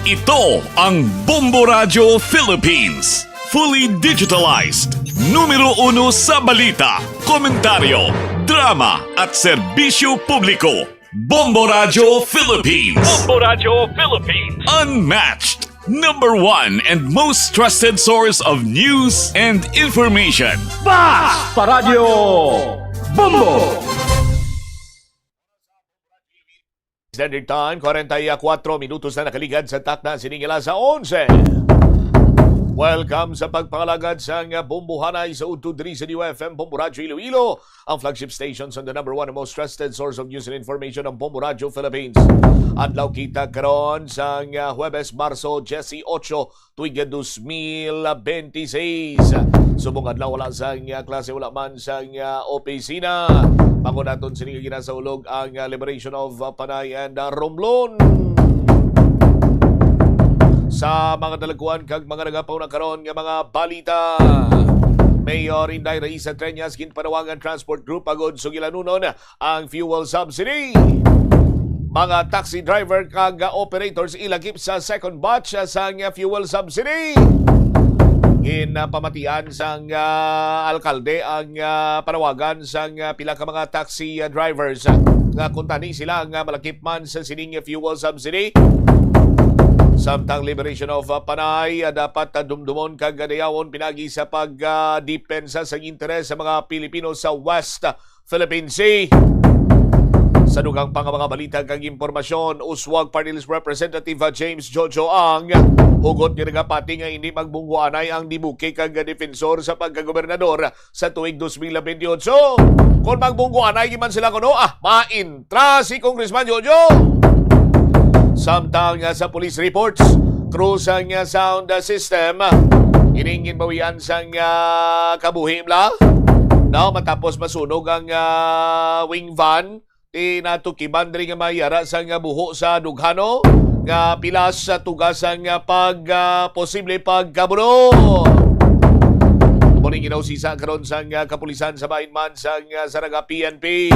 Ito ang Bombo Radio Philippines. Fully digitalized. Numero 1 sa balita, komentaryo, drama at serbisyo publiko. Bombo Radio Philippines. Bombo Radio Philippines. Unmatched. Number 1 and most trusted source of news and information. Bas Paradyo Bombo. Standard Time, 44 minutos na nakaligad sa takna siningila sa 11. Welcome sa pagpangalagad sa Bumbuhanay sa Utudri sa UFM Bombo Radio Iloilo, ang flagship stations on the number 1 and most trusted source of news and information ng Bombo Radio Philippines. Adlaw kita karon sa Huwebes, Marso 18, tuig 2026. Subong adlaw wala sa klase, wala man sa opisina. Bago natin sinigigina sa ulog ang Liberation of Panay and Romblon. Sa mga dalaguan kag mga nagapaw na karon nga mga balita. Mayor Inday Raisa Treñas ginpanawagan Transport Group agod sugilanunon ang fuel subsidy. Mga taxi driver kag operators ilagip sa second batch sa fuel subsidy. Ginpamatian sang alkalde ang panawagan sang pila ka mga taxi drivers nga kuntani sila nga malakip man sa sining fuel subsidy. Samtang Liberation of Panay dapat dumdumon kag dayawon pinagi sa pagdepensa sa interes sa mga Pilipino sa West Philippine Sea. Sa dugang pang mga balita kag impormasyon, Uswag Party List Representative James Jojo Ang hugot ni nagapati nga hindi magbungguanay ang dibuke kag defensor sa pagkagobernador sa tuig 2028. Kung magbungguanay giman sila kuno, maintra si Congressman Jojo. Samtang sa police reports, cruise ang sound system iningin bawian sang kabuhim la. Matapos masunog ang wing van tinatukiban diri nga mayara sang buho sa dughano nga pilas sa tugas ang posible pagkabuno. Muling ginausisa karon sang kapulisan sa Bainman sang Saraga PNP.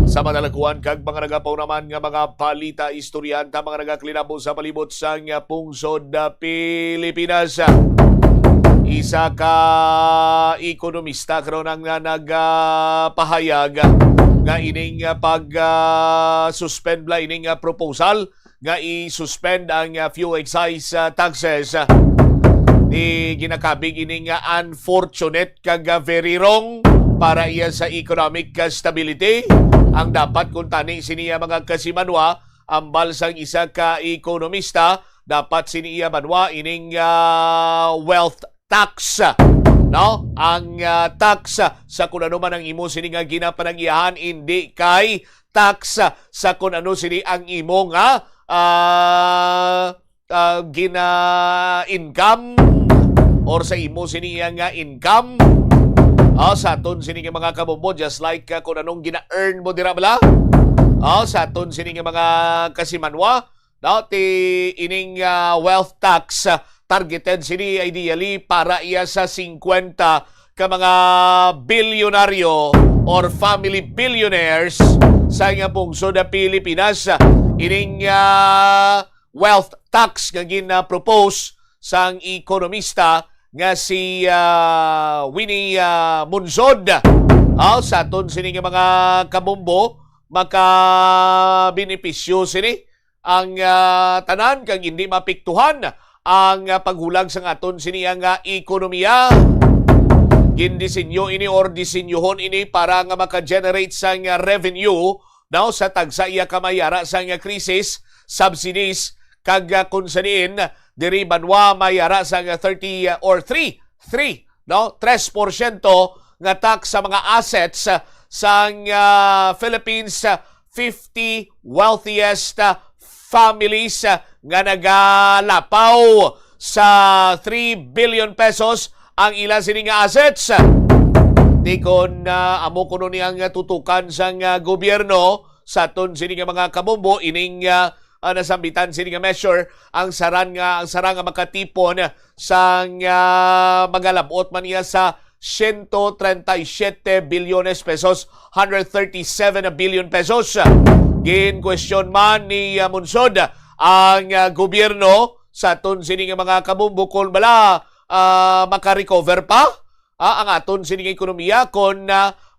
Sa madalakuan kag mga nagapaw naman nga mga balita istoryanta mga nagaklinabo sa palibot sang pungsod Pilipinas. Isa ka ekonomista karon ang nagpahayag nga ining pag-suspend bla ining proposal nga i-suspend ang fuel excise taxes. Di ginakabig ining unfortunate kag very wrong para iya sa economic stability. Ang dapat kung tani siniya mga kasimanwa, ang balsang isa ka ekonomista, dapat siniya manwa ining wealth tax. No? Ang tax sa kung ano man ang imo sini nga ginapanagyahan, hindi kay tax sa kung ano sini ang imo nga gina-income or sa imo siniya nga income. Sa aton sining mga kabombo, just like kung anong gina-earn mo dira bala. Sa aton sining mga kasimanwa, ti ining wealth tax targeted sini ideally para iya sa 50 ka mga bilyonaryo or family billionaires sa nga pungsod na Pilipinas. Ining wealth tax nga gina-propose sang ekonomista nga si Winnie Munzod. Sa aton sini nga mga kabombo, makabenepisyo sini ang tanan kang hindi mapiktuhan ang paghulag sa aton sini nga ekonomiya. Gindisenyo ini or disenyohon ini para nga maka-generate sang revenue sa tagsa iya kamayara sang krisis, subsidies kag kung saniin diri banwa mayara sa 30 or 3% nga tax sa mga assets sa Philippines 50 wealthiest families nga nagalapaw sa 3 billion pesos ang ilang sini nga assets. Di kon amo kuno niyang tutukan sa gobyerno sa ton sini nga mga kabombo ining nasambitan sini nga measure ang sarang nga makatipon sa magalabot man niya sa 137 bilyones pesos, 137 billion pesos. Gin question man ni Munsod ang gobyerno sa aton sini nga mga kabumbo kung bala maka-recover pa ang aton sini nga ekonomiya kung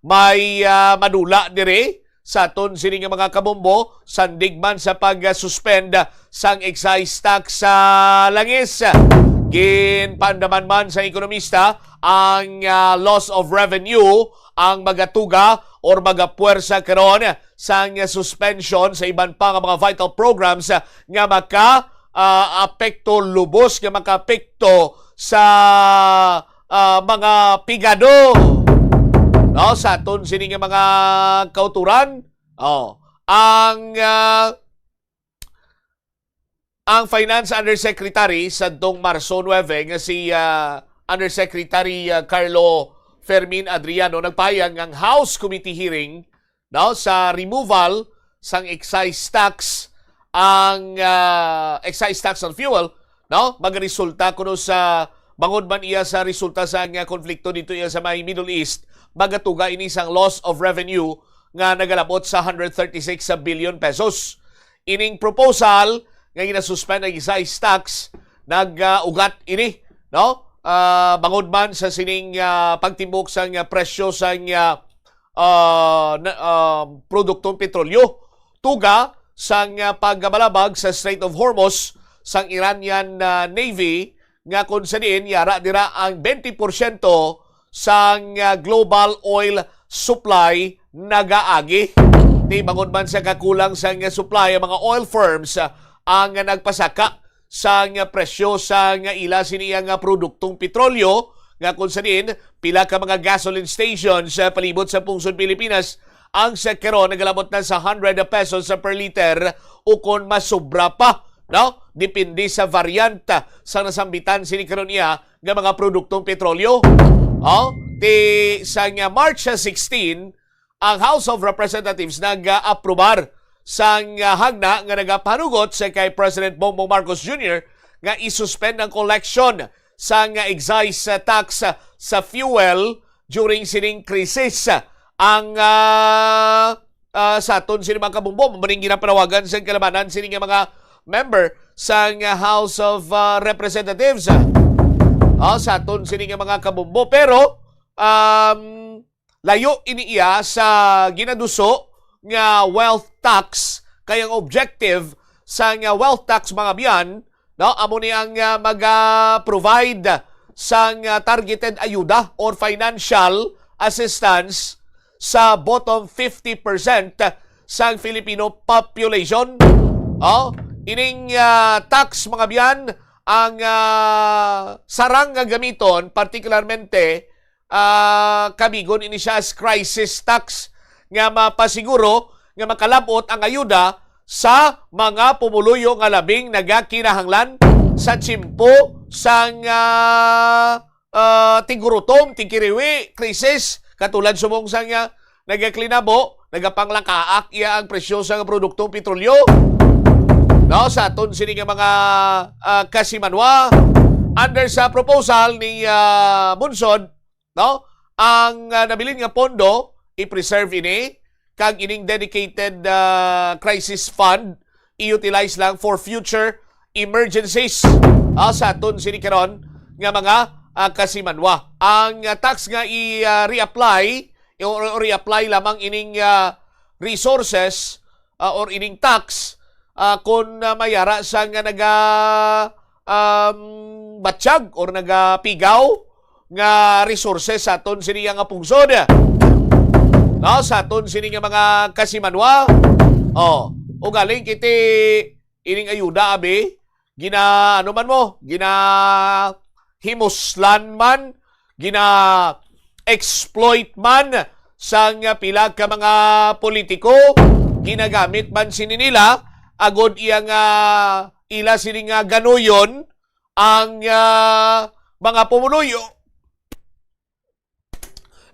may madula dire sa aton sini nga mga kabumbo sandig man sa pag-suspend sang excise tax sa langis. Ginpandaman man sa ekonomista ang loss of revenue ang magatuga or magapuwersa karon sa suspension sa iban pa nga mga vital programs nga apekto lubos nga maka-apekto sa mga pigado sa aton sini nga mga kauturan. Ang Finance Undersecretary sa dong Marso 9 nga si Undersecretary Carlo Fermin Adriano nagpayag ang House Committee hearing sa removal sang excise tax excise tax on fuel magresulta kuno sa bangod man iya sa resulta sa konflikto dito iya sa may Middle East magatuga ini sang loss of revenue nga nagalabot sa 136 billion pesos. Ining proposal nga ginasuspend ang excise tax nag-ugat ini bangod man sa sining pagtimbok sang presyo sang produktong petrolyo tuga sang pagbalabag sa Strait of Hormuz sang Iranian Navy nga kung sa diin yara dira ang 20% sang global oil supply nagaagi. Di bangod man sa kakulang sang supply ang mga oil firms ang nagpasaka sa presyo sa ila siniya nga produktong petrolyo nga kung sa din pila ka mga gasoline stations sa palibot sa pungsod Pilipinas ang sekero nagalabot na sa 100 pesos per liter o kung masobra pa depende sa variant sa nasambitan sini karon niya nga mga produktong petrolyo. Sa March 16 ang House of Representatives nag-aprobar sang hagna nga nagapanugot sa kay President Bongbong Marcos Jr. nga isuspend ang collection sang excise tax sa fuel during sining krisis. Ang sa aton sining mga kabumbo maning ginapanawagan sa kalamanan sining mga member sang House of Representatives sa aton sining mga kabumbo pero layo iniiya sa ginaduso nga wealth tax kayang objective sa nga wealth tax mga biyan amo ni ang mag-provide sa targeted ayuda or financial assistance sa bottom 50% sa Filipino population. Ining tax mga biyan ang sarang nga gamiton particularmente kabigon ini siya as crisis tax nga mapasiguro nga makalabot ang ayuda sa mga pumuluyo nga labing nagakinahanglan sa tsimpo sang tigurutom, tigkiriwi, krisis katulad sumong sang nagaklinabo, nagapanglakaak iya ang presyo sa produktong petrolyo. Sa aton sini nga mga kasimanwa under sa proposal ni Bunsod ang nabilin nga pondo i-preserve ini kag ining dedicated crisis fund i-utilize lang for future emergencies sa aton sini karon nga mga kasimanwa. Ang tax nga i-reapply o reapply lamang ining resources or ining tax kung mayara sa nga batsyag or nagapigaw nga resources sa aton sini nga pungsod. Sa aton sini nga mga kasimanwa. O galing kiti ining ayuda abi gina ano man mo, gina himuslan man, gina exploit man sa pila ka mga politiko, ginagamit man sini nila agod iyang ila sini nga ganuyon ang mga pumuluyo.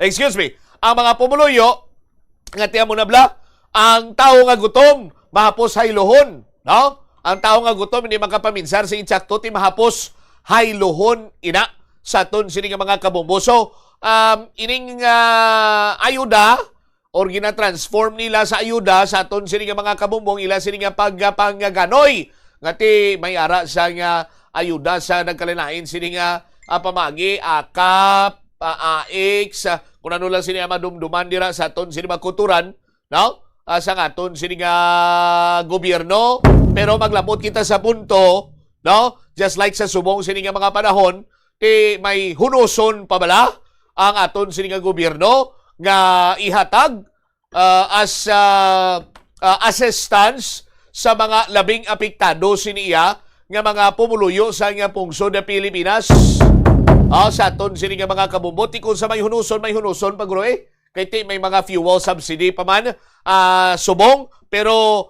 Excuse me. Ang mga pumuluyo nga tiyan mo na bla, ang tao nga gutom mahapos haylohon, Ang tao nga gutom hindi makapaminsar sa insakto ti mahapos haylohon ina sa aton sini nga mga kabumbo. So, ining ayuda or gina-transform nila sa ayuda sa aton sini nga mga kabumbong ila sini nga pagpangaganoy ngati may ara sa nga ayuda sa nagkalinain sini nga pamagi akap AX kung ano lang sini madumduman dira sa aton sini makuturan no sa aton sini nga gobyerno pero maglabot kita sa punto no just like sa subong sini nga mga panahon may hunuson pa bala ang aton sini nga gobyerno nga ihatag as assistance sa mga labing apektado siniya nga mga pumuluyo sa nga pungsod na Pilipinas. Sa aton sini nga mga kabumbot kung sa may hunuson pagro kay may mga fuel subsidy pa man subong pero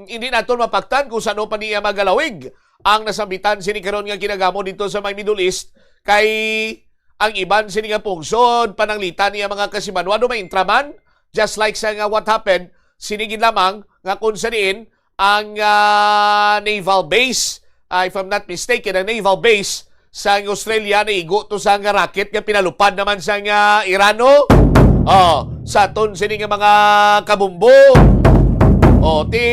hindi naton mapaktan kung sano pa niya magalawig ang nasambitan sini karon nga kinagamo dito sa may Middle East kay ang iban sini nga pungsod pananglitan niya mga kasimanwa do may intraman just like sa nga what happened sinigin lamang nga kung saniin ang naval base if I'm not mistaken ang naval base sa Australia na igo to sa nga rocket nga pinalupad naman sa nga Irano sa aton sini nga mga kabumbo ti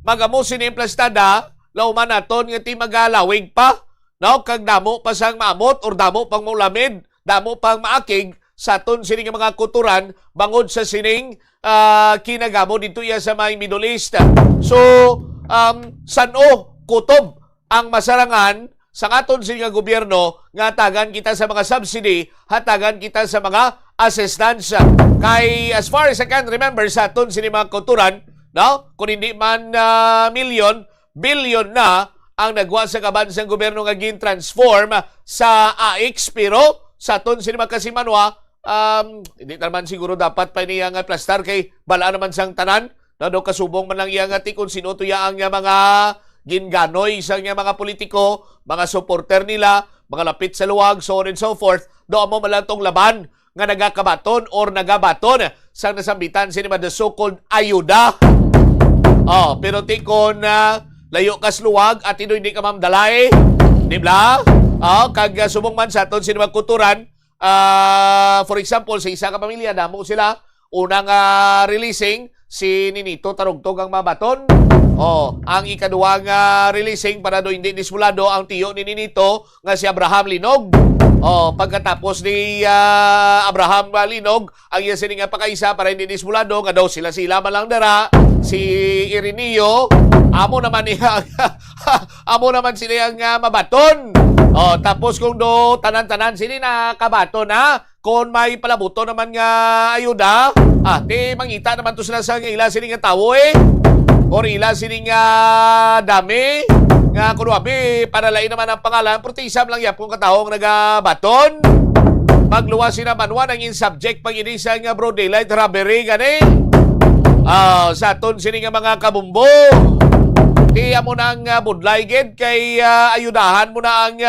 magamo sini implastada lauman naton nga ti magalawig pa no kag damo pa sang maamot or damo pang maulamid damo pang maakig sa aton sini nga mga kuturan bangod sa sining kinagamo dito ya sa may Middle East. So sano kutob ang masarangan sa aton sini nga gobyerno nga tagan kita sa mga subsidy hatagan kita sa mga assistance kay as far as I can remember sa aton sini mga kuturan no kung hindi man million billion na ang nagwa sa kabansang gobyerno nga gin-transform sa AX pero sa aton sini mga kasimanwa hindi naman siguro dapat pa niya nga plastar kay bala naman sang tanan no do kasubong man lang iya nga ti kung sino tuya ang mga ginganoy sa mga politiko, mga supporter nila, mga lapit sa luwag, so on and so forth. Do mo man lang tong laban nga nagakabaton or nagabaton sa nasambitan sinima the so-called ayuda. Pero ti kon layo kas luwag at hindi ka mamdalay, di ba? Kag subong man sa aton sinima kuturan, for example, sa isa ka pamilya, damo sila, unang releasing, si Ninito Tarugtog ang mabaton. Ang ikaduwang releasing para do hindi dismulado ang tiyo ni Ninito nga si Abraham Linog. Pagkatapos ni Abraham Linog, ang iya sini nga pakaisa para hindi dismulado nga daw sila man lang dara si Ireneo. Amo naman niya amo naman sila nga mabaton. Tapos kung do tanan-tanan sini na kabaton na kung may palabuto naman nga ayuda, di mangita naman to sila sa ila sini nga tawo or ila sini nga dami nga kunuabi panalain naman ang pangalan pero isam lang yan kung katawang nagabaton pagluwas sina manwan ang in-subject pag inisa nga bro daylight robbery gani sa aton sini nga mga kabumbo kaya mo na ang budlay gid kay ayudahan mo na ang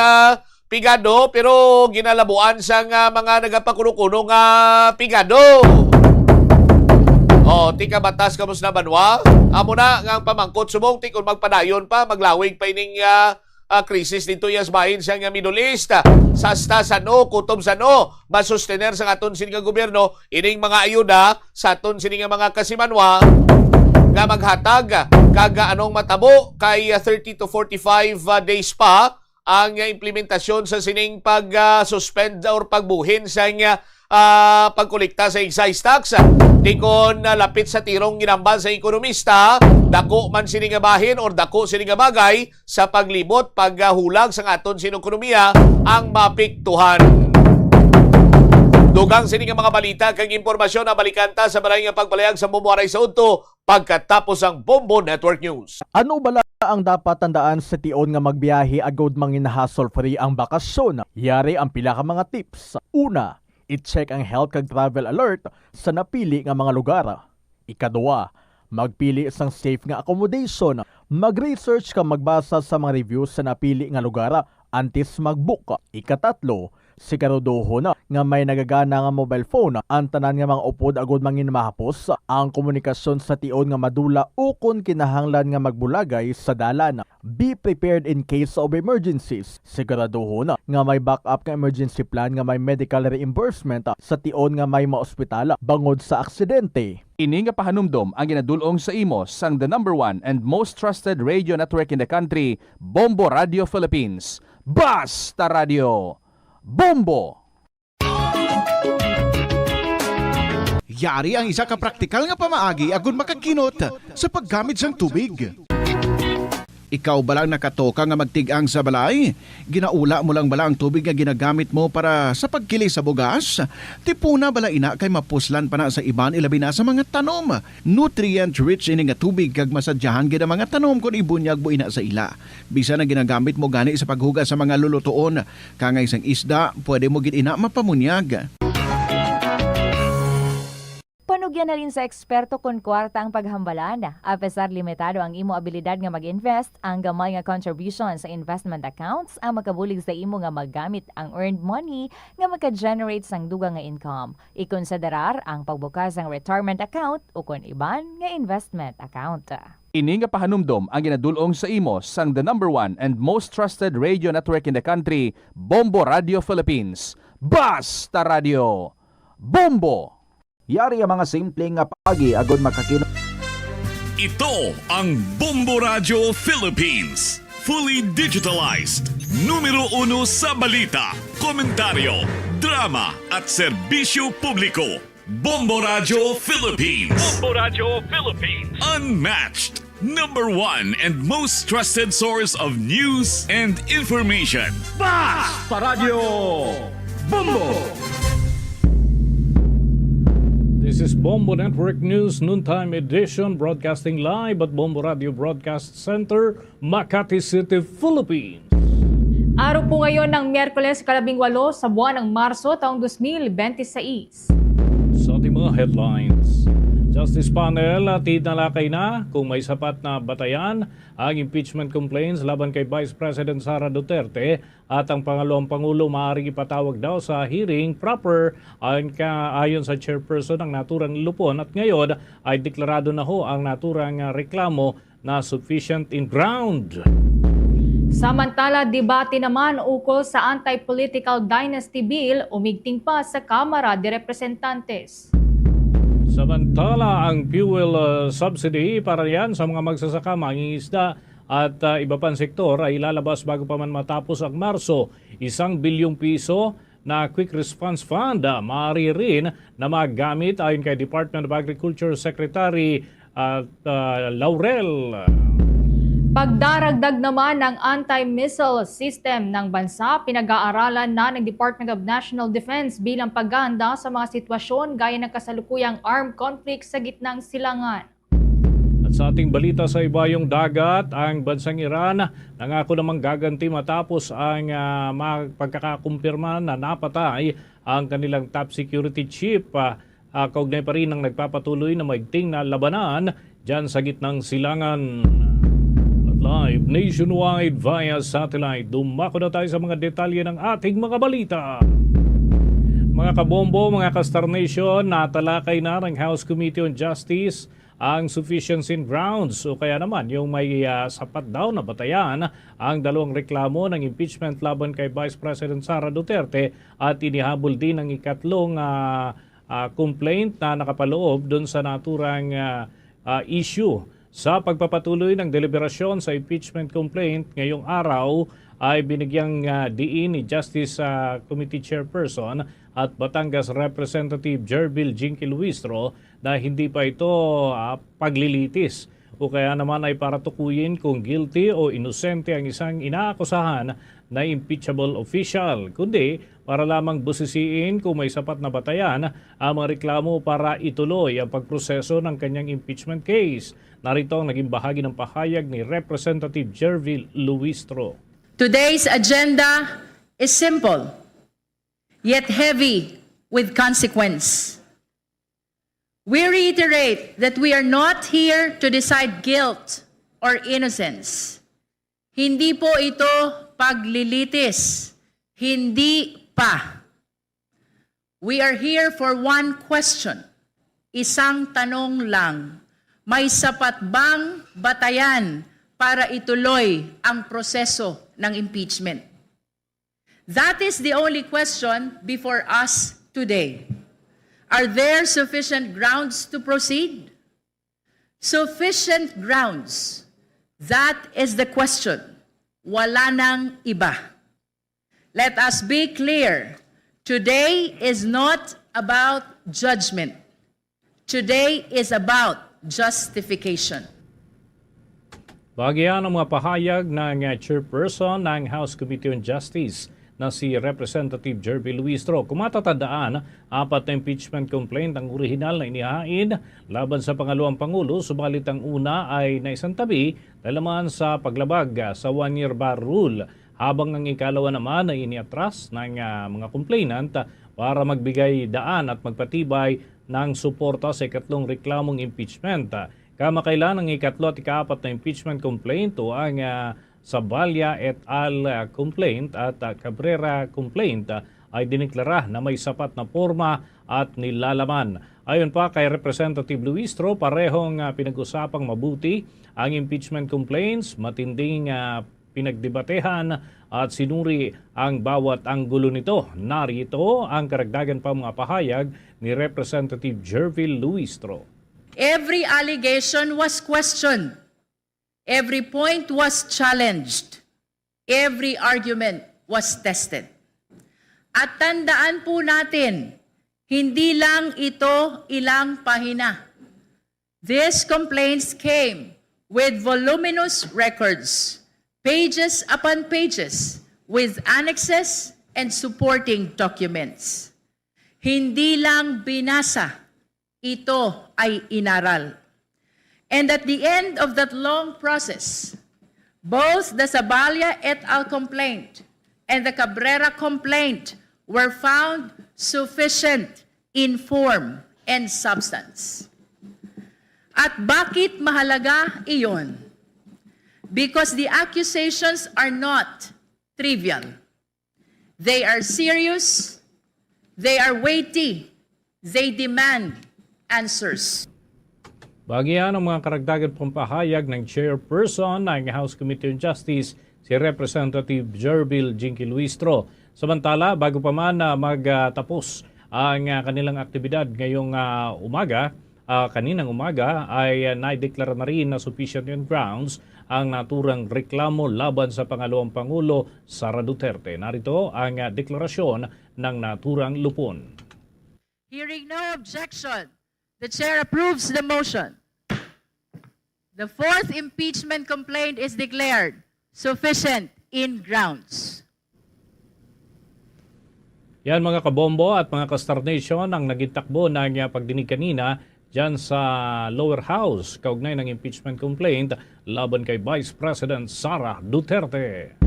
pigado pero ginalabuan sa mga nagapakuno-kuno nga pigado. Tika batas kamus na banwa. Amo na nga pamangkot subong tikon magpadayon pa maglawig pa ining krisis dito yas bahin sa nga Middle East. Sasta sano kutob sano masustener sa aton sini nga gobyerno ining mga ayuda sa aton sini nga mga kasimanwa nga maghatag kaga anong matabo kay 30 to 45 days pa ang implementasyon sa sining pag-suspend or pagbuhin sa pagkolekta sa excise tax. Di kon lapit sa tirong ginambal sa ekonomista, dako man sini nga bahin or dako sini nga bagay sa paglibot, paghulag sa aton sinong ekonomiya ang mapiktuhan. Dugang sini nga mga balita kag impormasyon na balikanta sa balay nga pagbalayag sa Bumbuaray sa Udto pagkatapos ang Bombo Network News. Ano bala ang dapat tandaan sa tion nga magbiyahe agod mangin hassle-free ang bakasyon? Yari ang pila ka mga tips. Una, i-check ang health kag travel alert sa napili nga mga lugar. Ikaduwa, magpili isang safe nga accommodation. Mag-research ka magbasa sa mga reviews sa napili nga lugar antes mag-book. Ikatatlo, Siguraduhon nga may nagagana nga mobile phone ang tanan nga mga upod agud mangin mahapos ang komunikasyon sa tion nga madula ukon kinahanglan nga magbulagay sa dalan. Be prepared in case of emergencies. Siguraduhon nga may backup nga emergency plan nga may medical reimbursement sa tion nga may maospital bangod sa aksidente. Ini nga pahanumdom ang ginadulong sa imo sang the number one and most trusted radio network in the country, Bombo Radio Philippines. Basta Radio! Bombo! Yari ang isa ka praktikal nga pamaagi agon makakinot sa paggamit sang tubig. Ikaw ba lang nakatoka nga magtigang sa balay? Ginaula mo lang bala ang tubig nga ginagamit mo para sa pagkili sa bugas? Tipuna bala ina kay mapuslan pa na sa iban ilabi na sa mga tanom. Nutrient-rich ini nga tubig kag masadyahan gid ang mga tanom kung ibunyag mo ina sa ila. Bisa na ginagamit mo gani sa paghugas sa mga lulutuon. Kangay sang isda, pwede mo gid ina mapamunyag. Panugyan na rin sa eksperto kon kwarta ang paghambalan. Apesar limitado ang imo abilidad nga mag-invest, ang gamay nga contribution sa investment accounts ang makabulig sa imo nga maggamit ang earned money nga maka-generate sang dugang nga income. Ikonsiderar ang pagbukas ng retirement account o kon iban nga investment account. Ini nga pahanumdom ang ginadulong sa imo sang the number one and most trusted radio network in the country, Bombo Radio Philippines. Basta Radio! Bombo! Yari ang mga simpleng nga pagi agon makakinot. Ito ang Bombo Radio Philippines. Fully digitalized. Numero 1 sa balita, komentaryo, drama at serbisyo publiko. Bombo Radio Philippines. Bombo Radio Philippines. Unmatched. Number 1 and most trusted source of news and information. Basta Radio Bombo. This is Bombo Network News Noontime Edition, broadcasting live at Bombo Radio Broadcast Center, Makati City, Philippines. Araw po ngayon ng Miyerkules, 18 sa buwan ng Marso, taong 2026. Sa ating mga headlines, Justice Panel tinalakay na kung may sapat na batayan ang impeachment complaints laban kay Vice President Sara Duterte at ang pangalawang Pangulo maaaring ipatawag daw sa hearing proper ayon sa chairperson ng naturang lupon at ngayon ay deklarado na ho ang naturang reklamo na sufficient in ground. Samantala, debate naman ukol sa anti-political dynasty bill umigting pa sa Kamara de Representantes. Samantala, ang fuel subsidy para yan sa mga magsasaka, mangingisda at iba pang sektor ay lalabas bago pa man matapos ang Marso. 1 bilyong piso na Quick Response Fund maaari rin na magamit ayon kay Department of Agriculture Secretary Laurel. Pagdaragdag naman ng anti-missile system ng bansa, pinag-aaralan na ng Department of National Defense bilang paghahanda sa mga sitwasyon gaya ng kasalukuyang armed conflict sa gitnang silangan. At sa ating balita sa ibayong dagat, ang bansang Iran nangako namang gaganti matapos ang pagkakakumpirma na napatay ang kanilang top security chief. Kaugnay pa rin ang nagpapatuloy na maigting na labanan dyan sa gitnang silangan. Live nationwide via satellite. Dumako na tayo sa mga detalye ng ating mga balita. Mga kabombo, mga ka-Star Nation, natalakay na ng House Committee on Justice ang sufficiency in grounds o kaya naman yung may sapat daw na batayan ang dalawang reklamo ng impeachment laban kay Vice President Sara Duterte at inihabol din ang ikatlong complaint na nakapaloob doon sa naturang issue. Sa pagpapatuloy ng deliberasyon sa impeachment complaint ngayong araw ay binigyang diin ni Justice Committee Chairperson at Batangas Representative Jerbil Jinky Luistro na hindi pa ito paglilitis o kaya naman ay para tukuyin kung guilty o inosente ang isang inaakusahan na impeachable official, kundi para lamang busisiin kung may sapat na batayan ang mga reklamo para ituloy ang pagproseso ng kanyang impeachment case. Narito ang naging bahagi ng pahayag ni Representative Jervil Luistro. Today's agenda is simple, yet heavy with consequence. We reiterate that we are not here to decide guilt or innocence. Hindi po ito paglilitis, hindi pa. We are here for one question. Isang tanong lang. May sapat bang batayan para ituloy ang proseso ng impeachment? That is the only question before us today. Are there sufficient grounds to proceed? Sufficient grounds. That is the question. Wala nang iba. Let us be clear. Today is not about judgment. Today is about justification. Bahagi yan ang mga pahayag ng chairperson ng House Committee on Justice na si Representative Jervil Luistro. Kung matatandaan, 4 na impeachment complaint ang orihinal na inihain laban sa pangalawang Pangulo, subalit ang una ay naisantabi dahil naman sa paglabag sa 1-year bar rule, habang ang ikalawa naman ay iniatras ng mga complainant para magbigay daan at magpatibay ng suporta sa ikatlong reklamong impeachment. Kamakailan ang ikatlo at ikaapat na impeachment complaint o ang Zabalya et al. Complaint at Cabrera complaint ay diniklara na may sapat na forma at nilalaman. Ayon pa kay Representative Luistro, parehong pinag-usapang mabuti ang impeachment complaints, matinding pinagdebatehan at sinuri ang bawat anggulo nito. Narito ang karagdagan pa mga pahayag ni Representative Jervil Luistro. Every allegation was questioned. Every point was challenged. Every argument was tested. At tandaan po natin, hindi lang ito ilang pahina. These complaints came with voluminous records, pages upon pages, with annexes and supporting documents. Hindi lang binasa, ito ay inaral. And at the end of that long process, both the Zabalya et al. Complaint and the Cabrera complaint were found sufficient in form and substance. At bakit mahalaga iyon? Because the accusations are not trivial. They are serious, they are weighty, they demand answers. Bagian ang mga karagdagan pampahayag ng chairperson ng House Committee on Justice, si Representative Jervil Jinky Luistro. Samantala, bago pa man magtapos ang kanilang aktibidad ngayong kaninang umaga ay naideklara na rin na sufficient in grounds ang naturang reklamo laban sa pangalawang Pangulo Sara Duterte. Narito ang deklarasyon ng naturang lupon. Hearing no objection, the chair approves the motion. The fourth impeachment complaint is declared sufficient in grounds. Yan mga kabombo at mga ka-Star Nation ang naging takbo ng pagdinig kanina dyan sa lower house kaugnay ng impeachment complaint laban kay Vice President Sara Duterte.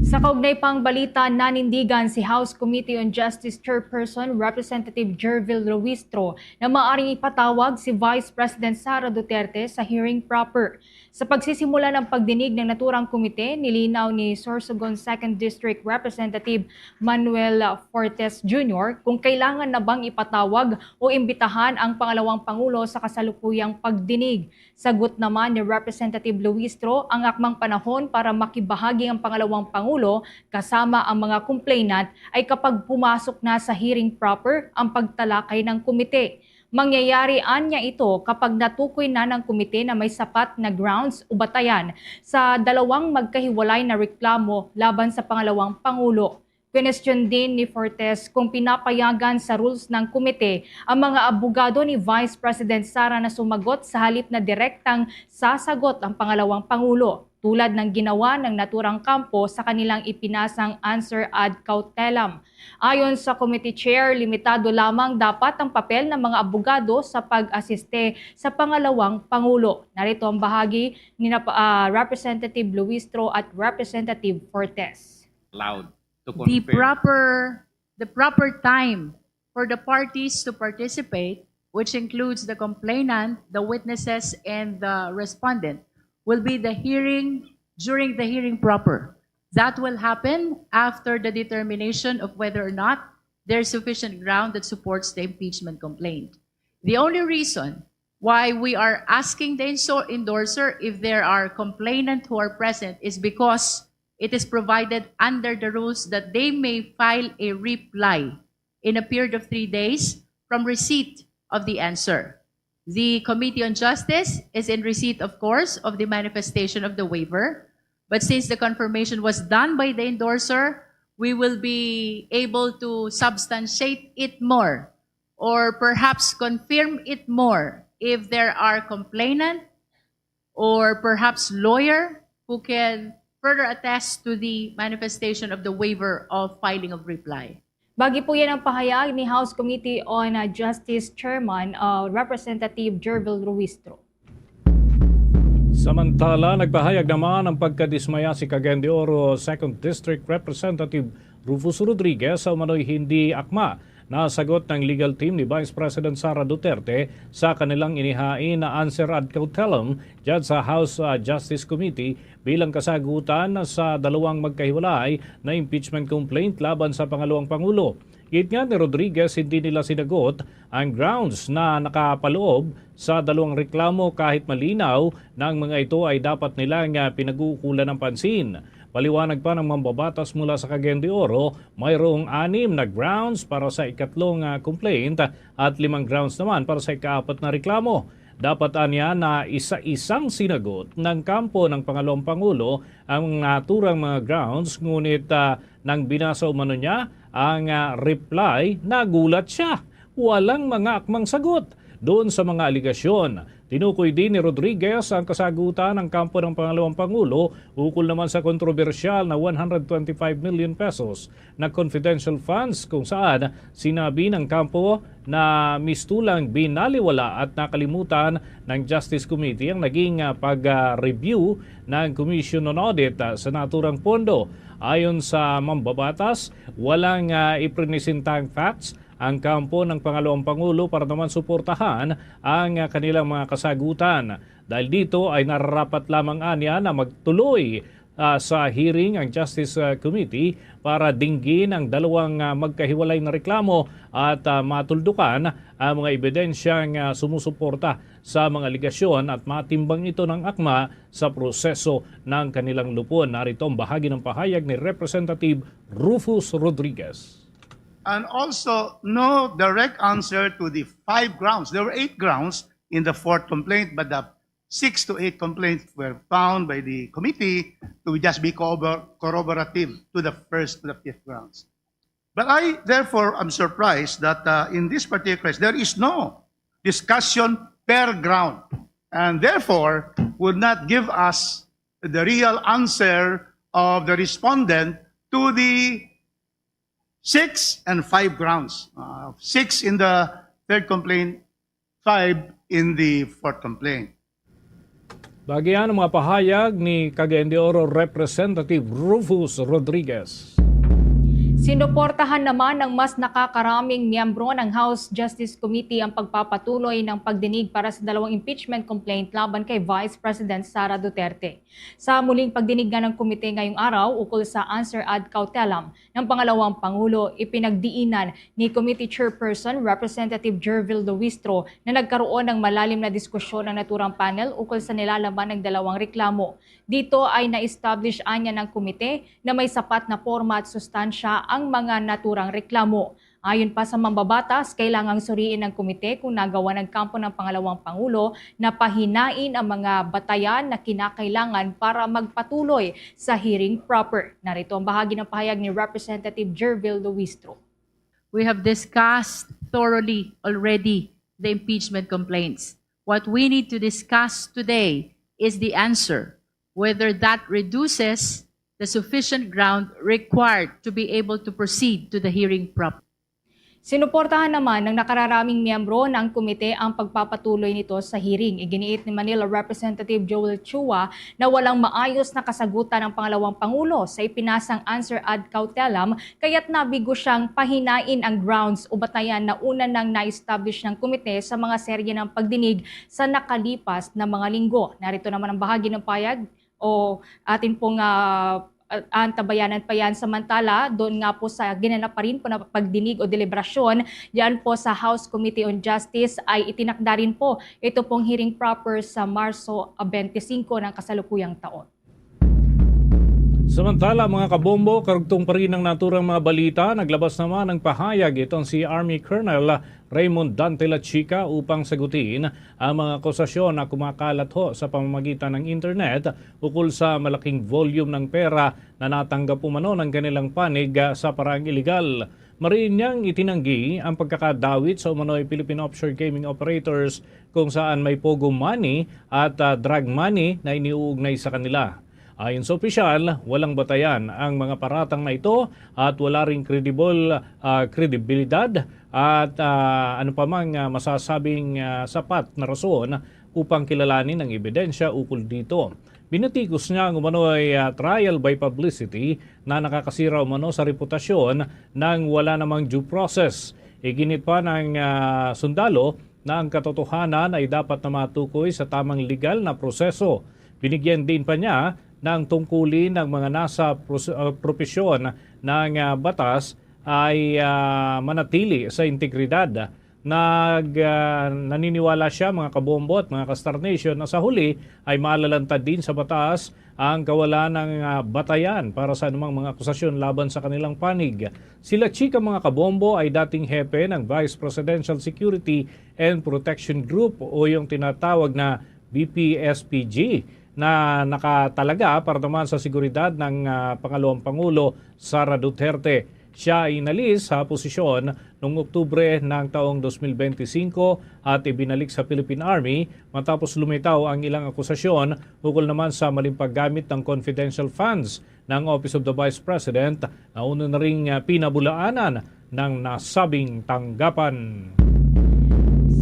Sa kaugnay pang balita, nanindigan si House Committee on Justice Chairperson Representative Jervil Luistro na maaaring ipatawag si Vice President Sara Duterte sa hearing proper. Sa pagsisimula ng pagdinig ng naturang komite, nilinaw ni Sorsogon 2nd District Representative Manuel Fortes Jr. kung kailangan na bang ipatawag o imbitahan ang pangalawang Pangulo sa kasalukuyang pagdinig. Sagot naman ni Representative Luistro, ang akmang panahon para makibahagi ang pangalawang Pangulo kasama ang mga complainant ay kapag pumasok na sa hearing proper ang pagtalakay ng komite. Mangyayari anya ito kapag natukoy na ng komite na may sapat na grounds o batayan sa dalawang magkahiwalay na reklamo laban sa pangalawang Pangulo. Question din ni Fortes kung pinapayagan sa rules ng komite ang mga abogado ni Vice President Sara na sumagot sa halip na direktang sasagot ang pangalawang Pangulo, tulad ng ginawa ng naturang kampo sa kanilang ipinasang answer ad cautelam. Ayon sa committee chair, limitado lamang dapat ang papel ng mga abogado sa pag-asiste sa pangalawang Pangulo. Narito ang bahagi ni Representative Luistro at Representative Fortes. The proper time for the parties to participate, which includes the complainant, the witnesses, and the respondent, will be the hearing during the hearing proper. That will happen after the determination of whether or not there's sufficient ground that supports the impeachment complaint. The only reason why we are asking the endorser if there are complainants who are present is because it is provided under the rules that they may file a reply in a period of 3 days from receipt of the answer. The Committee on Justice is in receipt, of course, of the manifestation of the waiver. But since the confirmation was done by the endorser, we will be able to substantiate it more or perhaps confirm it more if there are complainant or perhaps lawyer who can further attest to the manifestation of the waiver of filing of reply. Bagi po yan ang pahayag ni House Committee on Justice Chairman Representative Jervil Ruistro. Samantala, nagpahayag naman ang pagkadismaya si Cagayan de Oro 2nd District Representative Rufus Rodriguez sa umano'y hindi akma na sagot ng legal team ni Vice President Sara Duterte sa kanilang inihain na answer ad cautelam dyan sa House Justice Committee bilang kasagutan sa dalawang magkahiwalay na impeachment complaint laban sa pangalawang Pangulo. Git nga ni Rodriguez, hindi nila sinagot ang grounds na nakapaloob sa dalawang reklamo kahit malinaw na ang mga ito ay dapat nilang pinag-uukulan ng pansin. Paliwanag pa ng mambabatas mula sa Cagayan de Oro, mayroong 6 na grounds para sa ikatlong complaint at 5 grounds naman para sa ikaapat na reklamo. Dapat anya na isa-isang sinagot ng kampo ng pangalawang Pangulo ang naturang mga grounds, ngunit nang binasa umano niya ang reply, nagulat siya. Walang mga akmang sagot doon sa mga aligasyon. Tinukoy din ni Rodriguez ang kasagutan ng kampo ng pangalawang Pangulo ukol naman sa kontrobersyal na 125 million pesos na confidential funds kung saan sinabi ng kampo na mistulang binaliwala at nakalimutan ng Justice Committee ang naging pag-review ng Commission on Audit sa naturang pondo. Ayon sa mambabatas, walang iprinisintang facts ang kampo ng pangalawang Pangulo para naman suportahan ang kanilang mga kasagutan. Dahil dito ay nararapat lamang anya na magtuloy sa hearing ang Justice Committee para dinggin ang dalawang magkahiwalay na reklamo at matuldukan ang mga ebidensyang sumusuporta sa mga aligasyon at matimbang ito ng akma sa proseso ng kanilang lupon. Narito ang bahagi ng pahayag ni Representative Rufus Rodriguez. And also, no direct answer to the 5 grounds. There were 8 grounds in the 4th complaint, but the 6 to 8 complaints were found by the committee to just be corroborative to the 1st to the 5th grounds. But I, therefore, am surprised that in this particular case, there is no discussion per ground, and therefore would not give us the real answer of the respondent to the 6 and 5 grounds. 6 in the 3rd complaint, 5 in the 4th complaint. Bagian ang mga pahayag ni Cagayan de Oro Representative Rufus Rodriguez. Sinuportahan naman ng mas nakakaraming miyembro ng House Justice Committee ang pagpapatuloy ng pagdinig para sa dalawang impeachment complaint laban kay Vice President Sara Duterte. Sa muling pagdinig nga ng komite ngayong araw ukol sa answer ad cautelam ng pangalawang Pangulo, ipinagdiinan ni Committee Chairperson Representative Jervil Ruistro na nagkaroon ng malalim na diskusyon ng naturang panel ukol sa nilalaman ng dalawang reklamo. Dito ay na-establish anya ng komite na may sapat na forma at sustansya ang mga naturang reklamo. Ayon pa sa mambabatas, kailangang suriin ng komite kung nagawa ng kampo ng pangalawang Pangulo na pahinain ang mga batayan na kinakailangan para magpatuloy sa hearing proper. Narito ang bahagi ng pahayag ni Representative Jervil Ruistro. We have discussed thoroughly already the impeachment complaints. What we need to discuss today is the answer, whether that reduces the sufficient ground required to be able to proceed to the hearing proper. Sinuportahan naman ng nakararaming miyembro ng komite ang pagpapatuloy nito sa hearing. Iginiit ni Manila Representative Joel Chua na walang maayos na kasagutan ng pangalawang Pangulo sa ipinasang answer ad cautelam, kaya't nabigo siyang pahinain ang grounds o batayan na una nang na-establish ng komite sa mga serye ng pagdinig sa nakalipas na mga linggo. Narito naman ang bahagi ng payag o atin pong antabayanan pa yan. Samantala, doon nga po sa ginanap pa rin po na pagdinig o deliberasyon, yan po sa House Committee on Justice ay itinakda rin po ito pong hearing proper sa Marso 25 ng kasalukuyang taon. Samantala mga kabombo, karugtong pa rin ng naturang mga balita, naglabas naman ng pahayag itong si Army Colonel Raymond Dante La Chica upang sagutin ang mga akusasyon na kumakalat ho sa pamamagitan ng internet ukol sa malaking volume ng pera na natanggap umano ng kanilang panig sa paraang iligal. Mariin niyang itinanggi ang pagkakadawit sa umano'y Philippine offshore gaming operators kung saan may pogo money at drug money na iniuugnay sa kanila. Ayon sa opisyal, walang batayan ang mga paratang na ito at wala ring kredibilidad at ano pa mang masasabing sapat na rason upang kilalanin ang ebidensya ukol dito. Binatikos niya ang umano'y trial by publicity na nakakasira umano sa reputasyon ng wala namang due process. Iginit pa ng sundalo na ang katotohanan ay dapat na matukoy sa tamang legal na proseso. Binigyan din pa niya ng tungkulin ng mga nasa propesyon ng batas ay manatili sa integridad. Naniniwala siya mga kabombo at mga ka-Star Nation na sa huli ay maalalantad din sa batas ang kawalan ng batayan para sa anumang mga akusasyon laban sa kanilang panig. Sila Chica mga kabombo ay dating hepe ng Vice Presidential Security and Protection Group o yung tinatawag na BPSPG na nakatalaga para naman sa seguridad ng pangalawang Pangulo Sara Duterte. Siya ay inalis sa posisyon noong Oktubre ng taong 2025 at ibinalik sa Philippine Army matapos lumitaw ang ilang akusasyon ukol naman sa maling paggamit ng confidential funds ng Office of the Vice President na una na ring pinabulaanan ng nasabing tanggapan.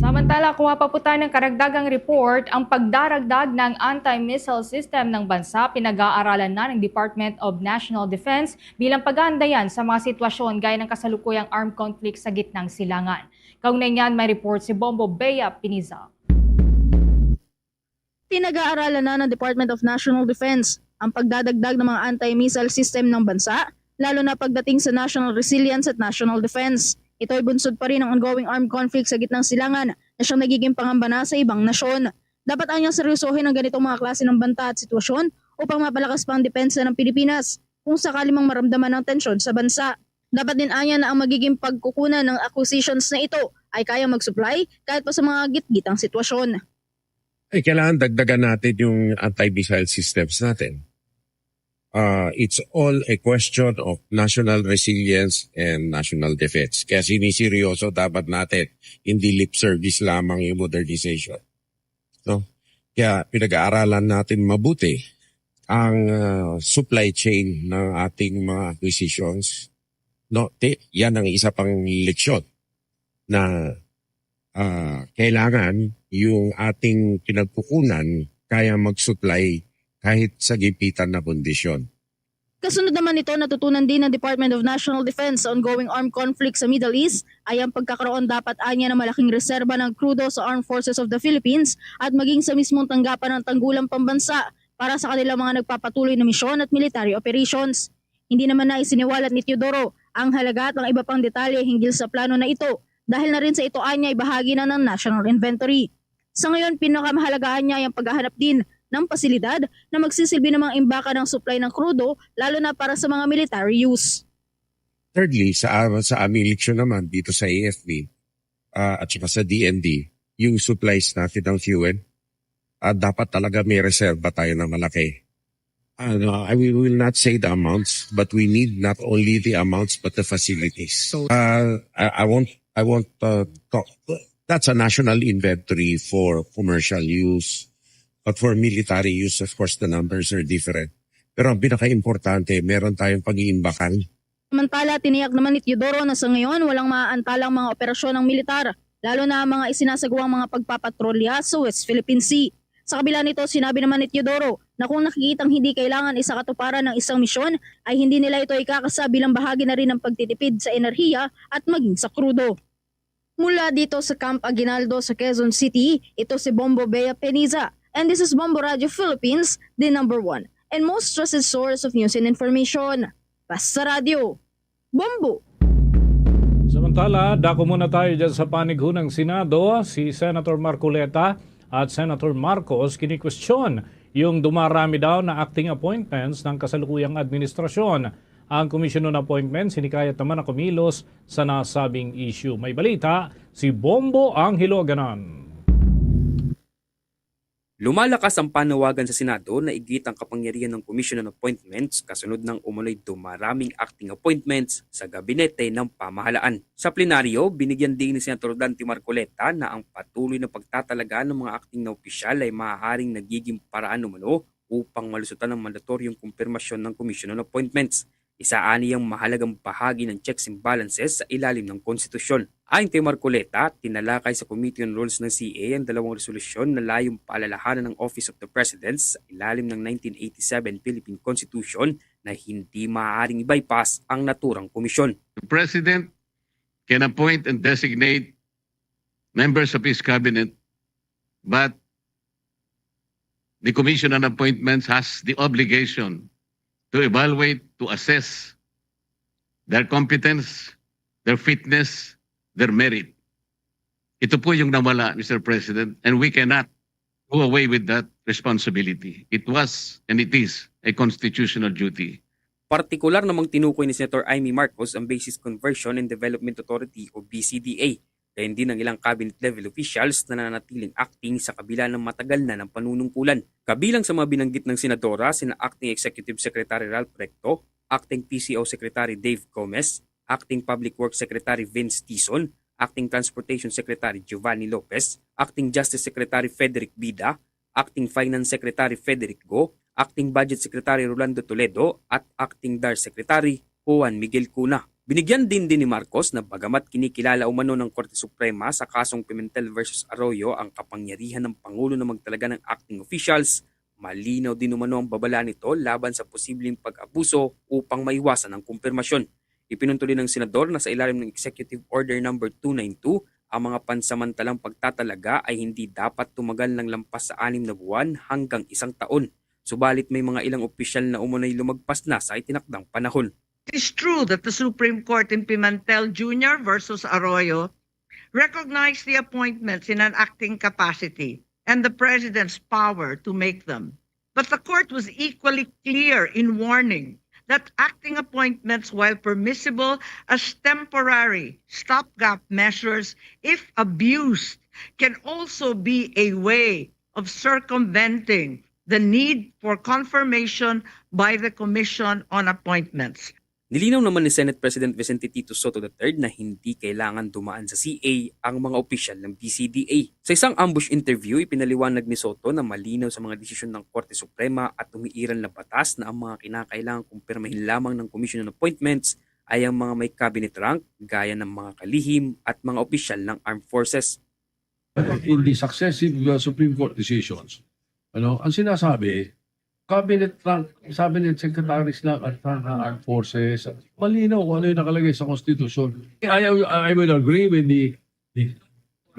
Samantala, kuha pa po tayo ng karagdagang report, ang pagdaragdag ng anti-missile system ng bansa pinag-aaralan na ng Department of National Defense bilang paghahanda yan sa mga sitwasyon gaya ng kasalukuyang armed conflict sa gitnang silangan. Kaugnay niyan, may report si Bombo Bea Piniza. Pinag-aaralan na ng Department of National Defense ang pagdadagdag ng mga anti-missile system ng bansa, lalo na pagdating sa national resilience at national defense. Ito ay bunsod pa rin ng ongoing armed conflict sa gitnang silangan na siyang nagiging pangamba na sa ibang nasyon. Dapat anyang seryosohin ang ganitong mga klase ng banta at sitwasyon upang mapalakas pa ang depensa ng Pilipinas kung sakali mang maramdaman ng tensyon sa bansa. Dapat din anya na ang magiging pagkukunan ng acquisitions na ito ay kaya mag-supply kahit pa sa mga gitgitang sitwasyon. Ay, kailangan dagdagan natin yung anti-missile systems natin. It's all a question of national resilience and national defense. Kaya siniseryoso dapat natin, hindi lip service lamang yung modernization. No? Kaya pinag-aaralan natin mabuti ang supply chain ng ating mga acquisitions. No? Yan ang isa pang leksyon na kailangan yung ating pinagkukunan kaya mag-supply kahit sa gipitan na kondisyon. Kasunod naman ito, natutunan din ng Department of National Defense sa ongoing armed conflict sa Middle East ay ang pagkakaroon dapat anya ng malaking reserba ng krudo sa Armed Forces of the Philippines at maging sa mismong tanggapan ng tanggulang pambansa para sa kanilang mga nagpapatuloy na misyon at military operations. Hindi naman na isiniwalat ni Teodoro ang halaga at ang iba pang detalye hinggil sa plano na ito dahil na rin sa ito anya ay bahagi na ng national inventory. Sa ngayon, pinakamahalagaan niya ay ang paghahanap din ng pasilidad na magsisilbi ng mga imbaka ng supply ng krudo lalo na para sa mga military use. Thirdly, sa aming leksyon naman dito sa AFP at saka sa DND, yung supplies natin ng fuel, dapat talaga may reserva tayo na malaki. I will not say the amounts, but we need not only the amounts but the facilities. So I won't talk. That's a national inventory for commercial use. But for military use, of course, the numbers are different. Pero ang pinaka-importante, meron tayong pag-iimbakan. Samantala, tiniyak naman ni Teodoro na sa ngayon walang maaantalang mga operasyon ng militar, lalo na mga isinasagawang mga pagpapatrolya sa West Philippine Sea. Sa kabila nito, sinabi naman ni Teodoro na kung nakikitang hindi kailangan isakatuparan ng isang misyon, ay hindi nila ito ikakasa bilang bahagi na rin ng pagtitipid sa enerhiya at maging sa krudo. Mula dito sa Camp Aguinaldo sa Quezon City, ito si Bombo Bea Peniza. And this is Bombo Radio Philippines, the #1 and most trusted source of news and information. Basta Radio. Bombo! Samantala, dako muna tayo dyan sa panig ho ng Senado. Si Senator Marcoleta at Senator Marcos kinikwestiyon yung dumarami daw na acting appointments ng kasalukuyang administrasyon. Ang Commission on Appointments sinikayat naman na kumilos sa nasabing issue. May balita si Bombo Anghiloganan. Lumalakas ang panawagan sa Senado na igit ang kapangyarihan ng Commission on Appointments kasunod ng umunoy dumaraming acting appointments sa gabinete ng pamahalaan. Sa plenaryo, binigyan din ni Senator Dante Marcoleta na ang patuloy na pagtatalaga ng mga acting na opisyal ay maaaring nagiging paraan umano upang malusutan ng mandatoryong kumpirmasyon ng Commission on Appointments. Isaani ang mahalagang bahagi ng checks and balances sa ilalim ng konstitusyon. Ayon kay Marcoleta, tinalakay sa Committee on Rules ng CA ang dalawang resolusyon na layong paalalahanan ng Office of the President sa ilalim ng 1987 Philippine Constitution na hindi maaaring i-bypass ang naturang komisyon. The President can appoint and designate members of his cabinet, but the Commission on Appointments has the obligation to evaluate, to assess their competence, their fitness, their merit. Ito po yung nawala, Mr. President, and we cannot go away with that responsibility. It was and it is a constitutional duty. Partikular namang tinukoy ni Senator Amy Marcos ang Basis Conversion and Development Authority o BCDA. Gayon din ang ilang cabinet level officials na nananatiling acting sa kabila ng matagal na ng panunungkulan. Kabilang sa mga binanggit ng senadora sina Acting Executive Secretary Ralph Recto, Acting PCO Secretary Dave Gomez, Acting Public Works Secretary Vince Tison, Acting Transportation Secretary Giovanni Lopez, Acting Justice Secretary Frederick Bida, Acting Finance Secretary Frederick Go, Acting Budget Secretary Rolando Toledo at Acting DAR Secretary Juan Miguel Cuna. Binigyan din ni Marcos na bagamat kinikilala umano ng Korte Suprema sa kasong Pimentel versus Arroyo ang kapangyarihan ng Pangulo na magtalaga ng acting officials, malinaw din umano ang babala nito laban sa posibleng pag-abuso upang maiwasan ang kumpirmasyon. Ipinuntuloy ng senador na sa ilalim ng Executive Order No. 292, ang mga pansamantalang pagtatalaga ay hindi dapat tumagal ng lampas sa 6 na buwan hanggang 1 taon. Subalit may mga ilang opisyal na umunay lumagpas na sa itinakdang panahon. It is true that the Supreme Court in Pimentel Jr. versus Arroyo recognized the appointments in an acting capacity and the President's power to make them. But the Court was equally clear in warning that acting appointments, while permissible as temporary stopgap measures, if abused, can also be a way of circumventing the need for confirmation by the Commission on Appointments. Nilinaw naman ni Senate President Vicente Tito Soto III na hindi kailangan dumaan sa CA ang mga opisyal ng BCDA. Sa isang ambush interview, ipinaliwanag ni Soto na malinaw sa mga desisyon ng Korte Suprema at umiiral na batas na ang mga kinakailangang kumpirmahin lamang ng Commission on Appointments ay ang mga may cabinet rank gaya ng mga kalihim at mga opisyal ng armed forces. In the successive Supreme Court decisions, ang sinasabi, cabinet secretaries lang at armed forces. Malinaw kung ano yung nakalagay sa Constitution. I will agree with the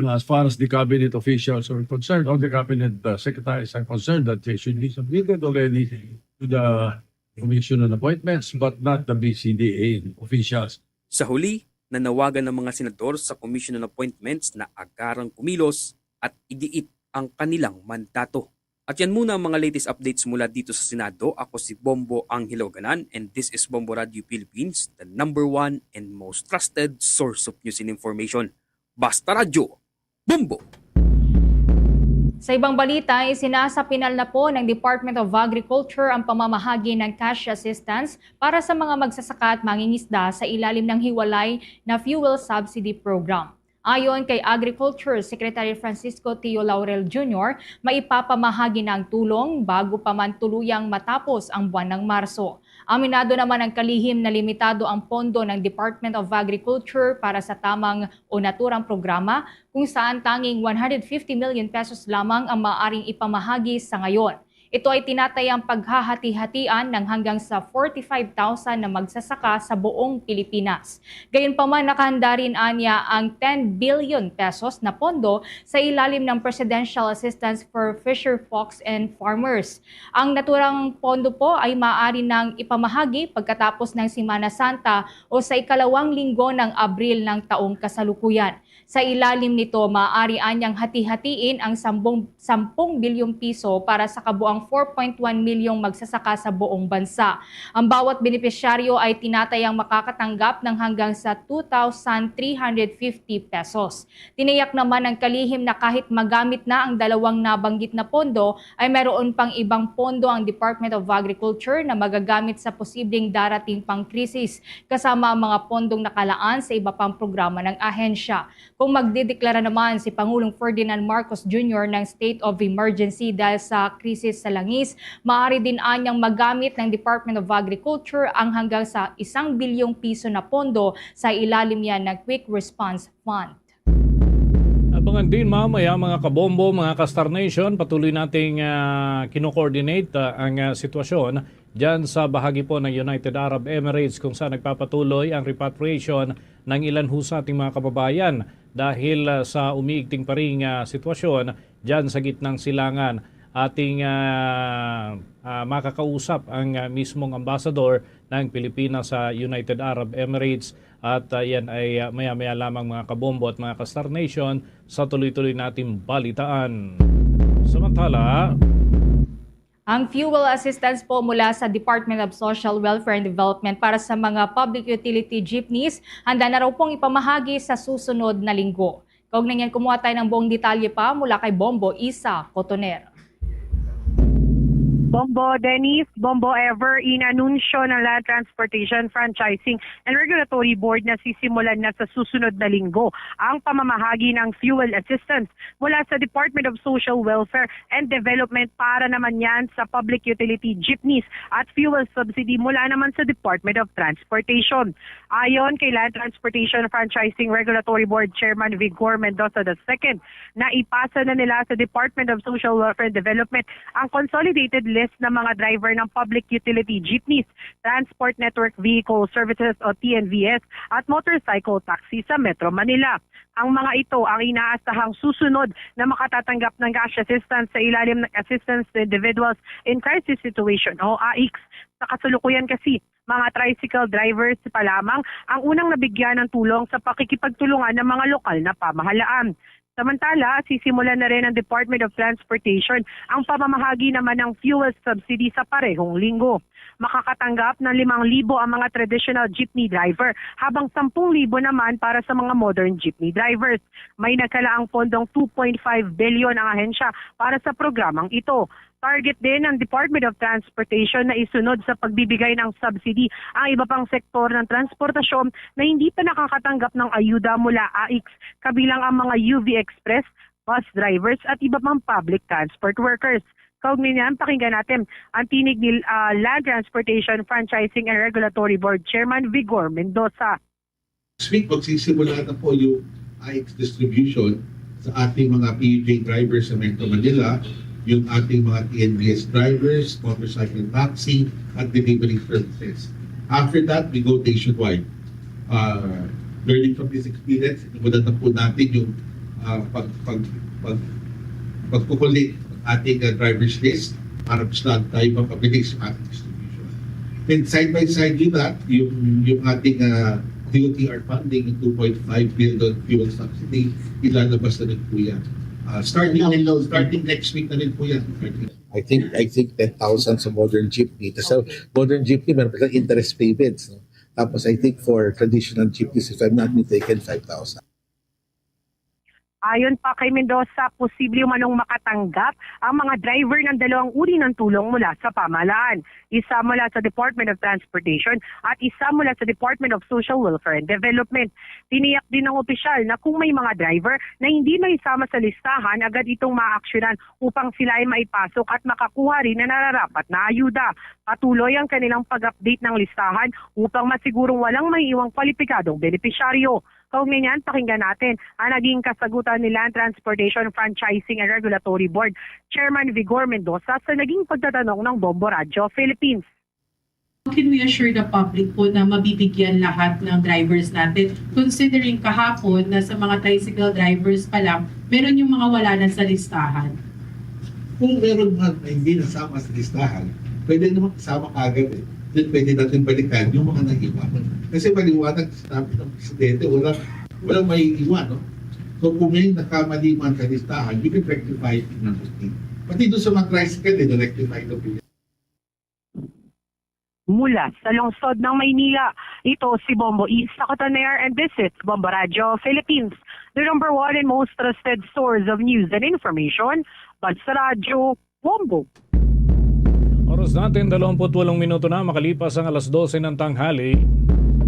as far as the cabinet officials are concerned, or the cabinet secretaries are concerned, that they should be submitted already to the Commission on Appointments, but not the BCDA officials. Sa huli, nanawagan ng mga senador sa Commission on Appointments na agarang kumilos at igiit ang kanilang mandato. At yan muna ang mga latest updates mula dito sa Senado. Ako si Bombo Anghiloganan and this is Bombo Radio Philippines, the #1 and most trusted source of news and information. Basta Radio, Bombo! Sa ibang balita, sinasapinal na po ng Department of Agriculture ang pamamahagi ng cash assistance para sa mga magsasaka at mangingisda sa ilalim ng hiwalay na fuel subsidy program. Ayon kay Agriculture Secretary Francisco Tio Laurel Jr., maipapamahagi ng tulong bago pa man tuluyang matapos ang buwan ng Marso. Aminado naman ang kalihim na limitado ang pondo ng Department of Agriculture para sa tamang o naturang programa kung saan tanging 150 million pesos lamang ang maaaring ipamahagi sa ngayon. Ito ay tinatayang paghahati-hatian ng hanggang sa 45,000 na magsasaka sa buong Pilipinas. Gayunpaman, nakahanda rin anya ang 10 billion pesos na pondo sa ilalim ng Presidential Assistance for Fisher Folks and Farmers. Ang naturang pondo po ay maaari nang ipamahagi pagkatapos ng Semana Santa o sa ikalawang linggo ng Abril ng taong kasalukuyan. Sa ilalim nito, maaari anyang hati-hatiin ang 10 bilyong piso para sa kabuang 4.1 milyong magsasaka sa buong bansa. Ang bawat benepisyaryo ay tinatayang makakatanggap ng hanggang sa 2,350 pesos. Tiniyak naman ng kalihim na kahit magamit na ang dalawang nabanggit na pondo, ay mayroon pang ibang pondo ang Department of Agriculture na magagamit sa posibleng darating pang krisis, kasama ang mga pondong nakalaan sa iba pang programa ng ahensya. Kung magdideklara naman si Pangulong Ferdinand Marcos Jr. ng state of emergency dahil sa krisis sa langis, maaari din anyang magamit ng Department of Agriculture ang hanggang sa 1 bilyong piso na pondo sa ilalim yan ng Quick Response Fund. Abangan din mamaya mga kabombo, mga ka-Star Nation, patuloy nating kino-coordinate ang sitwasyon dyan sa bahagi po ng United Arab Emirates kung saan nagpapatuloy ang repatriation ng ilan ho sa ating mga kababayan dahil sa umiigting pa ring sitwasyon dyan sa gitnang silangan. Ating makakausap ang mismong ambasador ng Pilipinas sa United Arab Emirates at yan ay maya-maya lamang mga kabombo at mga ka-Star Nation sa tuloy-tuloy nating balitaan. Samantala, ang fuel assistance po mula sa Department of Social Welfare and Development para sa mga public utility jeepneys, handa na raw pong ipamahagi sa susunod na linggo. Kaugnay niyan, kumuha tayo ng buong detalye pa mula kay Bombo Isa Cotoner. Bombo Dennis, Bombo Ever, inanunsyo ng Land Transportation, Franchising and Regulatory Board na sisimulan na sa susunod na linggo ang pamamahagi ng fuel assistance mula sa Department of Social Welfare and Development para naman yan sa public utility jeepneys at fuel subsidy mula naman sa Department of Transportation. Ayon kay Land Transportation, Franchising Regulatory Board Chairman Vigor Mendoza II, na ipasa na nila sa Department of Social Welfare and Development ang consolidated list ng mga driver ng public utility jeepneys, Transport Network Vehicle Services o TNVS at motorcycle taxi sa Metro Manila. Ang mga ito ang inaasahang susunod na makatatanggap ng cash assistance sa ilalim ng Assistance to Individuals in Crisis Situation o AICS. Sa kasalukuyan kasi, mga tricycle drivers pa lamang ang unang nabigyan ng tulong sa pakikipagtulungan ng mga lokal na pamahalaan. Samantala, sisimulan na rin ng Department of Transportation ang pamamahagi naman ng fuel subsidy sa parehong linggo. Makakatanggap ng 5,000 ang mga traditional jeepney driver habang 10,000 naman para sa mga modern jeepney drivers. May nagkalaang pondong 2.5 billion ang ahensya para sa programang ito. Target din ng Department of Transportation na isunod sa pagbibigay ng subsidy ang iba pang sektor ng transportasyon na hindi pa nakakatanggap ng ayuda mula AICS, kabilang ang mga UV Express, bus drivers at iba pang public transport workers. Kaugnay niyan, pakinggan natin ang tinig ni Land Transportation, Franchising and Regulatory Board Chairman Vigor Mendoza. This week, magsisimula na po yung AICS distribution sa ating mga PUJ drivers sa Metro Manila, yung ating mga TNVS drivers, motorcycle taxi, at delivery services. After that, we go nationwide. Learning from this experience, inumunad na po natin yung pagkukulit ng ating driver's list para mas lang tayo mapabilis sa ating distribution. Then side by side yun that, yung ating DOTR funding, yung 2.5 billion fuel subsidy, ilalabas na rin po yan. Starting next week na rin po yan. I think 10,000 sa modern jeepney. Sa modern jeepney, meron pa interest payments. No? Tapos I think for traditional jeepneys, if I'm not mistaken, 5,000. Ayon pa kay Mendoza, posible manong makatanggap ang mga driver ng dalawang uri ng tulong mula sa pamahalaan. Isa mula sa Department of Transportation at isa mula sa Department of Social Welfare and Development. Tiniyak din ng opisyal na kung may mga driver na hindi maisama sa listahan, agad itong maaksyonan upang sila ay maipasok at makakuha rin na nararapat na ayuda. Patuloy ang kanilang pag-update ng listahan upang masigurong walang maiiwang kwalipikadong benepisyaryo. Kaugnay niyan, pakinggan natin ang naging kasagutan ni Land Transportation Franchising and Regulatory Board Chairman Vigor Mendoza sa naging pagtatanong ng Bombo Radio Philippines. How can we assure the public po na mabibigyan lahat ng drivers natin? Considering kahapon na sa mga tricycle drivers pa lang, meron yung mga wala na sa listahan. Kung meron mga na hindi nasama sa listahan, pwede naman kasama kagad eh. Then pwede natin balikan yung mga nag-iwan. Kasi maliwanag sa sabi ng presidente, walang may iwan. No? So kung may nakamali man sa listahan, you can rectify it in the state. Pati doon sa mga tricycle, rectify the bill. Mula sa lungsod ng Maynila, ito si Bombo East sa Cotoner, and this is Bombo Radio Philippines, the number one and most trusted source of news and information. Bansa Radio, Bombo. Oras natin 28 minuto na makalipas ang alas 12 ng tanghali.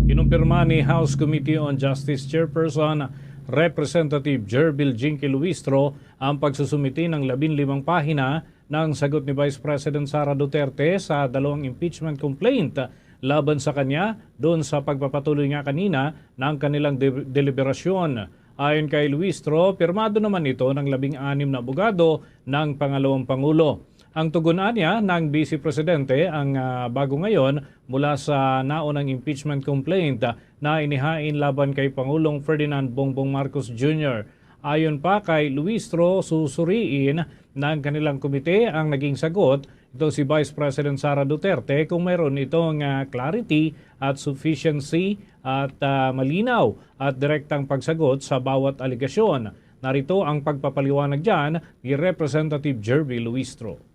Kinumpirma ni House Committee on Justice Chairperson Representative Jerbil Jinky Luistro ang pagsusumiti ng 15 pahina ng sagot ni Vice President Sara Duterte sa 2 impeachment complaint laban sa kanya doon sa pagpapatuloy nga kanina ng kanilang deliberasyon. Ayon kay Luistro, pirmado naman ito ng 16 na abogado ng pangalawang Pangulo. Ang tugunan niya ng Vice Presidente ang bago ngayon mula sa naunang impeachment complaint na inihain laban kay Pangulong Ferdinand Bongbong Marcos Jr. Ayon pa kay Luistro, susuriin ng kanilang komite ang naging sagot. Ito si Vice President Sara Duterte kung mayroon itong clarity at sufficiency at malinaw at direktang pagsagot sa bawat aligasyon. Narito ang pagpapaliwanag dyan ni Representative Jerbil Luistro.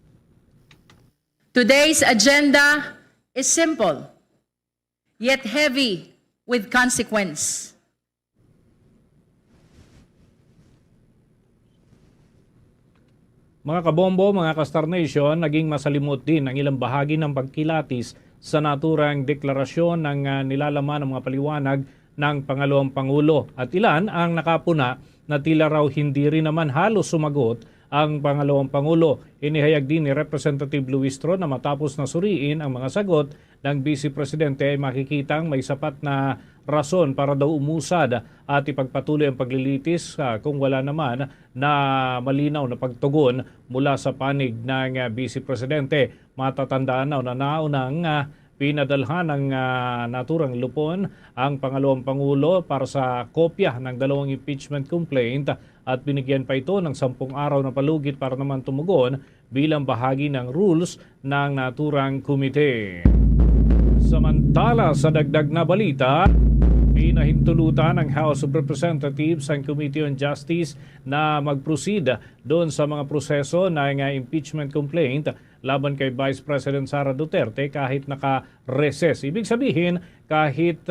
Today's agenda is simple, yet heavy with consequence. Mga kabombo, mga ka-Star Nation, naging masalimot din ang ilang bahagi ng pagkilatis sa naturang deklarasyon ng nilalaman ng mga paliwanag ng pangalawang Pangulo. At ilan ang nakapuna na tila raw hindi rin naman halos sumagot ang pangalawang Pangulo. Inihayag din ni Representative Luistro na matapos na suriin ang mga sagot ng Vice Presidente ay makikitang may sapat na rason para daw umusad at ipagpatuloy ang paglilitis kung wala naman na malinaw na pagtugon mula sa panig ng Vice Presidente. Matatandaan na naunang pinadalhan ng naturang lupon ang pangalawang Pangulo para sa kopya ng 2 impeachment complaint at binigyan pa ito ng 10 araw na palugit para naman tumugon bilang bahagi ng rules ng naturang komite. Samantala sa dagdag na balita, pinahintulutan ng House of Representatives ang Committee on Justice na mag-proceed doon sa mga proseso ng impeachment complaint laban kay Vice President Sara Duterte kahit naka-recess. Ibig sabihin, kahit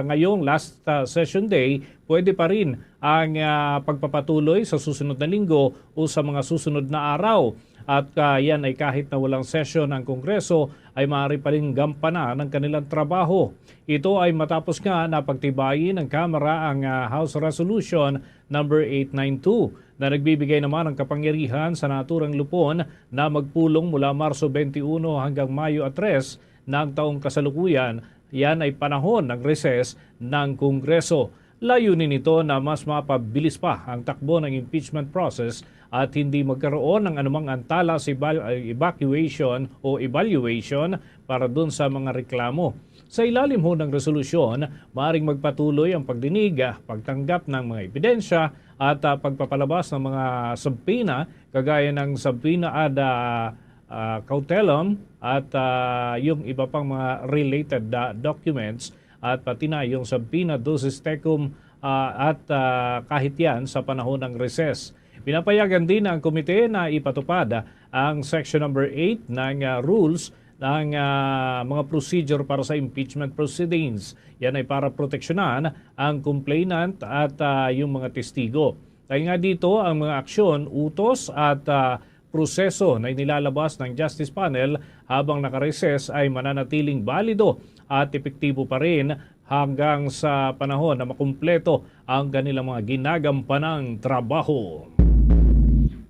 ngayong last session day, pwede pa rin ang pagpapatuloy sa susunod na linggo o sa mga susunod na araw. At yan ay kahit na walang session ng Kongreso ay maaari pa rin gampanan ng kanilang trabaho. Ito ay matapos nga na pagtibayin ng Kamara ang House Resolution number 892 na nagbibigay naman ng kapangyarihan sa naturang lupon na magpulong mula Marso 21 hanggang Mayo 3 ng taong kasalukuyan. Yan ay panahon ng recess ng Kongreso. Layunin nito na mas mapabilis pa ang takbo ng impeachment process at hindi magkaroon ng anumang antala sa evacuation o evaluation para dun sa mga reklamo. Sa ilalim ho ng resolusyon, maaaring magpatuloy ang pagdinig, pagtanggap ng mga ebidensya at pagpapalabas ng mga subpoena kagaya ng subpoena ad cautelum at yung iba pang mga related documents at pati na yung subpoena ducis tecum at kahit yan sa panahon ng recess. Pinapayagan din ng komite na ipatupad ang section number 8 ng rules ng mga procedure para sa impeachment proceedings. Yan ay para proteksyonan ang complainant at yung mga testigo. Dahil nga dito ang mga aksyon, utos at proseso na inilalabas ng Justice Panel habang nakareses ay mananatiling balido at epektibo pa rin hanggang sa panahon na makumpleto ang kanilang mga ginagampanang trabaho.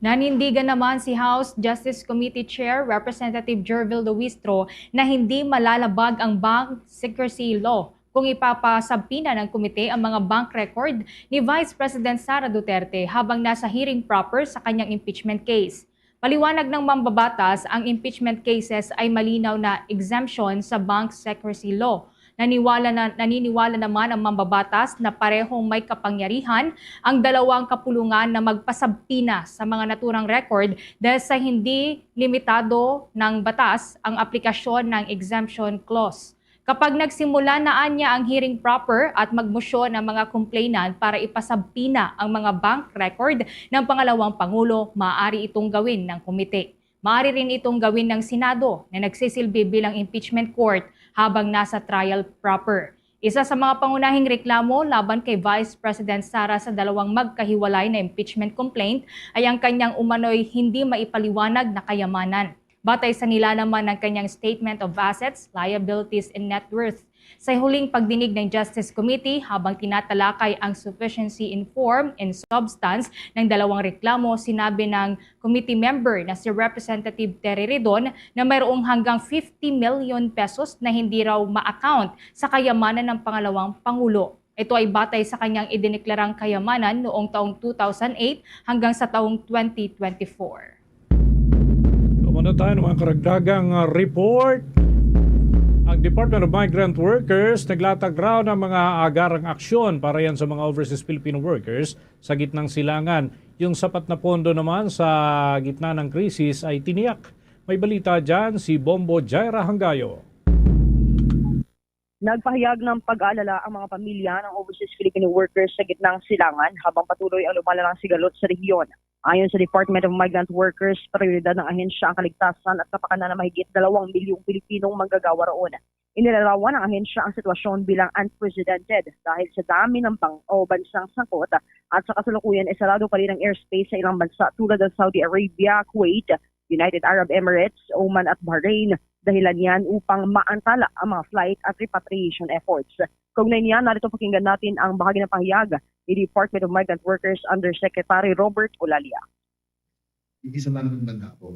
Nanindigan naman si House Justice Committee Chair Representative Jerbil Luistro na hindi malalabag ang Bank Secrecy Law kung ipapasabpina ng komite ang mga bank record ni Vice President Sara Duterte habang nasa hearing proper sa kanyang impeachment case. Paliwanag ng mambabatas, ang impeachment cases ay malinaw na exemption sa bank secrecy law. Naniniwala naman ang mambabatas na parehong may kapangyarihan ang dalawang kapulungan na magpasabpina sa mga naturang record dahil sa hindi limitado ng batas ang aplikasyon ng exemption clause. Kapag nagsimula na anya ang hearing proper at magmosyon ang mga complainant para ipasabpina ang mga bank record ng pangalawang Pangulo, maaari itong gawin ng komite. Maaari rin itong gawin ng Senado na nagsisilbi bilang impeachment court habang nasa trial proper. Isa sa mga pangunahing reklamo laban kay Vice President Sara sa dalawang magkahiwalay na impeachment complaint ay ang kanyang umano'y hindi maipaliwanag na kayamanan. Batay sa nilalaman ng kanyang Statement of Assets, Liabilities and Net Worth. Sa huling pagdinig ng Justice Committee habang tinatalakay ang sufficiency in form and substance ng dalawang reklamo, sinabi ng committee member na si Representative Terry Ridon na mayroong hanggang 50 million pesos na hindi raw ma-account sa kayamanan ng pangalawang Pangulo. Ito ay batay sa kanyang idineklarang kayamanan noong taong 2008 hanggang sa taong 2024. Muna tayo ng mga karagdagang report. Ang Department of Migrant Workers naglatag raw ng mga agarang aksyon para yan sa mga overseas Filipino workers sa gitnang silangan. Yung sapat na pondo naman sa gitna ng krisis ay tiniyak. May balita dyan si Bombo Jaira Hangayo. Nagpahayag ng pag-aalala ang mga pamilya ng overseas Filipino workers sa gitnang silangan habang patuloy ang lumalalang sigalot sa rehiyon. Ayon sa Department of Migrant Workers, prioridad ng ahensya ang kaligtasan at kapakanan ng mahigit 2 milyong Pilipinong manggagawa roon. Inilarawan ng ahensya ang sitwasyon bilang unprecedented dahil sa dami ng bansang sangkot at sa kasalukuyan ay sarado pa rin ang airspace sa ilang bansa tulad ng Saudi Arabia, Kuwait, United Arab Emirates, Oman at Bahrain. Dahilan yan upang maantala ang mga flight at repatriation efforts. Kaugnay niyan, narito pakinggan natin ang bahagi ng pahayag ni Department of Migrant Workers Undersecretary Robert Olalia. Hindi sa mga banda po.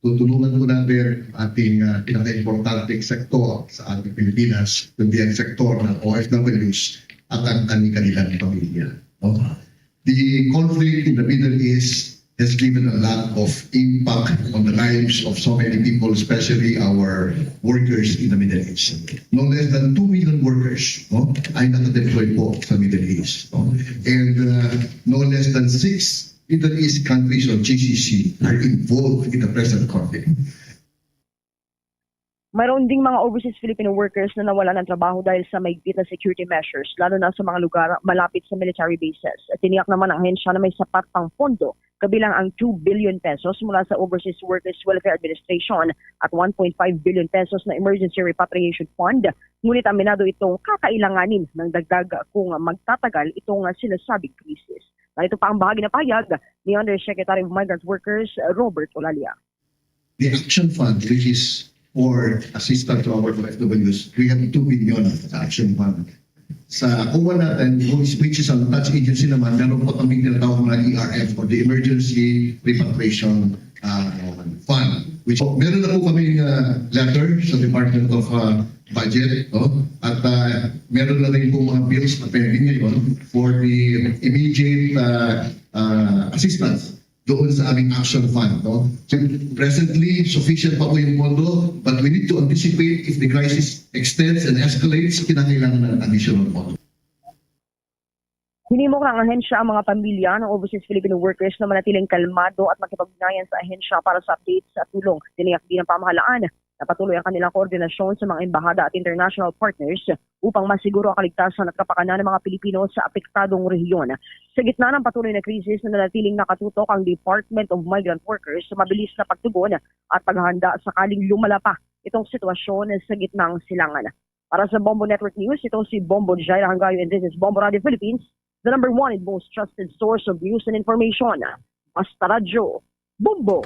Tutulungan po natin ating pinaka-importanting sektor sa ating Pilipinas, kundi ang sektor ng OFWs at ang kanilang pamilya. The conflict in the Middle East has given a lot of impact on the lives of so many people, especially our workers in the Middle East. No less than 2 million workers ay nakadeploy po sa Middle East. And no less than 6 Middle East countries or GCC are involved in the present conflict. Mayroon ding mga overseas Filipino workers na nawala ng trabaho dahil sa mahigpit na security measures, lalo na sa mga lugar malapit sa military bases. At tiniyak naman ang ahensya na may sapat pang pondo, kabilang ang 2 billion pesos mula sa Overseas Workers Welfare Administration at 1.5 billion pesos na Emergency Repatriation Fund. Ngunit aminado itong kakailanganin ng dagdag kung magtatagal itong sinasabing krisis. Narito pa ang bahagi na pahayag ni Undersecretary of Migrant Workers Robert Olalia. The Action Fund, which is for assistance to our OFWs, we have 2 billion sa Action Fund. Sa kuha natin, which is ang touch agency naman, meron po kami tinatawag mga ERF or the Emergency Repatriation Fund. Which meron na po kami letter sa Department of Budget at meron na rin po mga bills na pending ngayon for the immediate assistance doon sa aming action fund. So presently, sufficient pa po yung pondo, but we need to anticipate if the crisis extends and escalates, kinakailangan ng additional pondo. Hinimok ng ahensya ang mga pamilya ng overseas Filipino workers na manatiling kalmado at makipag-ugnayan sa ahensya para sa updates at tulong. Tiniyak din ng pamahalaan na patuloy ang kanilang koordinasyon sa mga embahada at international partners upang masiguro ang kaligtasan at kapakanan ng mga Pilipino sa apektadong rehiyon. Sa gitna ng patuloy na krisis, nanatiling nakatutok ang Department of Migrant Workers sa mabilis na pagtugon at paghahanda sakaling lumala pa itong sitwasyon sa gitnang silangan. Para sa Bombo Network News, ito si Bombo Jaira Hangayo and this is Bombo Radio Philippines, the number one and most trusted source of news and information. Basta Radio, Bombo!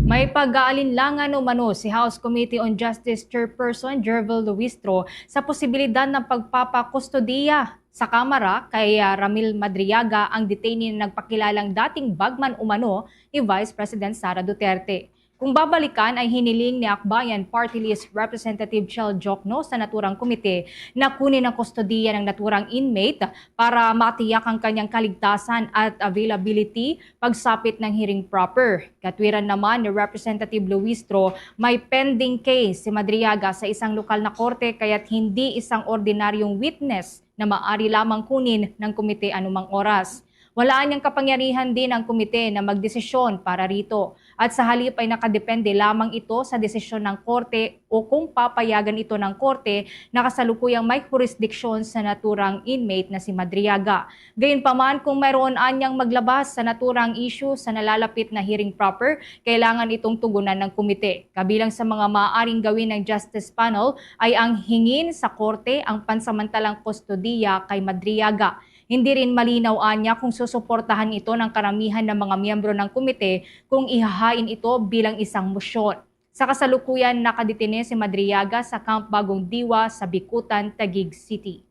May pag-aalinlangan umano si House Committee on Justice Chairperson Jervel Luistro sa posibilidad ng pagpapakustodiya sa Kamara kay Ramil Madriaga, ang detainee na nagpakilalang dating bagman umano ni Vice President Sara Duterte. Kung babalikan ay hiniling ni Akbayan Party List Representative Chel Jokno sa naturang komite na kunin ang kustodiya ng naturang inmate para matiyak ang kanyang kaligtasan at availability pagsapit ng hearing proper. Katwiran naman ni Representative Luistro, may pending case si Madriaga sa isang lokal na korte kaya't hindi isang ordinaryong witness na maaari lamang kunin ng komite anumang oras. Wala niyang kapangyarihan din ang komite na magdesisyon para rito at sa halip ay nakadepende lamang ito sa desisyon ng korte o kung papayagan ito ng korte na kasalukuyang may jurisdiksyon sa naturang inmate na si Madriaga. Gayunpaman, kung mayroon anyang maglabas sa naturang issue sa nalalapit na hearing proper, kailangan itong tugunan ng komite. Kabilang sa mga maaaring gawin ng Justice Panel ay ang hingin sa korte ang pansamantalang kustodiya kay Madriaga. Hindi rin malinaw anya kung susuportahan ito ng karamihan ng mga miyembro ng komite kung ihahain ito bilang isang mosyon. Sa kasalukuyan, nakadetine si Madriaga sa Camp Bagong Diwa sa Bikutan, Taguig City.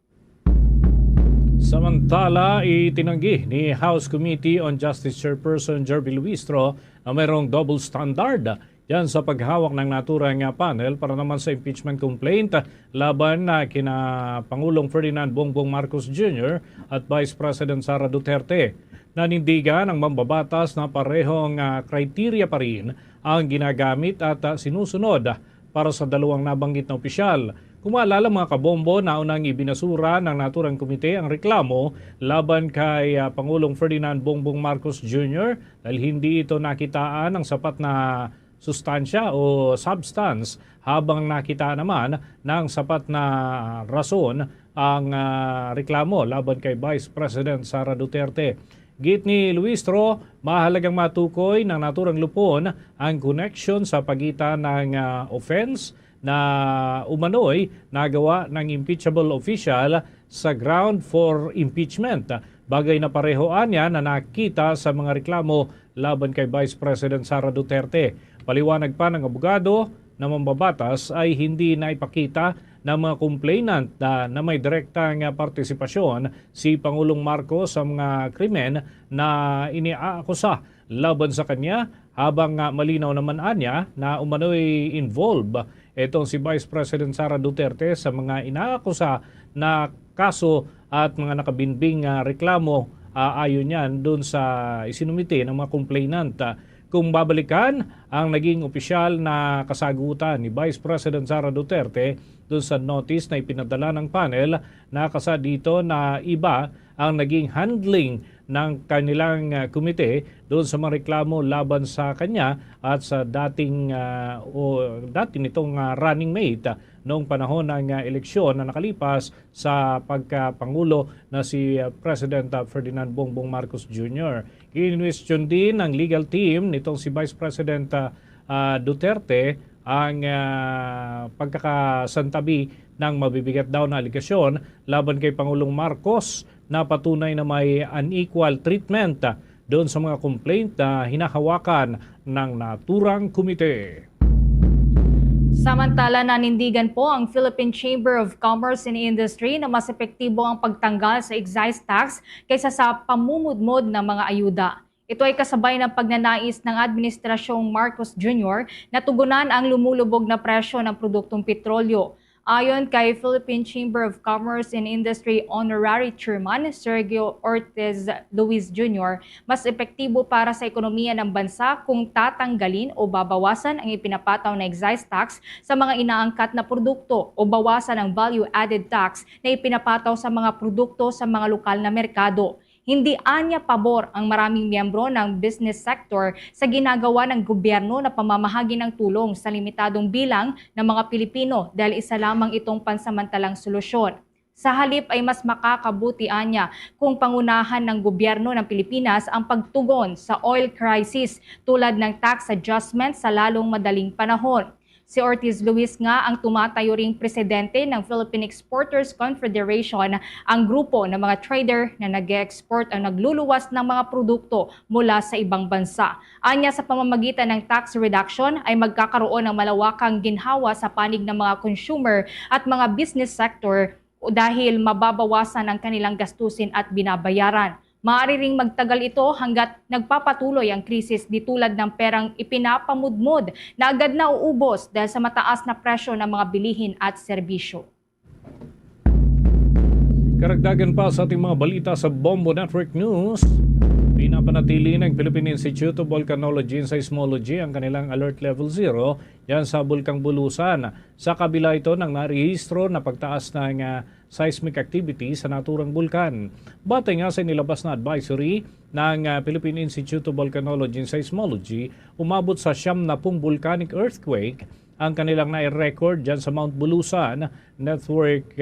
Samantala, itinanggi ni House Committee on Justice Chairperson Jerby Luistro na mayroong double standard yan sa paghawak ng naturang panel para naman sa impeachment complaint laban na kina Pangulong Ferdinand Bongbong Marcos Jr. at Vice President Sara Duterte. Nanindigan ng mambabatas na parehong kriteria pa rin ang ginagamit at sinusunod para sa dalawang nabanggit na opisyal. Kung maalala mga kabombo, naunang ibinasura ng naturang komite ang reklamo laban kay Pangulong Ferdinand Bongbong Marcos Jr. dahil hindi ito nakitaan ng sapat na sustansya o substance habang nakita naman ng sapat na rason ang reklamo laban kay Vice President Sara Duterte. Git ni Luistro, mahalagang matukoy ng naturang lupon ang connection sa pagitan ng offense na umano'y nagawa ng impeachable official sa ground for impeachment. Bagay na parehoan niya na nakita sa mga reklamo laban kay Vice President Sara Duterte. Paliwanag pa ng abogado na mambabatas ay hindi naipakita ng mga complainant na may direktang partisipasyon si Pangulong Marcos sa mga krimen na iniaakusa laban sa kanya habang malinaw naman anya na umano'y involved itong si Vice President Sara Duterte sa mga inaakusa na kaso at mga nakabinbing reklamo ayon yan doon sa isinumite ng mga complainant. Kung babalikan ang naging opisyal na kasagutan ni Vice President Sara Duterte doon sa notice na ipinadala ng panel, nakasa dito na iba ang naging handling ng kanilang komite doon sa mga reklamo laban sa kanya at sa dating nitong running mate noong panahon ng eleksyon na nakalipas sa pagkapangulo na si President Ferdinand Bongbong Marcos Jr. Kinwestiyon din ng legal team nitong si Vice President Duterte ang pagkakasantabi ng mabibigat daw na aligasyon laban kay Pangulong Marcos na patunay na may unequal treatment doon sa mga complaint na hinahawakan ng naturang komite. Samantala, nanindigan po ang Philippine Chamber of Commerce and Industry na mas epektibo ang pagtanggal sa excise tax kaysa sa pamumudmod ng mga ayuda. Ito ay kasabay ng pagnanais ng Administrasyong Marcos Jr. na tugunan ang lumulubog na presyo ng produktong petrolyo. Ayon kay Philippine Chamber of Commerce and Industry Honorary Chairman Sergio Ortiz Luis Jr., mas epektibo para sa ekonomiya ng bansa kung tatanggalin o babawasan ang ipinapataw na excise tax sa mga inaangkat na produkto o bawasan ang value-added tax na ipinapataw sa mga produkto sa mga lokal na merkado. Hindi anya pabor ang maraming miyembro ng business sector sa ginagawa ng gobyerno na pamamahagi ng tulong sa limitadong bilang ng mga Pilipino dahil isa lamang itong pansamantalang solusyon. Sa halip ay mas makakabuti anya kung pangunahan ng gobyerno ng Pilipinas ang pagtugon sa oil crisis tulad ng tax adjustment sa lalong madaling panahon. Si Ortiz Luis nga ang tumatayo ring presidente ng Philippine Exporters Confederation, ang grupo ng mga trader na nag-export ang nagluluwas ng mga produkto mula sa ibang bansa. Anya sa pamamagitan ng tax reduction ay magkakaroon ng malawakang ginhawa sa panig ng mga consumer at mga business sector dahil mababawasan ang kanilang gastusin at binabayaran. Maaari ring magtagal ito hanggat nagpapatuloy ang krisis di tulad ng perang ipinapamudmod na agad na uubos dahil sa mataas na presyo ng mga bilihin at serbisyo. Karagdagan pa sa ating mga balita sa Bombo Network News. Pinapanatili ng Philippine Institute of Volcanology and Seismology ang kanilang Alert Level 0 yan sa Bulkang Bulusan. Sa kabila ito ng narehistro na pagtaas ng seismic activity sa naturang bulkan. Batay nga sa nilabas na advisory ng Philippine Institute of Volcanology and Seismology, umabot sa 70 volcanic earthquake ang kanilang na-record dyan sa Mount Bulusan Network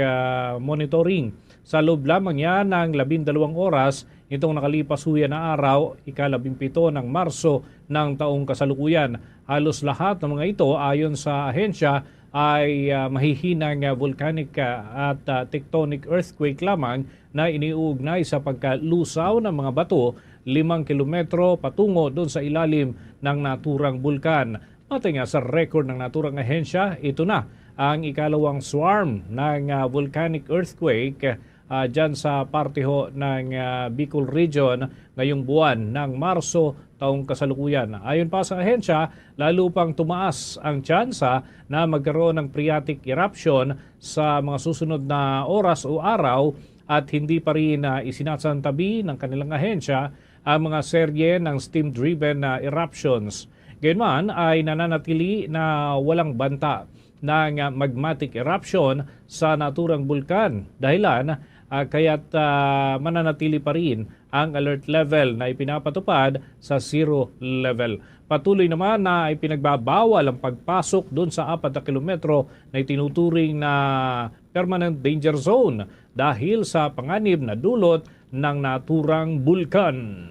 Monitoring. Sa loob lamang yan ng 12 oras, itong nakalipas huya na araw, ika-17 ng Marso ng taong kasalukuyan. Halos lahat ng mga ito ayon sa ahensya ay mahihinang volcanic at tectonic earthquake lamang na iniuugnay sa pagkalusaw ng mga bato 5 kilometro patungo doon sa ilalim ng naturang bulkan. Pati nga sa record ng naturang ahensya, ito na ang ikalawang swarm ng volcanic earthquake dyan sa parte ho ng Bicol Region ngayong buwan ng Marso taong kasalukuyan. Ayon pa sa ahensya, lalo pang tumaas ang tsansa na magkaroon ng phreatic eruption sa mga susunod na oras o araw at hindi pa rin isinasantabi ng kanilang ahensya ang mga serye ng steam-driven eruptions. Gayunman ay nananatili na walang banta ng magmatic eruption sa naturang bulkan dahilan kaya't mananatili pa rin ang alert level na ipinapatupad sa 0 level. Patuloy naman na ipinagbabawal ang pagpasok doon sa 4 kilometro na itinuturing na permanent danger zone dahil sa panganib na dulot ng naturang bulkan.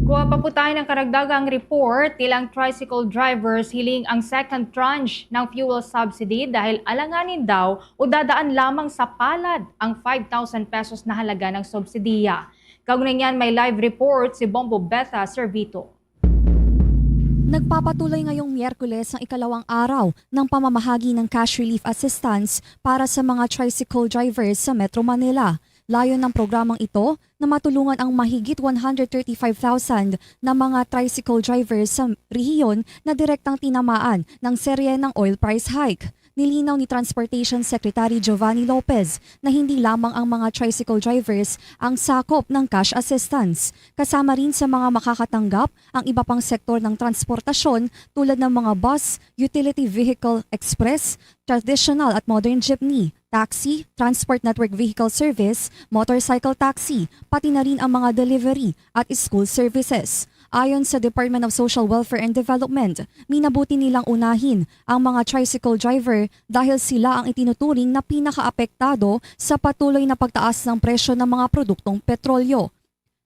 Kuha pa po tayo ng karagdagang report, ilang tricycle drivers hiling ang second tranche ng fuel subsidy dahil alanganin daw o dadaan lamang sa palad ang 5,000 pesos na halaga ng subsidiya. Kaugnay niyan may live report si Bombo Betha Servito. Nagpapatuloy ngayong Miyerkules ang ikalawang araw ng pamamahagi ng cash relief assistance para sa mga tricycle drivers sa Metro Manila. Layon ng programang ito na matulungan ang mahigit 135,000 na mga tricycle drivers sa rehiyon na direktang tinamaan ng serye ng oil price hike. Nilinaw ni Transportation Secretary Giovanni Lopez na hindi lamang ang mga tricycle drivers ang sakop ng cash assistance. Kasama rin sa mga makakatanggap ang iba pang sektor ng transportasyon tulad ng mga bus, utility vehicle express, traditional at modern jeepney, taxi, transport network vehicle service, motorcycle taxi, pati na rin ang mga delivery at school services. Ayon sa Department of Social Welfare and Development, minabuti nilang unahin ang mga tricycle driver dahil sila ang itinuturing na pinakaapektado sa patuloy na pagtaas ng presyo ng mga produktong petrolyo.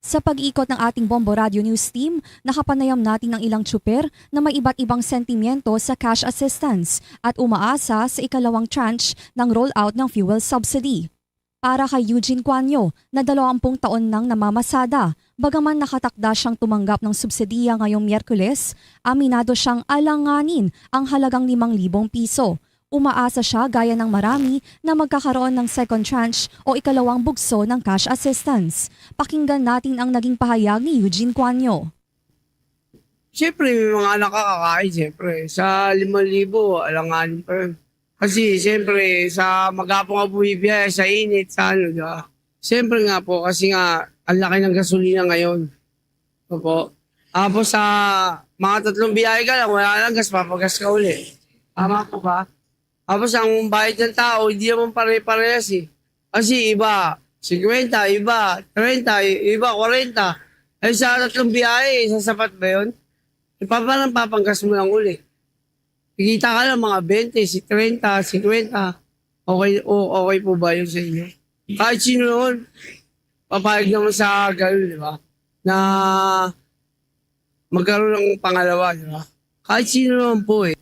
Sa pag-iikot ng ating Bombo Radio News team, nakapanayam natin ng ilang tsuper na may iba't ibang sentimiento sa cash assistance at umaasa sa ikalawang tranche ng rollout ng fuel subsidy. Para kay Eugene Cuanyo na 20 taon nang namamasada, bagaman nakatakda siyang tumanggap ng subsidiya ngayong Miyerkules, aminado siyang alanganin ang halagang 5,000 piso. Umaasa siya gaya ng marami na magkakaroon ng second tranche o ikalawang bugso ng cash assistance. Pakinggan natin ang naging pahayag ni Eugene Cuanyo. Siyempre, may mga anak kakakain, siyempre. Sa 5,000, alanganin pa yun. Kasi siyempre, sa maghapon nga bumibiyay, sa init, sa ano, diba? Siyempre nga po, kasi nga, ang laki ng gasolina ngayon. Opo. Tapos sa mga 3 biyahe ka lang, wala lang gas, papagas ka uli. Tama po ba? Tapos ang bayad ng tao, hindi naman pare-parehas eh. Kasi iba, 50, iba, 30, iba, 40. Ay sa 3 biyahe, sasapat ba yun? Paano papanggas mo lang uli? Kikita ka lang mga 20, 30, 50. Okay po ba yun sa inyo? Kahit sino noon, papayag naman sa gano'n, di ba? Na magkaroon ng pangalawa, di ba? Kahit sino naman po eh.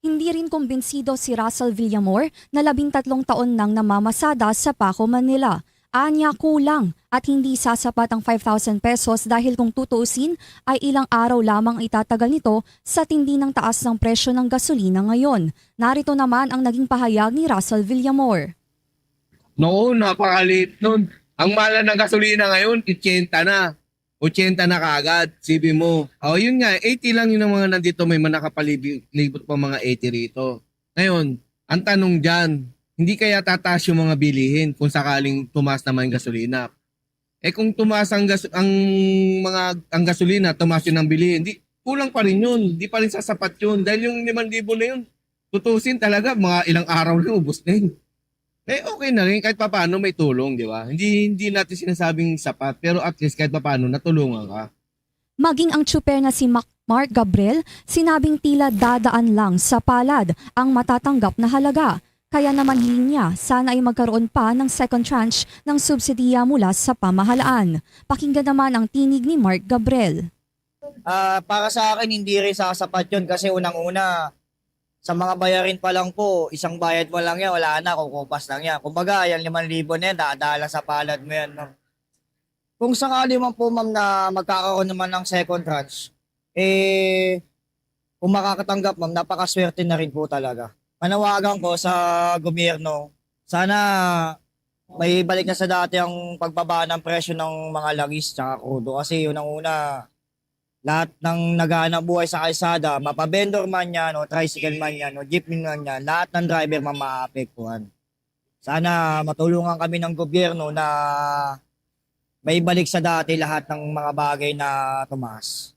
Hindi rin kumbinsido si Russell Villamor na 13 taon nang namamasada sa Paco, Manila. Anya kulang at hindi sasapat ang 5,000 pesos dahil kung tutuusin ay ilang araw lamang itatagal nito sa tindi ng taas ng presyo ng gasolina ngayon. Narito naman ang naging pahayag ni Russell Villamor. Noon, napakaliit nun. Ang mahal ng gasolina ngayon, 80 na. 80 na kaagad, sibi mo. O yun nga, 80 lang yun ang mga nandito, may nakapalibot pa mga 80 rito. Ngayon, ang tanong dyan, hindi kaya tataas yung mga bilihin kung sakaling tumaas naman yung gasolina. Kung tumaas ang gasolina, tumaas yun ang bilihin, kulang pa rin yun. Di pa rin sasapat yun. Dahil yung 5,000 na yun, tutusin talaga, mga ilang araw na ubos na yun. Okay na rin, kahit papaano may tulong, di ba? Hindi natin sinasabing sapat, pero at least kahit papaano natulungan ka. Maging ang tsuper na si Mark Gabriel, sinabing tila dadaan lang sa palad ang matatanggap na halaga. Kaya naman hiling niya, sana ay magkaroon pa ng second tranche ng subsidiya mula sa pamahalaan. Pakinggan naman ang tinig ni Mark Gabriel. Para sa akin, hindi rin sasapat yun kasi unang-una, sa mga bayarin pa lang po, isang bayad mo lang yan, wala na, kukupas lang yan. Kumbaga, yung 5,000 na yan, dadala sa palad mo yan. No? Kung sakali man po, ma'am, na magkakaroon naman ng second tranche, kung makakatanggap, ma'am, napakaswerte na rin po talaga. Panawagan ko sa gobyerno, sana may balik na sa dati ang pagbaba ng presyo ng mga langis at krudo. Kasi unang-una, lahat ng naghahanap buhay sa kalsada, mapabendor man yan, o tricycle man yan, o jeepney man yan, lahat ng driver maapektuhan. Sana matulungan kami ng gobyerno na may balik sa dati lahat ng mga bagay na tumaas.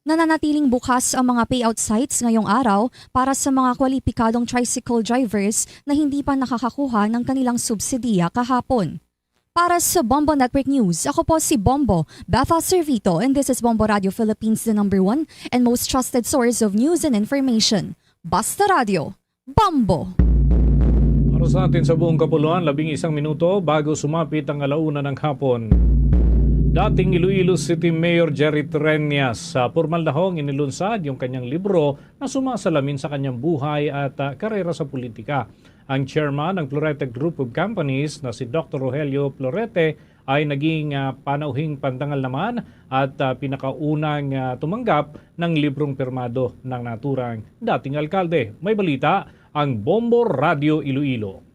Nananatiling bukas ang mga payout sites ngayong araw para sa mga kwalipikadong tricycle drivers na hindi pa nakakakuha ng kanilang subsidiya kahapon. Para sa Bombo Network News, ako po si Bombo, Betha Servito, and this is Bombo Radio Philippines, the #1 and most trusted source of news and information. Basta Radio, Bombo! Para sa atin sa buong kapuluan, 11 minuto bago sumapit ang 1:00 ng hapon. Dating Iloilo City Mayor Jerry Treñas sa formal na hong inilunsad yung kanyang libro na sumasalamin sa kanyang buhay at karera sa politika. Ang chairman ng Florete Group of Companies na si Dr. Rogelio Florete ay naging panauhing pandangal naman at pinakaunang tumanggap ng librong pirmado ng naturang dating alkalde. May balita ang Bombo Radio Iloilo.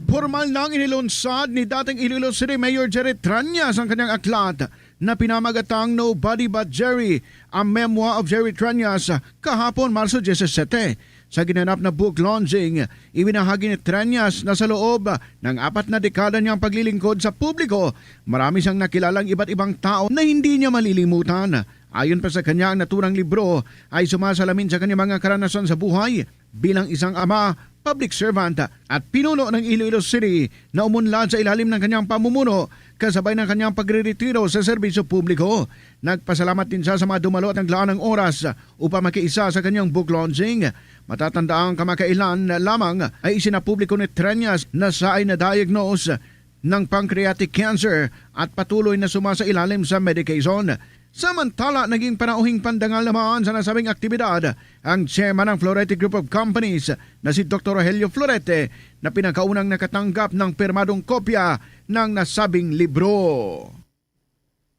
Formal nang inilunsad ni dating Iloilo City Mayor Jerry Treñas ang kanyang aklat na pinamagatang Nobody But Jerry, a memoir of Jerry Treñas kahapon Marso 17. Sa ginanap na book launching, ibinahagi ni Treñas na sa loob ng 4 na dekada niyang paglilingkod sa publiko, marami siyang nakilalang iba't ibang tao na hindi niya malilimutan. Ayon pa sa kanya, ang naturang libro ay sumasalamin sa kanyang mga karanasan sa buhay bilang isang ama, public servant at pinuno ng Iloilo City na umunlad sa ilalim ng kanyang pamumuno kasabay ng kanyang pagre-retiro sa serbisyo publiko. Nagpasalamat din siya sa mga dumalo at naglaan ng oras upang makiisa sa kanyang book launching. Matatandaan kamakailan lamang ay isinapubliko ni Treñas na siya ay na-diagnose ng pancreatic cancer at patuloy na sumasailalim sa medication. Samantala, naging panauhing pandangal naman sa nasabing aktibidad ang chairman ng Florete Group of Companies na si Dr. Rogelio Florete na pinakaunang nakatanggap ng pirmadong kopya ng nasabing libro.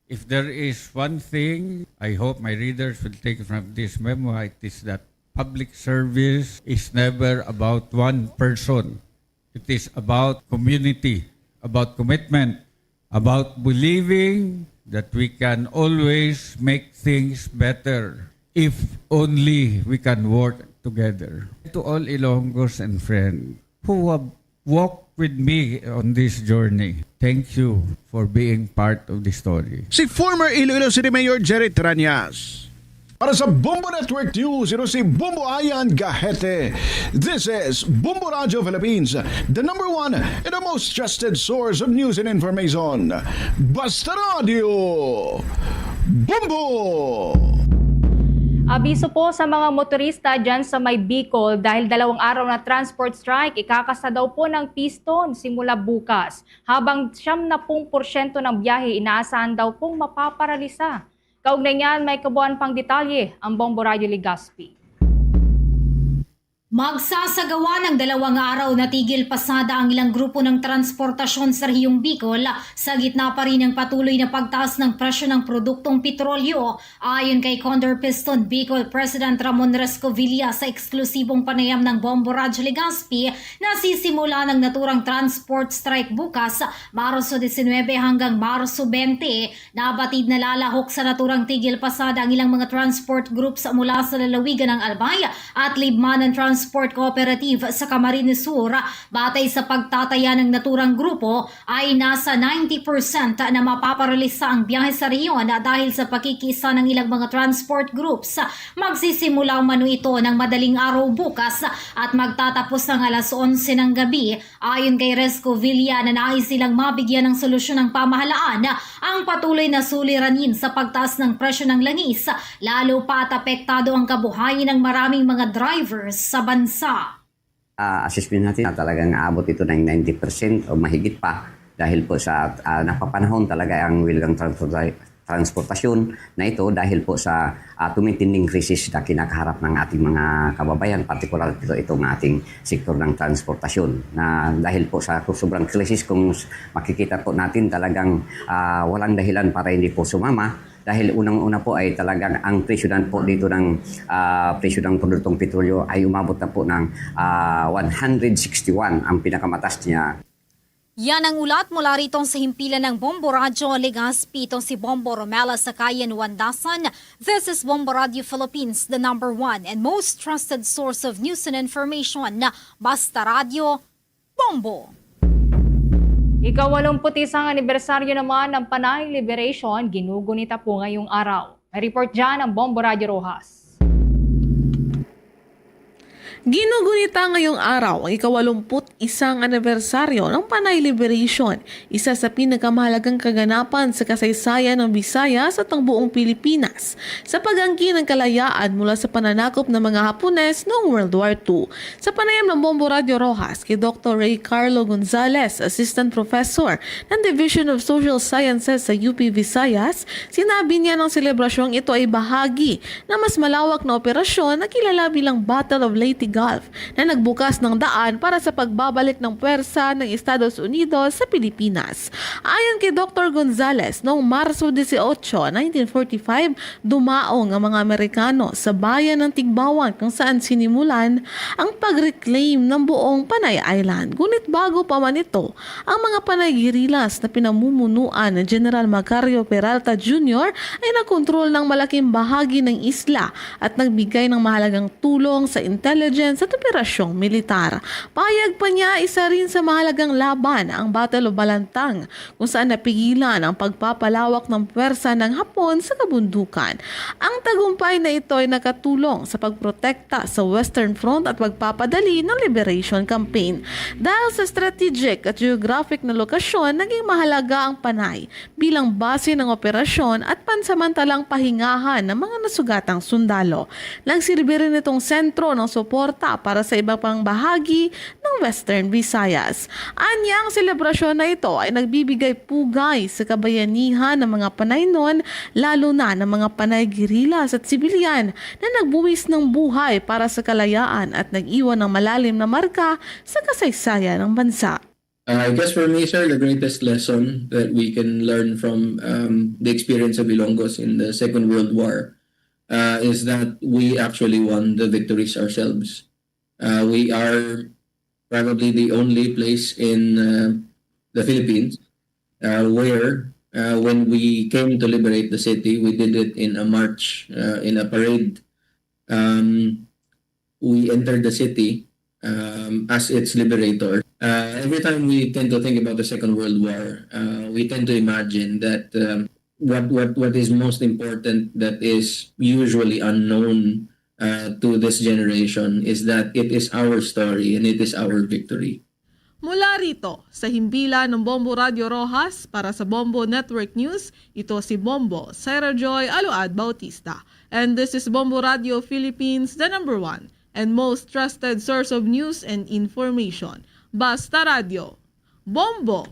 If there is one thing I hope my readers will take from this memoir, it is that public service is never about one person. It is about community, about commitment, about believing that we can always make things better if only we can work together. To all Ilonggos and friends who have walked with me on this journey, thank you for being part of the story. Si former Iloilo City Mayor Jerry Treñas. Para sa Bombo Network News, ito si Bombo Ayan Gahete. This is Bombo Radio Philippines, the #1 and the most trusted source of news and information. Basta Radio Bombo! Abiso po sa mga motorista dyan sa may Bicol dahil 2 araw na transport strike, ikakasa daw po ng piston simula bukas. Habang 70% ng biyahe inaasahan daw pong mapaparalisa. Kaugnay niyan, may kabuuan pang detalye ang Bombo Radio Legazpi. Magsasagawa ng 2 araw na tigil pasada ang ilang grupo ng transportasyon sa rehiyong Bicol sa gitna pa rin ng patuloy na pagtaas ng presyo ng produktong petrolyo. Ayon kay Condor Piston Bicol President Ramon Rescovilla sa eksklusibong panayam ng Bombo Radyo Legazpi, nasisimula ng naturang transport strike bukas Marso 19 hanggang Marso 20. Nabatid na lalahok sa naturang tigil pasada ang ilang mga transport groups mula sa lalawigan ng Albay at Libmanan Transport Cooperative sa Camarines Sur. Batay sa pagtataya ng naturang grupo ay nasa 90% na mapaparalisa ang biyahe sa rehiyon dahil sa pakikisa ng ilang mga transport groups. Magsisimula umano ito ng madaling araw bukas at magtatapos ng alas 11 ng gabi. Ayon kay Rescovilla na nais silang mabigyan ng solusyon ng pamahalaan ang patuloy na suliranin sa pagtaas ng presyo ng langis, lalo pa at apektado ang kabuhayan ng maraming mga drivers sa bansa. Assessment natin na talagang aabot ito ng 90% o mahigit pa dahil po sa napapanahon talaga ang wilgang transportasyon na ito dahil po sa tumitinding krisis na kinakaharap ng ating mga kababayan, partikular itong ating sektor ng transportasyon. Na dahil po sa sobrang krisis, kung makikita po natin talagang walang dahilan para hindi po sumama. Dahil unang-una po ay talagang ang presyo po dito ng presyo ng produktong petrolyo ay umabot na po ng 161 ang pinakamatas niya. Yan ang ulat mula rito sa himpilan ng Bombo Radyo Legazpi. Itong si Bombo Romela Sakayan Wandasan. This is Bombo Radio Philippines, the #1 and most trusted source of news and information na Basta Radio, Bombo. Ika-81 anibersaryo naman ng Panay Liberation, ginugunita po ngayong araw. May report dyan ang Bombo Radio Rojas. Ginugunita ngayong araw ang ika-81 anibersaryo ng Panay Liberation, isa sa pinakamahalagang kaganapan sa kasaysayan ng Visayas at ang buong Pilipinas sa pag-angkin ng kalayaan mula sa pananakop ng mga Hapones noong World War II. Sa panayam ng Bombo Radio Rojas kay Dr. Ray Carlo Gonzalez, Assistant Professor ng Division of Social Sciences sa UP Visayas, sinabi niya ng selebrasyong ito ay bahagi na mas malawak na operasyon na kilala bilang Battle of Leyte Gulf na nagbukas ng daan para sa pagbabalik ng puwersa ng Estados Unidos sa Pilipinas. Ayon kay Dr. Gonzalez, noong Marso 18, 1945, dumaong ang mga Amerikano sa bayan ng Tigbawan kung saan sinimulan ang pag-reclaim ng buong Panay Island. Ngunit bago pa man ito, ang mga Panay guerrillas na pinamumunuan ng General Macario Peralta Jr. ay nakontrol ng malaking bahagi ng isla at nagbigay ng mahalagang tulong sa intelligence at operasyong militar. Payag pa niya isa rin sa mahalagang laban ang Battle of Balantang kung saan napigilan ang pagpapalawak ng puwersa ng Hapon sa kabundukan. Ang tagumpay na ito ay nakatulong sa pagprotekta sa Western Front at pagpapadali ng Liberation Campaign. Dahil sa strategic at geographic na lokasyon, naging mahalaga ang Panay bilang base ng operasyon at pansamantalang pahingahan ng mga nasugatang sundalo. Nagsilbi rin itong sentro ng suporta para sa iba pang bahagi ng Western Visayas. Anya, ang selebrasyon na ito ay nagbibigay pugay sa kabayanihan ng mga Panay noon, lalo na ng mga Panay guerrillas at sibilyan na nagbuwis ng buhay para sa kalayaan at nag-iwan ng malalim na marka sa kasaysayan ng bansa. I guess for me, sir, the greatest lesson that we can learn from the experience of Ilonggos in the Second World War is that we actually won the victories ourselves. We are probably the only place in the Philippines where when we came to liberate the city, we did it in a march, in a parade. We entered the city as its liberator. Every time we tend to think about the Second World War, we tend to imagine that what is most important that is usually unknown to this generation is that it is our story and it is our victory. Mula rito sa himbila ng Bombo Radio Rojas para sa Bombo Network News, ito si Bombo Sarah Joy Aluad Bautista. And this is Bombo Radio Philippines, the #1 and most trusted source of news and information. Basta Radio, Bombo!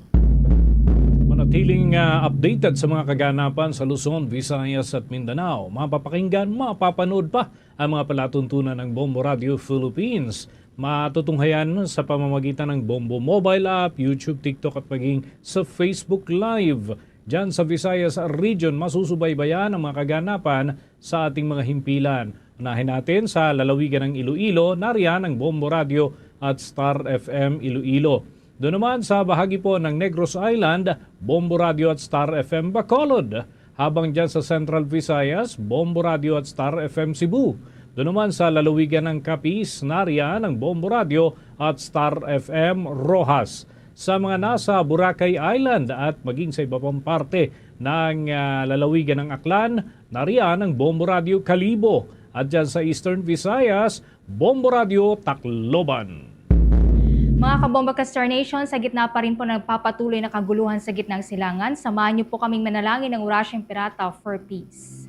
Manatiling updated sa mga kaganapan sa Luzon, Visayas at Mindanao. Mapapakinggan, mapapanood pa ang mga palatuntunan ng Bombo Radio Philippines. Matutunghayan sa pamamagitan ng Bombo mobile app, YouTube, TikTok at maging sa Facebook Live. Diyan sa Visayas Region, masusubaybayan ang mga kaganapan sa ating mga himpilan. Unahin natin sa lalawigan ng Iloilo, nariyan ang Bombo Radio at Star FM Iloilo. Doon naman sa bahagi po ng Negros Island, Bombo Radio at Star FM Bacolod. Habang dyan sa Central Visayas, Bombo Radio at Star FM Cebu. Doon naman sa lalawigan ng Capiz, nariyan ang Bombo Radio at Star FM Rojas. Sa mga nasa Boracay Island at maging sa iba pang parte ng lalawigan ng Aklan, nariyan ang Bombo Radio Kalibo. At dyan sa Eastern Visayas, Bombo Radio Tacloban. Mga kabomba ka Star Nation, sa gitna pa rin po nagpapatuloy na kaguluhan sa gitnang silangan, samahan niyo po kaming manalangin ng Orasyong Pirata for Peace.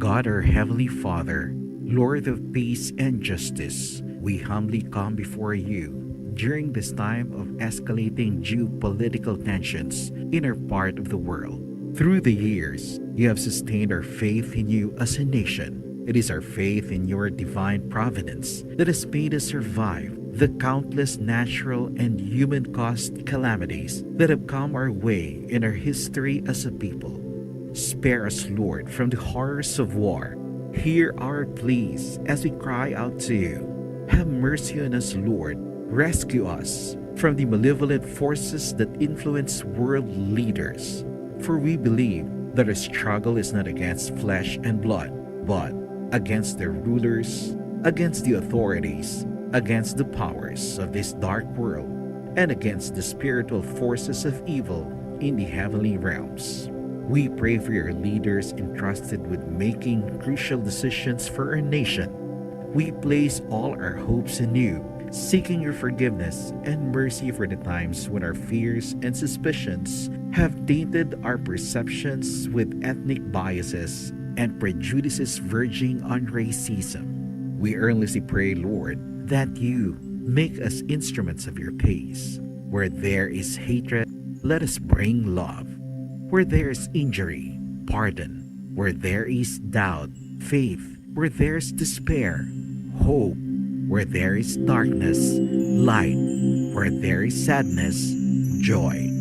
God, our Heavenly Father, Lord of peace and justice, we humbly come before you during this time of escalating geopolitical tensions in our part of the world. Through the years, you have sustained our faith in you as a nation. It is our faith in your divine providence that has made us survive the countless natural and human-caused calamities that have come our way in our history as a people. Spare us, Lord, from the horrors of war. Hear our pleas as we cry out to you. Have mercy on us, Lord. Rescue us from the malevolent forces that influence world leaders. For we believe that our struggle is not against flesh and blood, but against their rulers, against the authorities, against the powers of this dark world, and against the spiritual forces of evil in the heavenly realms. We pray for your leaders entrusted with making crucial decisions for our nation. We place all our hopes in you, seeking your forgiveness and mercy for the times when our fears and suspicions have tainted our perceptions with ethnic biases and prejudices verging on racism. We earnestly pray, Lord, that you make us instruments of your peace. Where there is hatred, let us bring love. Where there is injury, pardon. Where there is doubt, faith. Where there is despair, hope. Where there is darkness, light. Where there is sadness, joy.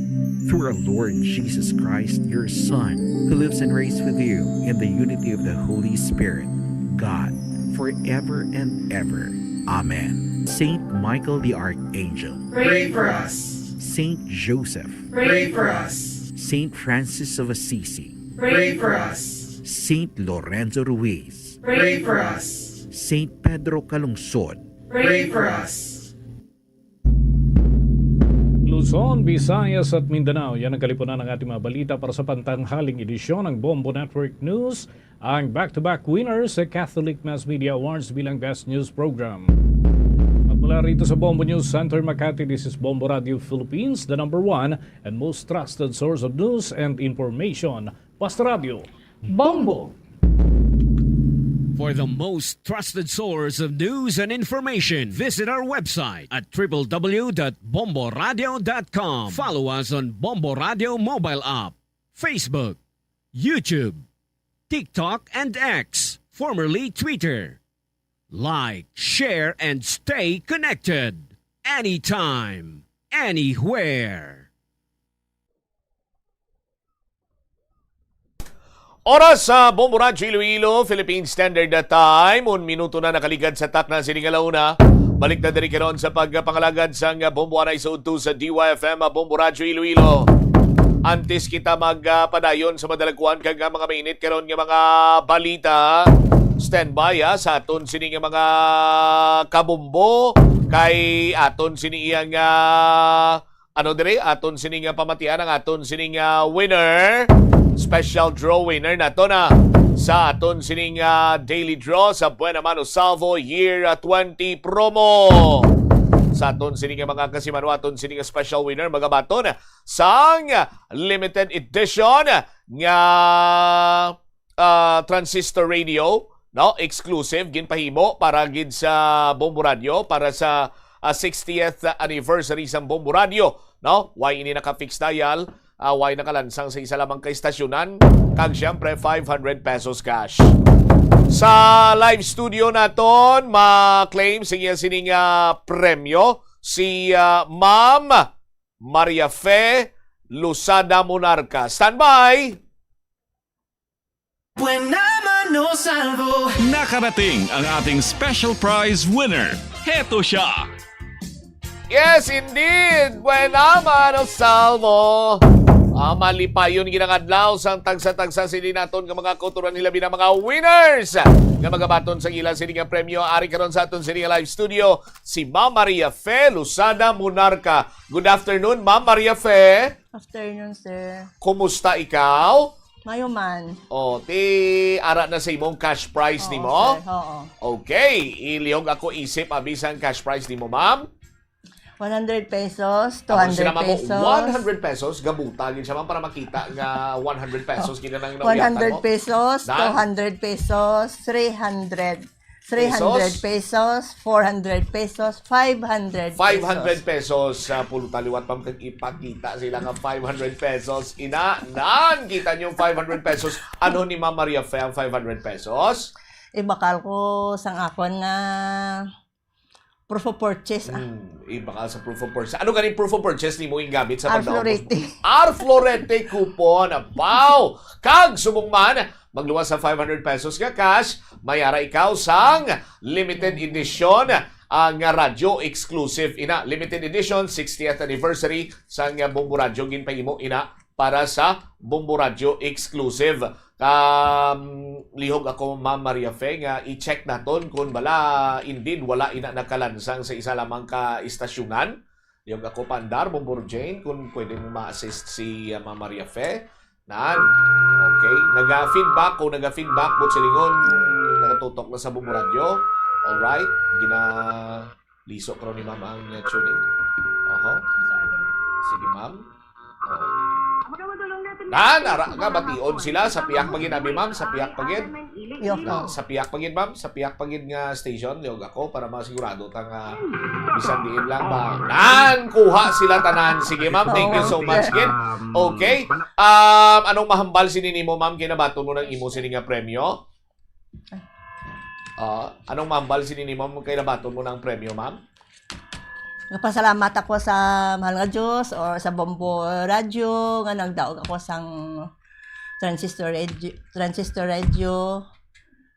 Through our Lord Jesus Christ, your Son, who lives and reigns with you in the unity of the Holy Spirit, God, forever and ever. Amen. Saint Michael the Archangel, pray for us. Saint Joseph, Pray for us. Saint Francis of Assisi, Pray for us. Saint Lorenzo Ruiz, Pray for us. Saint Pedro Calungsod, Pray for us. Luzon, Visayas at Mindanao. Yan ang kalipunan ng ating mga balita para sa pantanghaling edisyon ng Bombo Network News. Ang back-to-back winners sa Catholic Mass Media Awards bilang Best News Program. At mula rito sa Bombo News Center, Makati, this is Bombo Radio Philippines, the #1 and most trusted source of news and information. Basta Radio, Bombo! For the most trusted source of news and information, visit our website at www.bomboradio.com. Follow us on Bombo Radio mobile app, Facebook, YouTube, TikTok, and X, formerly Twitter. Like, share, and stay connected. Anytime, anywhere. Oras sa Bombo Radio Iloilo, Philippine Standard Time. 1 minuto na nakaligad sa tak na siningalauna. Balik na diri karon sa pagpangalagad sa Bombo Anay sa udto sa DYFM Bombo Radio Iloilo. Antes kita magpadayon sa madalagkuhan kag mga mainit karon nga mga balita. Standby sa aton sini nga mga kabombo kay aton sini iyang aton sini nga pamatian ang aton sini nga winner. Special draw winner na to na sa aton sining daily draw sa Buena Mano Salvo Year 20 promo. Sa aton sining mga kasimano, aton sining special winner magabaton sang limited edition nga transistor radio, no, exclusive ginpahimo para gid sa Bombo Radio para sa 60th anniversary sa Bombo Radio, no? Why ini naka-fix dial Way nakalansang sa isa lamang ka istasyonan. Kag siyempre 500 pesos cash. Sa live studio naton, ma-claim sining premyo si Ma'am Maria Fe Lusada Monarca. Standby! Nakarating ang ating special prize winner. Heto siya. Yes, indeed! Buena mano salvo! Malipayon ginangadlaw sang tagsa-tagsa sili naton nga mga kuturan nila binang mga winners nga magabaton sa ilang sili nga premyo. Ari karon sa aton sili nga live studio si Ma'am Maria Fe Lusada Monarca. Good afternoon, Ma'am Maria Fe. Afternoon, sir. Kumusta ikaw? Mayuman. Ara na sa imong cash prize nimo? Sir, oo. Okay, ilihog ako isip abisang cash prize nimo, Ma'am. 100 pesos, Tapos 200 sinama mo, pesos. 100 pesos, gabutagin siya man para makita nga 100 pesos ginanang nauyatan mo. 100 pesos, Na? 200 pesos, 300 pesos, 400 pesos, 500 pesos. 500 pesos sa pulutaliwat pam kag ipakita sila nga 500 pesos. Nan kita niyo 500 pesos. Ano ni Ma'am Maria Fe ang 500 pesos? Ibakal ko sang akon nga proof of purchase. Ibakal sa proof of purchase. Ano ganing proof of purchase ni mo yung gamit sa Arflorete. Arflorete coupon. Wow! Kag subong man, magluwas sa 500 pesos nga cash, mayara ikaw sang limited edition ang radyo exclusive ina. Limited edition, 60th anniversary sang Bombo Radio ginpahimo ina para sa Bombo Radio exclusive. Lihog ako, Ma'am Maria Fe, nga i-check naton kung bala indeed wala ina nakalansang sa isa lamang ka istasyonan. Lihog ako pandar, Bombor Jane, kung pwede mo ma-assist si Ma'am Maria Fe. Okay. Naga-feedback, kung naga-feedback, but silingon, nagatutok na sa Bombo Radio. Alright. Lisok raw ni Ma'am ang tuning. Sige, Ma'am. Bation sila sa piyak pagin abi, Ma'am, sa piyak pagin. Sa piyak pagin, Ma'am, sa piyak pagin nga station liog ako para masigurado tang bisan diin lang ba. Kuha sila tanan. Sige, Ma'am, thank you so much again. Okay. Anong mahambal sinini mo, Ma'am, kinabaton mo ng imo sini nga premyo? Anong mahambal sinini mo kinabaton mo ng premyo, Ma'am? Nagpasalamat ako sa mahal nga Diyos or sa Bombo Radio nga nagdaog ako sang transistor radio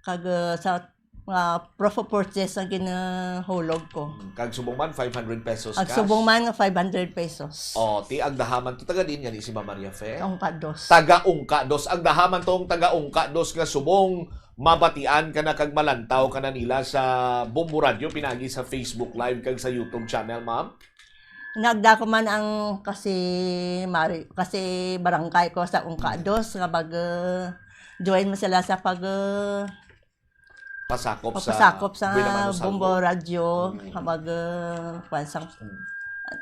kag sa proof of purchase ang ginahulog ko. Kag subong man 500 pesos cash. Ag subong man 500 pesos. Ti agdahaman to taga din yan si Ma'am Maria Fe. Ungka dos. Taga-ungka dos. Agdahaman tong taga-ungka dos nga subong mabatian ka na kag malantaw ka na nila sa Bombo Radio pinagi sa Facebook Live kag sa YouTube channel, Ma'am. Nagda ko man ang kasi barangay ko sa Ungka dos nga join mo sila sa pasakop sa Bombo Radio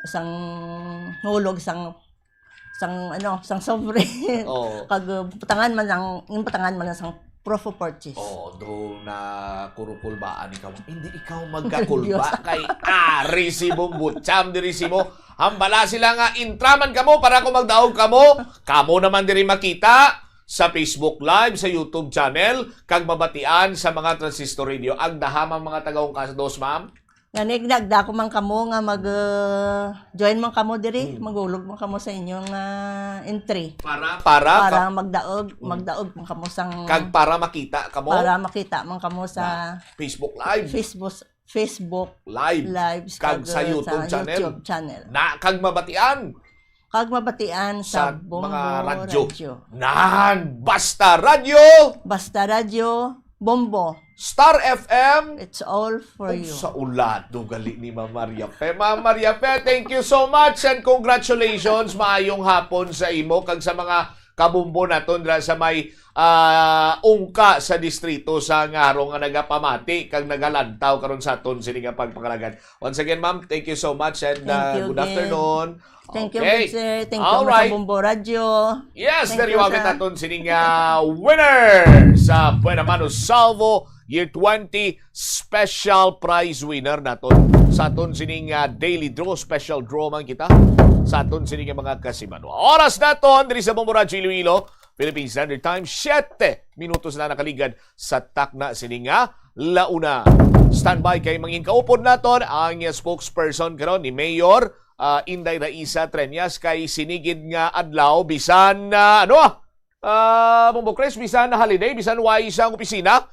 sang hulog sang sobre. Kag patangan man sang proof of purchase. Do na kurukulbaan ikaw. Hindi ikaw magkakulba kay Ari si Bumbutcham diri si mo. Hambala sila nga intraman kamo para kung magdaog kamo. Kamo naman diri makita sa Facebook Live, sa YouTube channel, kag mabatian sa mga transistor radio. Agdahamang mga taga-ungka dos, Ma'am. Nga nagda ko man kamo nga join man kamo diri, magulog man kamo sa inyong entry. Para magdaog man kamo sang kag para makita kamo. Para makita man kamo sa Facebook Live. Facebook Live kag sa YouTube channel. Na kag mabatian sa mga radyo. Basta Radio, Bombo, Star FM. It's all for you. Sa ulado gali ni Ma'am Maria Fe. Ma'am Maria Fe, thank you so much and congratulations. Maayong hapon sa imo kag sa mga kabumbo naton dira sa may ungka sa distrito sa ngaro nga nagapamati kag nagalantaw karon sa aton sini nga pagpangalagan. Once again, Ma'am, thank you so much and good afternoon. Thank you, sir. Thank you sa Bombo Radio. Yes, there you have it, aton sini nga winner sa Buena Mano Salvo Year 20 special prize winner naton. Sa aton sining daily draw, special draw man kita. Sa aton sining mga kasimanwa. Oras naton diri sa Bomboradio Iloilo, Philippine Standard Time, 7 minutos na nakaligad sa takna sining launa. Standby kay mangin kaupod naton ang spokesperson karon ni Mayor Inday Raisa Treñas kay sinigid nga adlaw bisan Bombo Chris, bisan na holiday, bisan way isang opisina,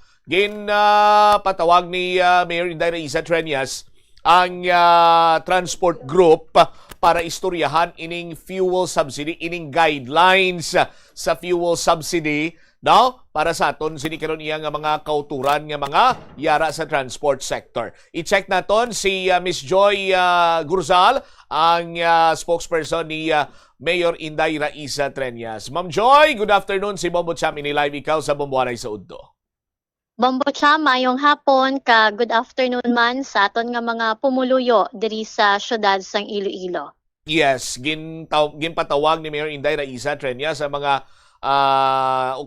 patawag ni Mayor Inday Raisa Treñas ang transport group para istoryahan ining fuel subsidy, ining guidelines sa fuel subsidy, no? Para sa aton sinikaron iya nga mga kauturan nga mga yara sa transport sector. I-check naton si Miss Joy Gurzal, ang spokesperson ni Mayor Inday Raisa Treñas. Ma'am Joy, good afternoon. Si Bombo Cham, ini-live ikaw sa Bomboanay sa Udto. Bombo Cham, mayong hapon ka good afternoon man sa aton nga mga pumuluyo diri sa syudad sang Iloilo. Yes, ginpatawag ni Mayor Inday Raisa Treñas sa mga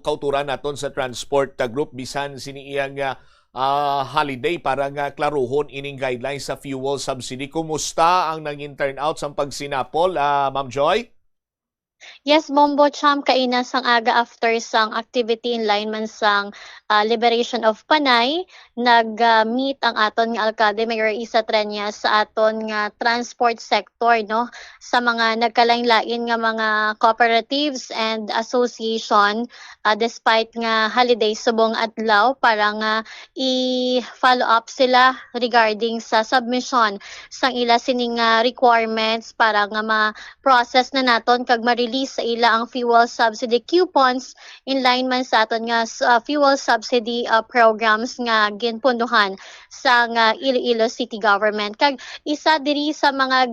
kauturan naton sa transport group bisan siniyang holiday para nga klaruhon ining guidelines sa fuel subsidy. Kumusta ang naging turnout sa pagsinapol, Ma'am Joy? Yes, Bombo Cham, kaina sang aga after sang activity in line man sang Liberation of Panay, nag-meet ang aton nga alkalde Mayor Isa Treñas sa aton nga transport sector, no, sa mga nagkalain-lain nga mga cooperatives and association despite nga holiday subong adlaw para nga i-follow up sila regarding sa submission sang ila sining requirements para nga ma-process na naton kag ma-release sa ila ang fuel subsidy coupons in line man sa aton nga fuel subsidy programs nga ginpunduhan sa Iloilo City Government. Kag isa diri sa mga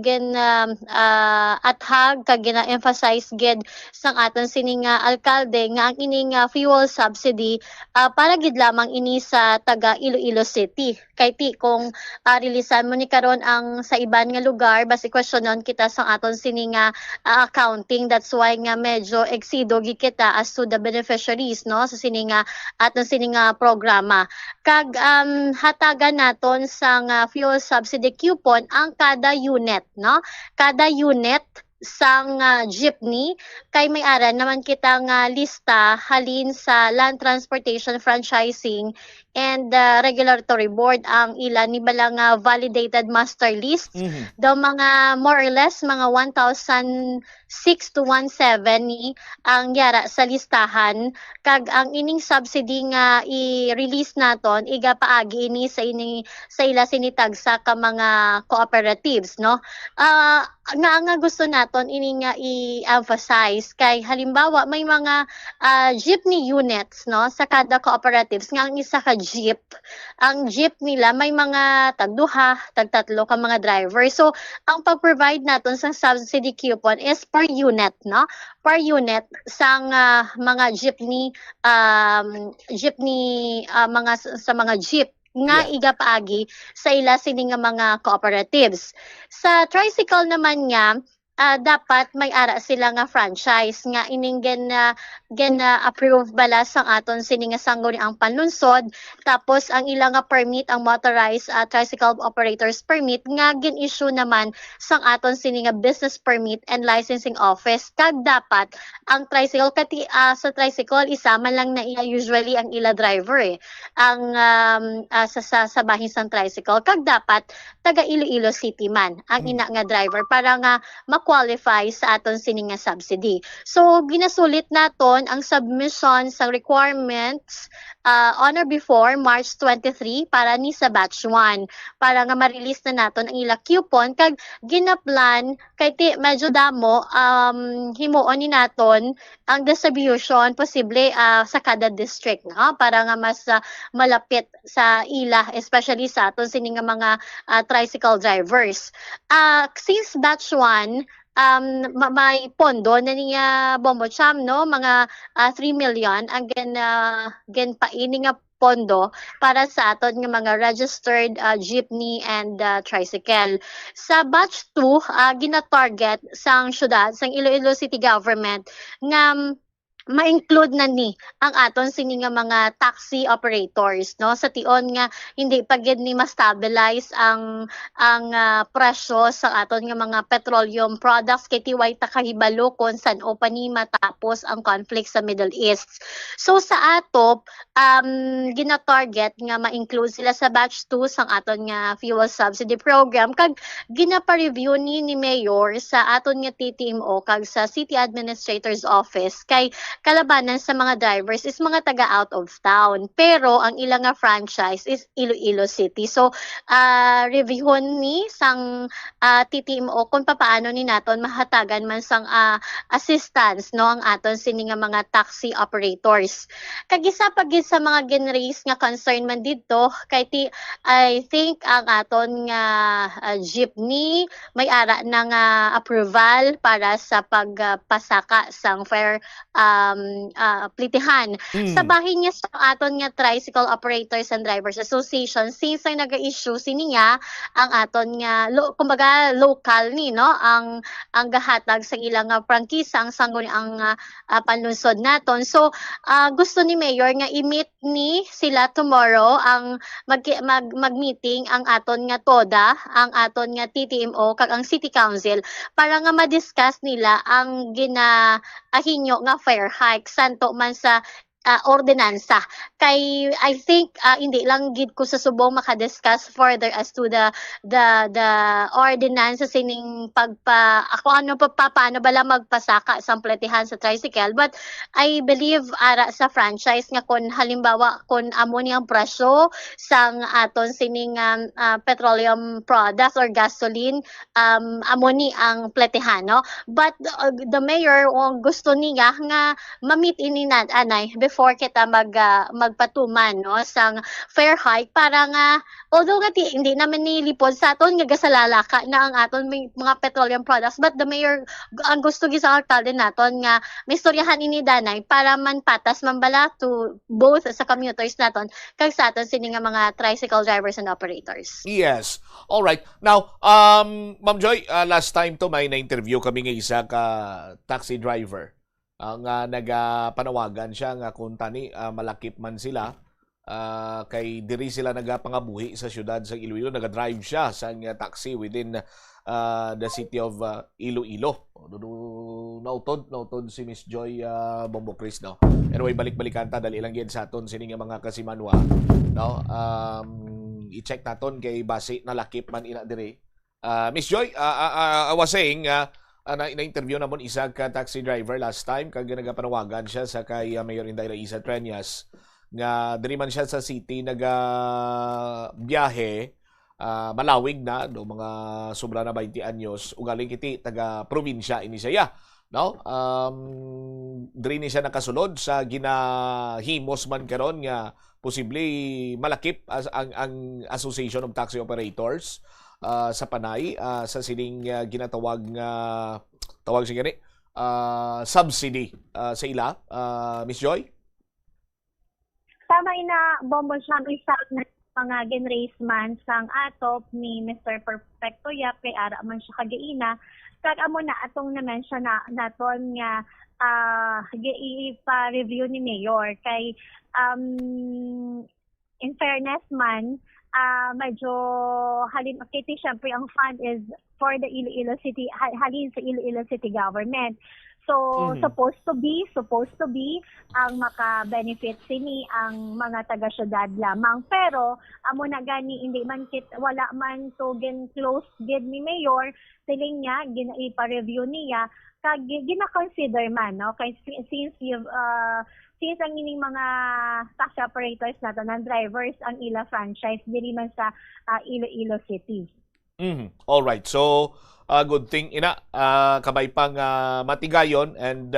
athag kag gina-emphasize gid sang aton sining alkalde nga ang ining fuel subsidy para gid lamang ini sa taga Iloilo City. Kay ti kung rilisan mo ni karon ang sa iban nga lugar basi questionon kita sang aton sining accounting. That's why nga medyo eksido gid kita as to the beneficiaries, no, sa sining aton sining programa. Kag hatagan naton sang fuel subsidy coupon ang kada unit, no? Kada unit sang jeepney kay may aran naman kita nga lista halin sa Land Transportation Franchising and Regulatory Board ang ilan ni balang validated master list. Daw mga more or less mga 1,006 to 1,007 ang yara sa listahan. Kag ang ining subsidy nga i-release naton iga paagi ini sa ila sinitag sa ka mga cooperatives, no. Nga gusto naton ini nga i-emphasize kay halimbawa may mga jeepney units, no, sa kada cooperatives nga ang isa ka jeep, ang jeep nila may mga tagduha, tagtatlo ka mga driver. So ang pag-provide naton sa subsidy coupon is per unit, no, per unit sang mga jeepney mga sa mga jeep nga iga paagi sa ila sini nga mga cooperatives. Sa tricycle naman nga dapat may ara sila nga franchise nga ining approve bala sang aton sini nga sangguni ang panlunsod, tapos ang ilang nga permit ang motorized tricycle operators permit nga gin-issue naman sang aton sini nga business permit and licensing office. Kag dapat ang tricycle sa tricycle isa man lang na usually ang ila driver ang sa bahin sang tricycle, kag dapat taga Iloilo City man ang ina nga driver para nga qualify sa aton sini nga subsidy. So ginasulit naton ang submission sa requirements on or before March 23 para ni sa batch 1 para nga ma-release na naton ang ila coupon. Kag ginaplan kay ti medyo damo himuon ni naton ang distribution posible sa kada district, no, para nga mas malapit sa ila, especially sa aton sini nga mga tricycle drivers. Since batch 1 may pondo na niya Bombo Cham, no, mga 3 million ang genpaini nga pondo para sa aton nga mga registered jeepney and tricycle. Sa batch 2 gina-target sang syudad sang Iloilo City Government nga ma-include na ni ang aton sini nga mga taxi operators, no, sa tion nga hindi pa gid ni ma-stabilize ang presyo sa aton nga mga petroleum products kay tiway ta kahibalo kung san o pa ni matapos ang conflict sa Middle East. So sa atop gina-target nga ma-include sila sa batch 2 sang aton nga fuel subsidy program kag gina-pa-review ni Mayor sa aton nga TTMO kag sa City Administrator's Office kay kalabanan sa mga drivers is mga taga out of town pero ang ilang nga franchise is Iloilo City. So reviewon ni sang TTMO kung paano ni naton mahatagan man sang assistance, no, ang aton sini nga mga taxi operators. Kag isa pa gid sa mga generates nga concern man didto kay I think ang aton nga jeepney may ara na nga approval para sa pagpasaka sang fare plitihan. Sa bahin niya sa aton nga Tricycle Operators and Drivers Association since ang naga-issue sini nga ang aton nga kumbaga local ni, no, ang gahatag sa ilang prangkisa ang sangguni ang panlunsod naton. So gusto ni Mayor nga i-meet ni sila tomorrow ang mag-meeting ang aton nga TODA, ang aton nga TTMO kag ang City Council para nga ma-discuss nila ang ginahinyo nga fare hike santo man sa ordinansa. Kay I think hindi lang gid ko sa subong maka-discuss further as to the ordinance sining paano bala magpasaka sa platihan sa tricycle, but I believe ara sa franchise nga kun halimbawa kun amo ni ang presyo sang aton sining petroleum products or gasoline amo ni ang platihan, no, but the mayor gusto niya nga ma-meet ini anay before kita magpatuman, no, sang fare hike para nga although nga hindi naman nilipod sa aton nga gasalalaka na ang aton mga petroleum products, but the mayor ang gusto gi sa alkalde naton nga mistoryahan ini danay para man patas man bala to both sa commuters naton kag sa aton sini nga mga tricycle drivers and operators. Yes. All right. Now, Ma'am Joy, last time to may na-interview kami ng isa ka taxi driver. Ang nagapanawagan siya nga kung tani malakip man sila kay diri sila nagapangabuhi sa syudad sa Iloilo, naga-drive siya sa taxi within the city of Iloilo. Nautod si Miss Joy Bombo Chris, no. Anyway, balik-balikan ta dali lang gyud sa aton sini nga mga kasimanwa, no. I-check naton kay base na lakip man ina diri. Miss Joy, I was saying na-interview namon isa ka taxi driver last time kag nagapanawagan siya sa kay Mayor Inday Raiza Treñas nga diri man siya sa city biyahe malawig na do mga sobra na 20 anyos ugaling kiti taga probinsya ini siya, no. Diri ni siya nakasulod sa ginahimos man karon nga posible malakip ang Association of Taxi Operators sa Panay sa sining ginatawag nga tawag siya gani subsidy sa ila, Miss Joy. Tama ina Bombo Siyang isa na mga generates man sang atop ni Mr. Perfecto Yap kay ara man siya kagaina kag amo na atong na-mention naton nga ipa-review ni Mayor kay in fairness man medyo halin kiti syempre ang fund is for the Iloilo City halin sa Iloilo City government. So supposed to be ang maka-benefit sini ang mga taga-syudad lamang, pero amo na gani hindi man wala man to close gid ni Mayor siling niya gina-ipa-review niya kag gina-consider man, no, kay since ang ining mga taxi operators nato ng drivers ang ila franchise diri man sa Iloilo City. All right. So good thing ina kabay pang matigayon and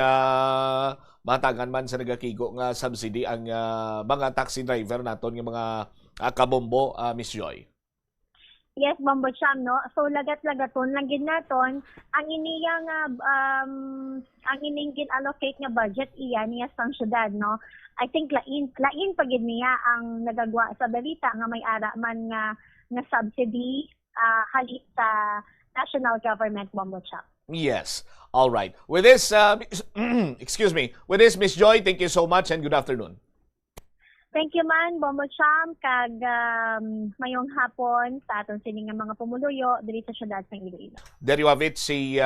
matagan man sa nagakigo nga subsidy ang mga taxi driver naton nga mga kabombo, Miss Joy. Yes, Bombo Cham, no. So lagat-lagaton lang gid naton ang iniyang ang ining allocate nga budget iya niya sang syudad, no. I think lain pagid niya ang nagagwa sa balita nga may ara man nga subsidy halit sa national government, Bombo Cham. Yes. All right. With this, excuse me. With this, Miss Joy, thank you so much and good afternoon. Thank you man, Bombo Cham, kag mayong hapon sa aton sining nga mga pumuluyo diri sa syudad sa Iloilo. There you have it, si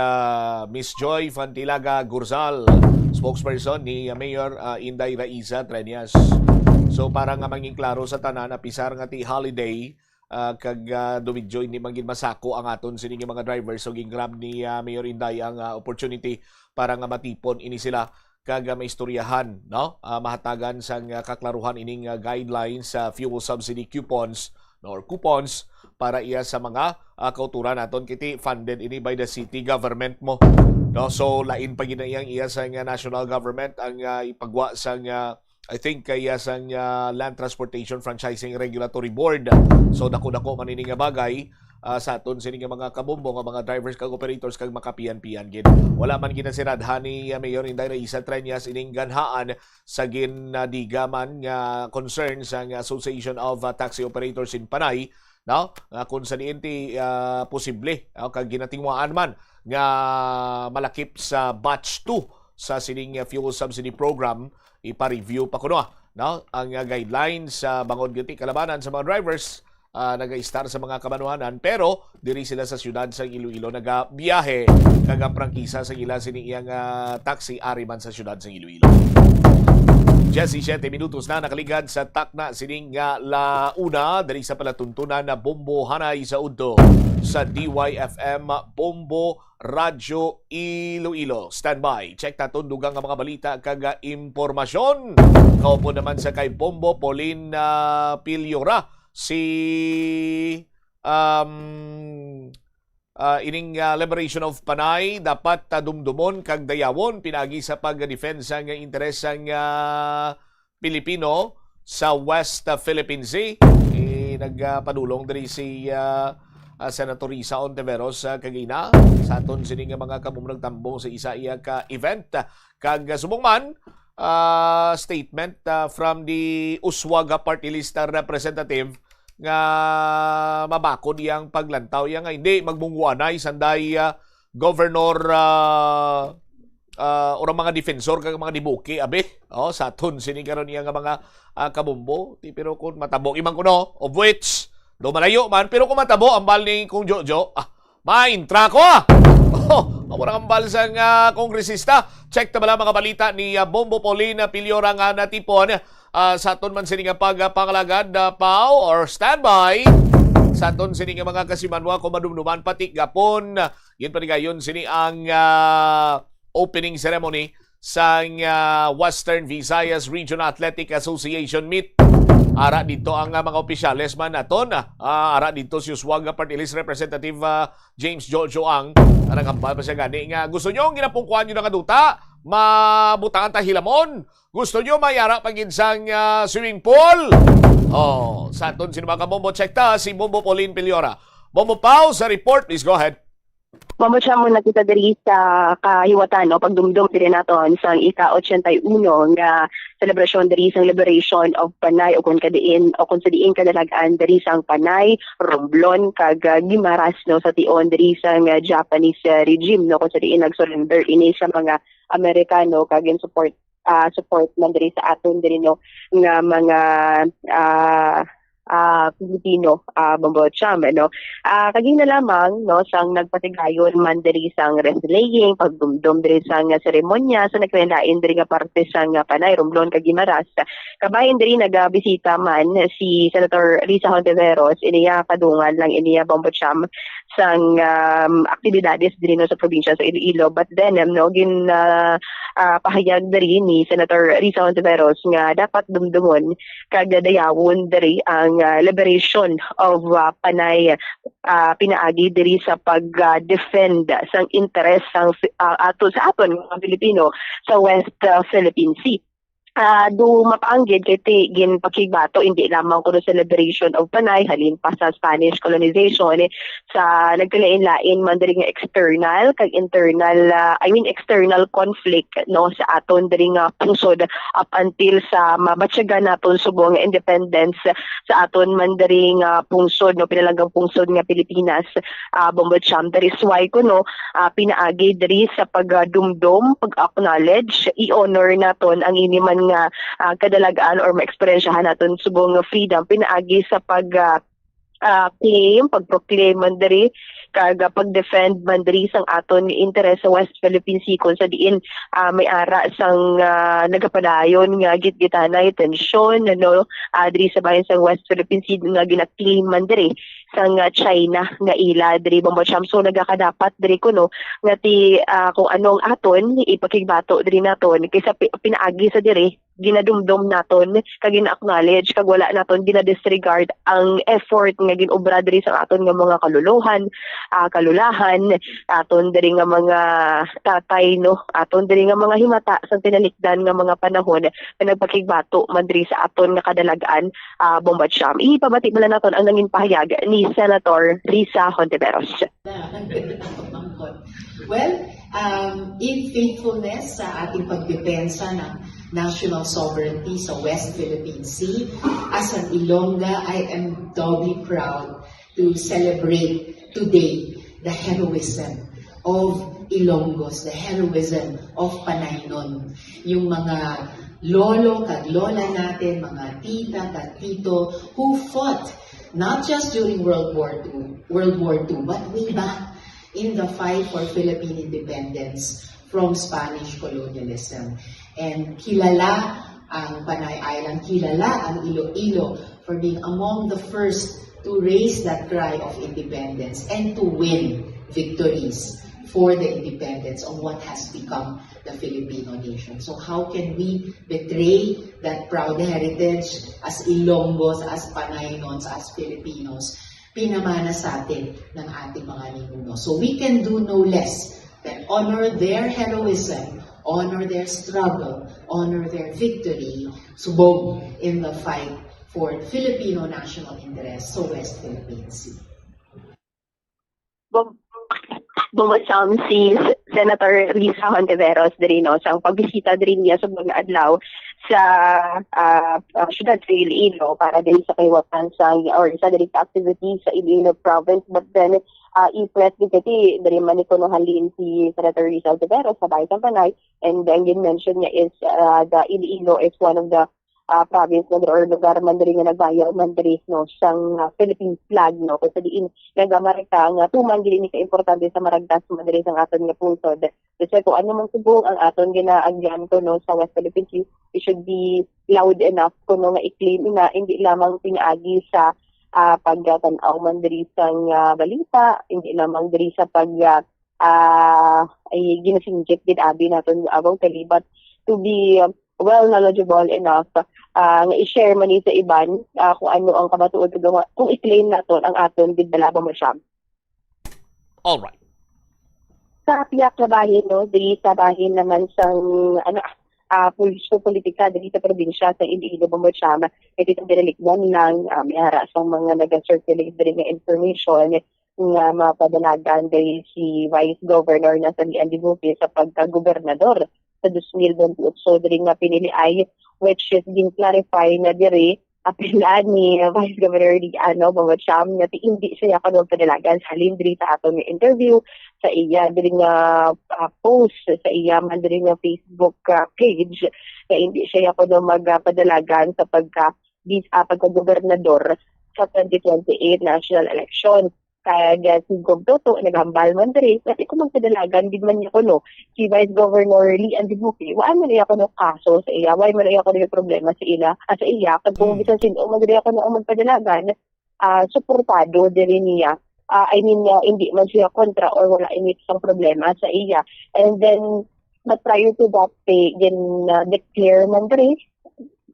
Miss Joy Fantilaga Gurzal, spokesperson ni Mayor Inday Raiza Treñas. So para nga maging klaro sa tanan na pisar nga ti holiday, kag dumidyo hindi maging masako ang aton sining mga drivers. So gingrab ni Mayor Inday ang opportunity para nga matipon ini sila kag maistoryahan, no? Mahatagan sang kaklaruhan ining guidelines sa fuel subsidy coupons or coupons para iya sa mga kauturan naton kiti funded ini by the city government mo, no? So lain pa ginayang iya sa national government ang ipagwa sang I think kaya sang Land Transportation Franchising Regulatory Board. So dako-dako manining nga bagay sa aton sining mga kabombo nga mga drivers kag operators kag makapian-pian gid. Wala man ginasiradhan ni Mayor Inday Raiza Treñas ining ganhaan sa ginadigaman nga concern sa Association of Taxi Operators in Panay, no? Kung sa diinti posible kag ginatingwaan man nga malakip sa batch 2 sa sining fuel subsidy program, ipa-review pa kuno, no? Ang guidelines sa bangod giti kalabanan sa mga drivers nag-star sa mga kamanuhanan, pero diri sila sa siyudad sa Iloilo nagabiyahe kag ang prangkisa sa ila sini iyang taxi ari man sa siyudad sa Iloilo. 17 minutos na nakaligad sa takna sining launa diri sa palatuntunan na Bombo Hanay sa udto sa DYFM Bombo Radyo Iloilo. Standby. Check naton dugang nga mga balita kag impormasyon. Kaupo naman sa kay Bombo Pauline Piliora si ining Liberation of Panay dapat dumdumon kag dayawon pinagi sa pagdepensa nga interes sang Pilipino sa West Philippine Sea. Nagpadulong diri si Senator Risa Ontiveros kagina sa aton sining mga kamumulong tambong sa isa iya ka event kag subong man statement from the Uswaga Party List representative nga mabakod iyang paglantaw yang hindi magbungwanay sanday governor or mga defensor kag mga dibuki abe sa aton sini karon iya nga mga kabumbo pero kung matabo imang kuno of which do malayo man pero kung matabo ambal ni kung Jojo maintra ko Amura kang balsang kongresista. Check na bala mga balita ni Bombo Pauline Piliora nga natipon sa aton man sining pagpangalagad na pao or standby. Sa aton sining mga kasimanwa kung madumduman pati gapon. Yun pa gayon sini ang opening ceremony sa Western Visayas Regional Athletic Association Meet. Ara dito ang mga opisyales man naton. Ara dito si Uswaga Party List Representative James Jojo Ang. Arangambal pa siya gani nga gusto nyo ang ginapungkuhan nyo ng kaduta, mabutangan tahilamon. Gusto nyo mayara paginsang swimming pool. Sa aton sino mga Bombo check ta si Bombo Pauline Piliora. Bombo Pau sa report, please go ahead. Bombo siya muna kita diri sa kahiwatan, no? Pagdumdum diri naton sa ika-81 nga celebration diri sa Liberation of Panay o kung sa diin kadalagan diri sa Panay, Romblon kag Guimaras, no, sa tion diri sa Japanese regime, no, kung sa diin nag-surrender ini sa mga Amerikano kag support man diri sa aton diri, no, nga mga Pilipino, Bombo Cham, no. Kaging na lamang, no, sang nagpatigayon man diri sang wrestling, pagdumdum diri sang seremonya, sa nagkwenlain diri nga parte sang Panay, Romblon kag Guimaras. Kabahin diri nagabisita man si Senator Risa Ontiveros, iniya kadungan lang iniya Bombo Cham sang aktibidades diri, no, sa probinsya sa Iloilo. But then, no, pahayag diri ni Senator Risa Ontiveros nga dapat dumdumon kag dayawon diri ang liberation of Panay, pinaagi diri sa pag-defend sang interes sang sa aton mga Pilipino sa West Philippine Sea. do mapaanggid kay gin pakigbato hindi lamang kuno sa liberation of Panay halin pa sa Spanish colonization sa nagkalain-lain man diri nga external kag internal external conflict no sa aton diri nga pungsod up until sa mabatyagan naton subong nga independence sa aton man diri nga pungsod no pinalagang pungsod nga Pilipinas. Bombacham, that is why kuno pinaagi diri sa pagdumdum pag-acknowledge i-honor naton ang iniman nga kadalagaan or maeksperiensyahan naton subong freedom pinaagi sa pag-proclaim man diri kag pag-defend man diri sang aton interes sa West Philippine Sea kung sa diin may ara sang nagapadayon nga gitgitanay tensyon diri sa bahin sang West Philippine Sea nga gina-claim man diri sang China nga ila diri Bombacham. So nagakadapat diri kuno nga kung anong aton ipakigbato diri naton kaysa pinaagi sa diri ginadumdum naton kag gina-acknowledge kag wala naton gina-disregard ang effort nga ginobra diri sa aton nga mga kalulahan aton diri nga mga tatay aton diri nga mga himata sa tinalikdan nga mga panahon nga nagpakigbato man diri sa aton nga kadalagaan. Bombacham, ipabati man naton ang nangin pahayag ni Senator Risa Hontiveros. Well, in faithfulness sa ating pagdepensa ng national sovereignty sa West Philippine Sea, as an Ilongga, I am doubly proud to celebrate today the heroism of Ilonggos, the heroism of Panaynon. Yung mga lolo kag lola natin, mga tita kag tito who fought not just during World War II, but way back in the fight for Philippine independence from Spanish colonialism. And kilala ang Panay Island, kilala ang Iloilo for being among the first to raise that cry of independence and to win victories for the independence of what has become the Filipino nation. So how can we betray that proud heritage as Ilonggos, as Panaynons, as Filipinos, pinamana sa atin ng ating mga ninuno. So we can do no less than honor their heroism, honor their struggle, honor their victory, subog in the fight for Filipino national interests sa West Philippine Sea. Bumasam si Senator Risa Hontiveros diri sa pagbisita diri niya sa mga adlaw sa syudad sa Iloilo para din sa kaywasan sa diri activity sa Iloilo province, but then i-press dito diri man ito halin si Senator Risa Hontiveros sa bayan sa Panay, and then you mentioned niya is the Iloilo is one of the province or lugar man diri nga nagbayaw man diri sang Philippine flag kasi diin nagamarka nga tuman diri ni ka importante sa maragdas man diri sang aton nga pungsod. Kasi kung ano man subong ang aton ginaagyan ko sa West Philippine Sea, it should be loud enough kuno nga i-claim na hindi lamang pinaagi sa pagtanaw man diri sang balita, hindi lamang diri sa ay ginasinggit gid abi naton abang kalibat, to be well knowledgeable enough nga i-share man sa iban kung ano ang kabatuod kung i-claim naton ang aton gidala ba masyam. All right. Sa piyak na bahin diri sa bahin naman sang politika diri sa probinsya sa Iloilo Bombacham, ito dinalikdan lang may hara sa mga nag-circulate diri nga information nga mapadanagan diri si Vice Governor na sa Andy Bupi sa pagka-gobernador sa 2028. So diri nga pinili ay which is being clarified na diri apela ni Vice Governor Bombacham nga hindi siya kanong padalagan sa halin diri sa aton nga interview sa iya diri nga post sa iya man diri nga Facebook page nga hindi siya kanong magpadalagan sa pagka-gobernador sa 2028 national election. Kaya si Gov Toto naghambal man diri kasi kung magpadalagan din man niya si Vice Governor Lee Andibuki, waan man niya kaso sa iya, why man niya problema sa iya kag kung bisan sino man diri magpadalagan, suportado diri niya. I mean hindi man siya kontra or wala ini isang problema sa iya. And then but prior to that declare man diri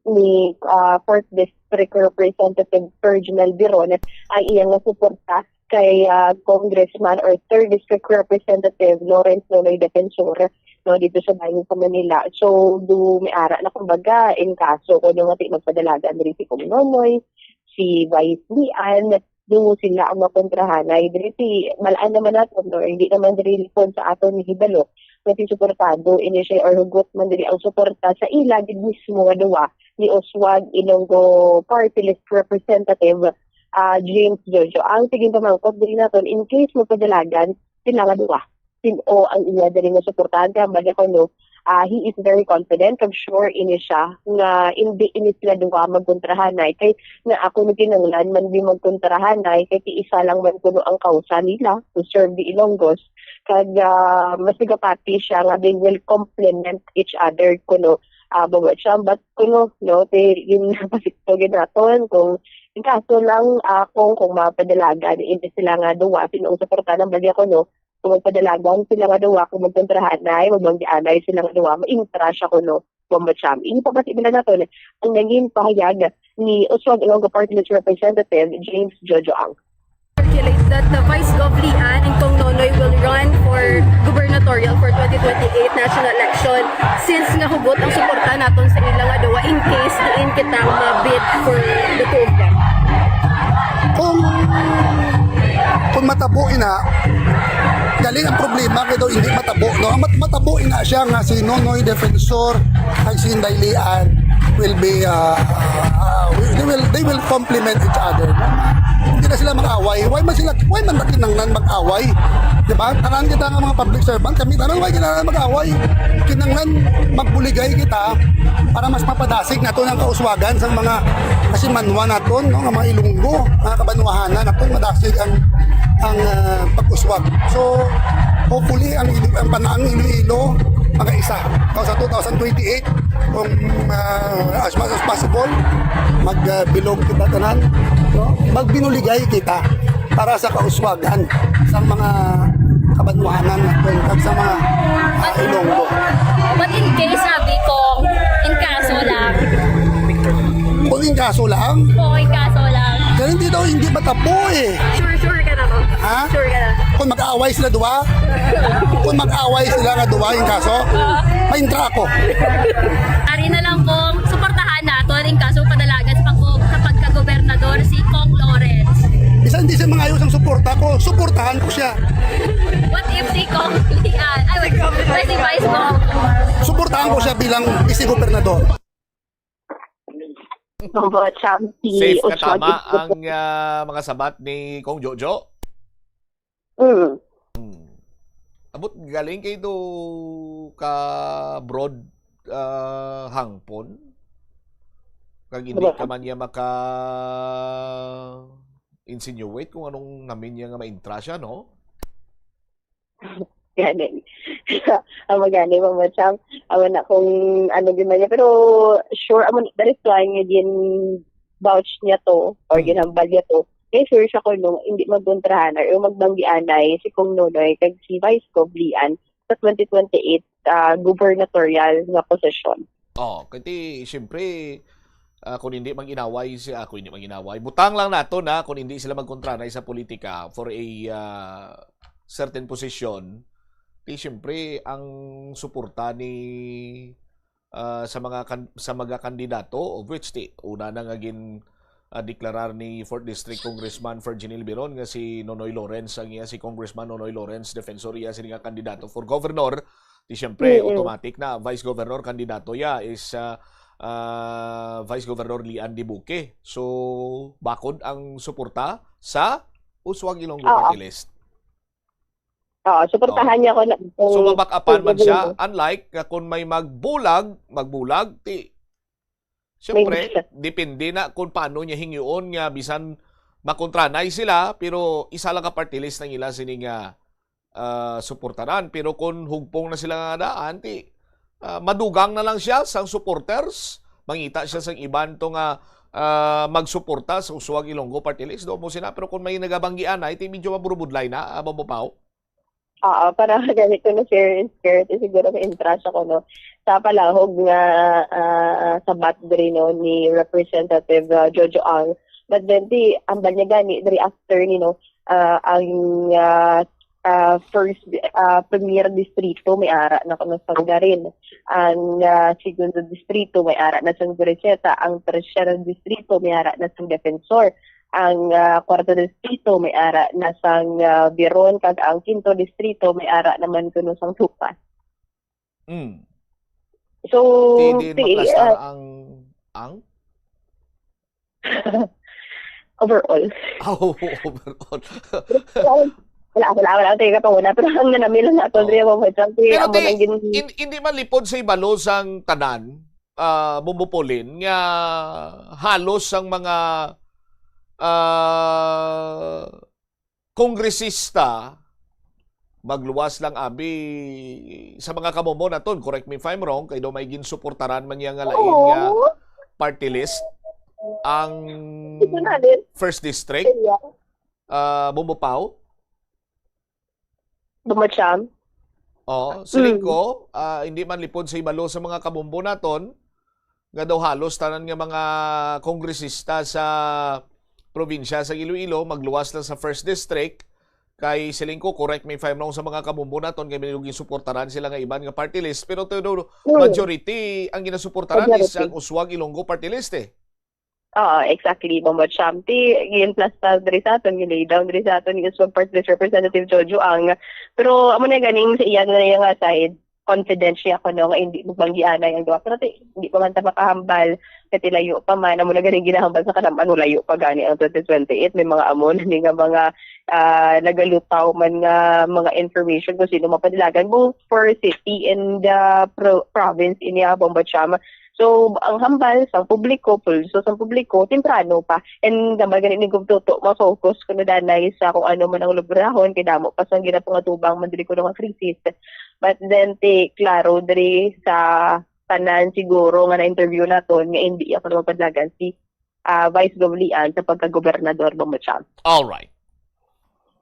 ni 4th District Representative Virginal Biron ay iyang suporta kay Congressman or 3rd District Representative Lawrence Nonoy Defensor no, dito sa bayan sa Manila. So, may ara na kumbaga, in kaso ko nung ati magpadalagan rin si Kong Nonoy, si Vice Lian, do sila ang makontrahanay. Dili malaan naman nato, no, hindi naman dili po sa aton ni Hibalo, pati suportado, initial or hugot man dili ang suporta sa ila, din mismo nga duwa, ni Oswald Ilonggo Party List Representative James Jojo. Ang tiging pamangkot din natin, in case magpadalagan, sila nga duwa. Sino ang iya din nga suportahan ka, bagay ko no, he is very confident, I'm sure ini siya, nga hindi ini sila duwa magkontrahanay, kay nga ako nagkinanglan, man di magkontrahanay, kay isa lang man kuno ang kausa nila, to serve the Ilonggos, kag mas nagapati siya nga they will complement each other kuno, bawat siya, but kuno, no, yun napasito ginaton, kung in kaso lang kung mapadalagan, hindi sila nga duwa, sinong suportahan ng bagay ko no, kung magpadalagan sila nga dawa, kung magkontrahanay, magmanggianay sila nga dawa, ma-intra siya ko no, mamatsyam. Ipapati nila natin ang naging pahayag ni Oswald Ilonggo Party List Representative James Jojo Ang. Calculate that the Vice Gov Lian and Kong Nonoy will run for gubernatorial for 2028 national election since nga hugot ang suporta naton sa ilang nga dawa in case diin kitang mabid for the two of them. Kung matabo ina, galing ang problema kaya daw hindi matabo, no? Matabo ina siya nga si Nonoy Defensor ay si Inday Lian will be they will complement each other, no? Hindi na sila mag-away. Why man kinanglan mag-away? Diba? Tanan kita nga mga public servant, kami tanan why kinanglan mag-away? Kinanglan magbuligay kita para mas mapadasig nato ng kauswagan sa mga kasimanwa naton, no? Nga mga Ilonggo, mga kabanwahanan naton madasig ang pag-uswag. So, hopefully, ang panaang Iloilo, mga isa. Sa 2028, kung as much as possible, magbilog kita tanan, no? Magbinuligay kita para sa kauswagan sa mga kabanwahanan natin at sa mga Ilonggo. But in case, sabi ko, in kaso lang. Kung in kaso lang? Oo, in kaso lang. Kaya hindi matabo eh. Sure ka na ko. Ha? Sure ka na. Kung mag-aaway sila duwa? Kung mag-aaway sila nga duwa yung kaso? Maintra ako. Ari na lang pong suportahan natin in kaso padalagan sa pagka-gobernador si Kong Lawrence. Isa hindi siya mga ayos ang suporta ko. Suportahan ko siya. What if si Kong Lian? Ay, si Vice Gov. Suportahan ko siya bilang vice-gobernador. Safe ka tama ang mga sabat ni Kong Jojo? Abot galing kayo do ka broad hangpon? Kag hindi ka man niya maka-insinuate kung anong namin niya nga ma-intra siya, no? Ganin. Magani mamatsyam. Awan na kung ano gimana. Pero sure, that is why nga din vouch niya to or ginambal niya to. Kaya sure siya ko nung hindi magkontrahan or magbanggianay si Kong Nonoy kag si Vice Gov Lian sa 2028 gubernatorial nga posisyon. Kasi siyempre, kung hindi mag-inaway butang lang nato na kung hindi sila magkontranay sa politika for a certain position, siyempre ang suporta ni sa mga kandidato of which una na nga deklarar ni 4th District Congressman Virginil Biron nga si Nonoy Lawrence si Congressman Nonoy Lawrence defensor iya sila nga kandidato for governor. Siyempre automatic na vice governor kandidato is Vice Governor Lian Dibuque. So bakod ang suporta sa Uswag Ilonggo Party List. Suportahan niya ko na. So maback-upan man siya. Unlike kung may magbulag, siyempre, depende na kung paano niya hingyoon nga bisan makontranay sila, pero isa lang ka party list ng ila sining suportaran. Pero kung hugpong na sila nga daan, madugang na lang siya sa supporters, mangita siya sa iban to nga magsuporta sa Uswag Ilonggo Party List. Do mo sina, pero kung may nagabanggian na, medyo maburubudlay na, mabupaw. Para ganito na share and skirt, siguro ma-interest ako, no? Sa palahog nga sa battery, no, ni Representative Jojo Ang. But then, ang banya gani, dari after, ang premier distrito may ara na kuno Sangarin. Ang segundo distrito may ara na sang Gureceta. Ang tercero distrito may ara na sang Defensor. Ang kwarto distrito may ara na sang Biron, kag ang quinto distrito may ara naman kuno sang Tupas. So Di maplastar ang overall. Overall. Wala. Tayo ka pa muna. Pero ang nanamilan na ito, Andrea, Pero hindi man lipod sa ibalos ang tanan, bumupolin, nga halos ang mga kongresista magluwas lang abi sa mga kamumbo naton, correct me if I'm wrong, kay do may ginsuportaran man yang lain nga party list ang first district Bumbupaw. Bumacham. Siling ko, hindi man lipod sa ibalo sa mga kamumbo naton, nga daw halos tanan nga mga kongresista sa probinsya sa Iloilo magluwas lang sa first district. Kay siling ko, correct me if I'm wrong, sa mga kamumbo naton kay minuging suportaran sila nga iban nga party list, pero majority ang ginasuportaran is ang Uswag Ilonggo party list Exactly. Bumacham. Ngayon plus diri sa aton, gilay down diri sa aton, is party list representative Jojo ang. Pero amo na ganing sa iyan na yung side, confident siya ko no, nga hindi magbanggiana yung gawa. Pero hindi pa man ta makahambal, kasi layo pa man, amo na ganing ginahambal sa kanam, layo pa gani ang 2028. May mga amon, hindi nga mga nagalutaw man nga mga information kung sino mapadilagan both for city and province inya Bumacham. So, ang hambal sa publiko, pulso sa publiko, temprano pa. And gamay ganit ni Gubtuto, ma-focus ko na danay sa kung ano man ang lubrahon, kidamo pa sa ginapangatubang mandiri ko ng krisis. But then, klaro, diri sa tanan siguro nga na-interview naton nga hindi ako na mapadlagan si Vice Govlian sa pagka-gobernador Bumacham. All right.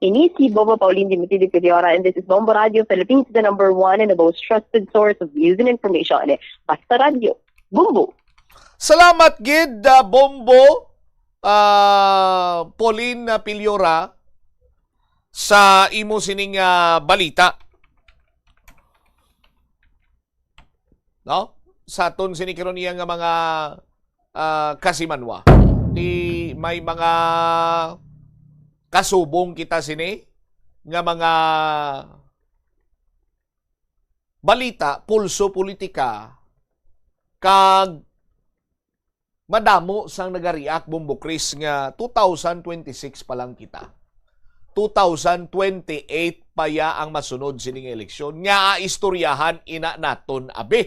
Ini si Bobo Pauline Dimity de Pidiora, and this is Bombo Radio Philippines, the number one and the most trusted source of news and information. Basta Radio. Bombo. Salamat gid Bombo Pauline Pidiora sa imo sining balita. No? Sa aton sini karon iya nga mga kasimanwa. Di may mga kasubong kita sini nga mga balita, pulso politika, kag madamo sang nagariak Bombo Chris nga 2026 pa lang kita. 2028 pa ya ang masunod sining eleksyon. Nga istoryahan ina naton abi.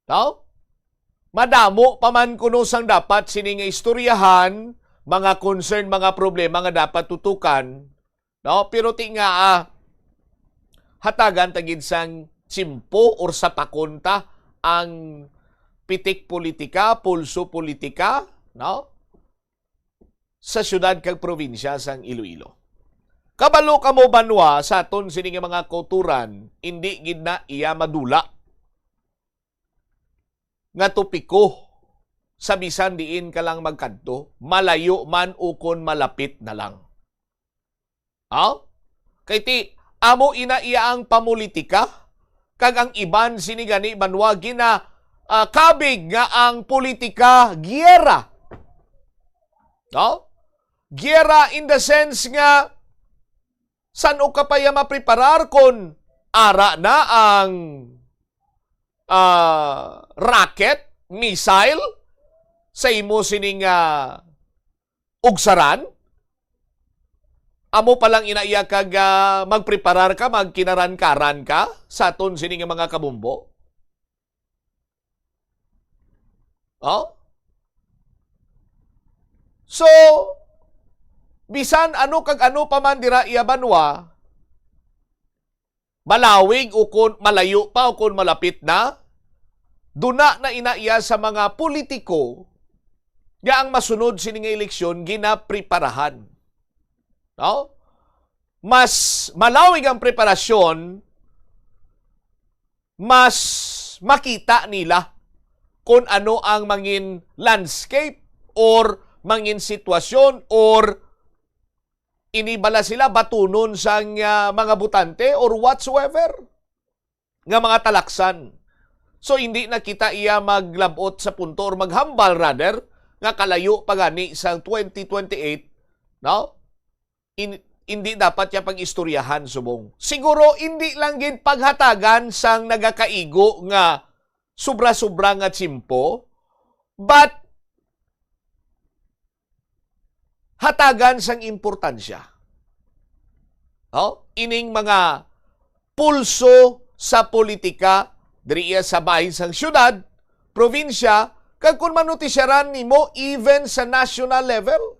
No? Madamo pa man kuno sang dapat sining istoryahan, mga concern, mga problema nga dapat tutukan. No? Pero ti nga hatagan tagid sang simpo or sa pakunta ang pitik politika, pulso politika, no? Sa syudad kag probinsya sang Iloilo. Kabalo ka mo banwa sa aton sining mga kauturan, hindi gid na iya madula nga tupiko sa bisan diin ka lang magkadto, malayo man ukon malapit na lang. Kay ti amo ina iya ang pamulitika, kag ang iban sinigani banwagi na kabig nga ang politika giyera. No? Giyera in the sense nga san o ka pa ya mapreparar kon ara na ang rocket, missile sa imo sining ugsaran. Amo palang inaiya kag magpreparar ka, magkinaran-karan ka sa aton sining mga kabumbo. So, bisan ano kag ano pa man dira iya banwa, malawig ukon malayo pa ukon malapit na, duna na inaiya sa mga politiko nga ang masunod sining eleksyon ginapreparahan. No? Mas malawig ang preparasyon, mas makita nila kung ano ang mangin landscape or mangin sitwasyon or inibala sila batunon sa mga butante or whatsoever nga mga talaksan. So hindi na kita iya maglabot sa punto or maghambal rather nga kalayo pa gani sa 2028, no? Hindi dapat ya pag-istoryahan subong. Siguro hindi lang gid paghatagan sang nagakaigo nga sobra-sobra nga tsimpo, but hatagan sang importansya. Ining mga pulso sa politika diriya sa bahin sang syudad, probinsya, kag kun manutisyaran nimo even sa national level.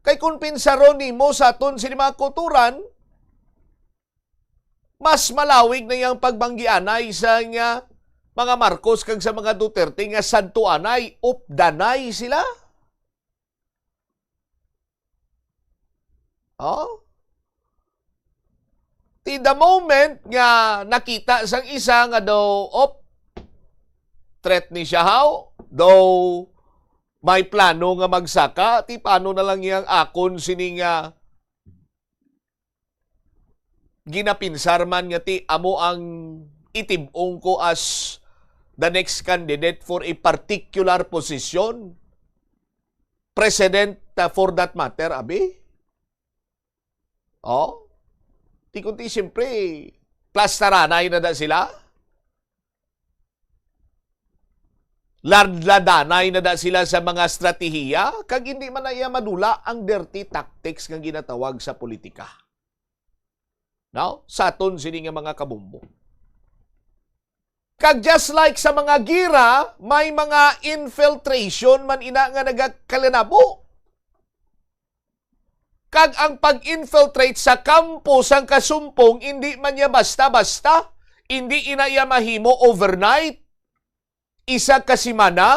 Kay kung pinsaron nimo sa aton sa mga kulturan, mas malawig na yung pagbanggianay sa mga Marcos kag sa mga Duterte nga santuanay, updanay sila. The moment nga nakita sang isa nga daw, threat ni siya daw may plano nga magsaka, paano na lang yang akon sining ginapinsar man nga amo ang itibong ko as the next candidate for a particular position. President for that matter, abi? Ti kunti siyempre, plastaranay na sila. Ladanay na sila sa mga stratehiya, kag hindi man na madula ang dirty tactics nga ginatawag sa politika. Now, sa aton sini nga mga kabumbo. Kag just like sa mga gira, may mga infiltration man ina nga nagakalinabo. Kag ang pag-infiltrate sa kampo sang kasumpong, hindi man niya basta-basta, hindi ina iya mahimo overnight, isa ka simana,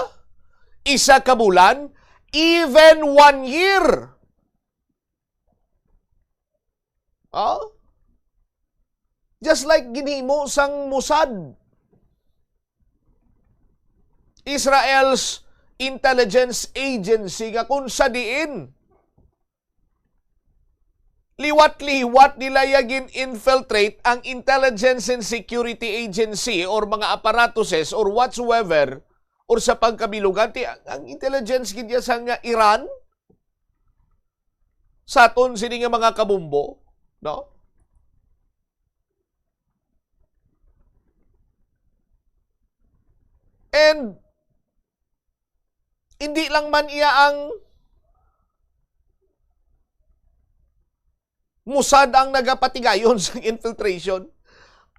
isa ka bulan, even 1 year. Just like ginimo sang Mossad. Israel's intelligence agency nga kung sa diin liwat-liwat nila yagin infiltrate ang intelligence and security agency or mga aparatuses or whatsoever or sa pagkabilugan. Ang intelligence gidya sa nga Iran sa aton sini nga mga kabumbo, no? And hindi lang man iya ang Mossad ang nagapatigayon sa infiltration.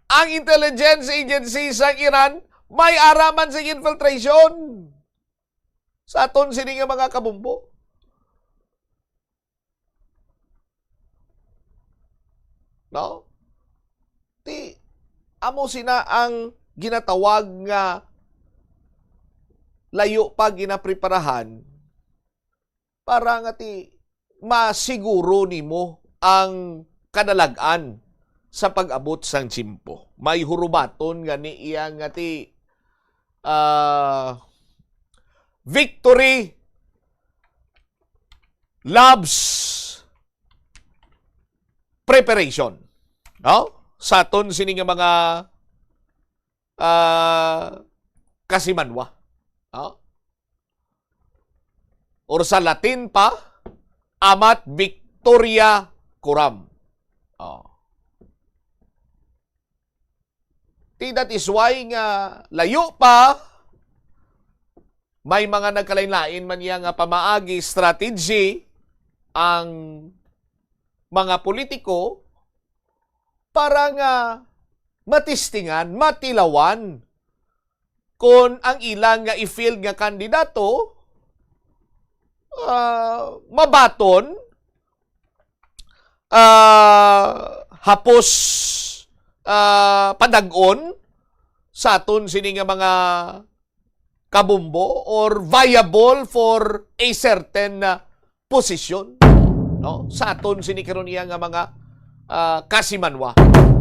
Ang intelligence agency sa Iran may araman sa infiltration. Sa aton sini nga mga kabumbo. No? Amo sina ang ginatawag nga layo pa ginapreparahan para nga masiguro nimo ang kadalagan sa pag-abot sang tsimpo. May hurubaton nga ni iya nga victory loves preparation. No? Sa aton sini nga mga kasimanwa. No? Or sa Latin pa, amat victoria Kuram. That is why nga layo pa may mga nagkalain-lain man yang pamaagi strategy ang mga politiko para nga matistingan, matilawan kung ang ilang nga i-field nga kandidato mabaton hapos padag-on sa aton sini nga mga kabumbo or viable for a certain position, no? Sa aton sini karon iya nga mga kasimanwa.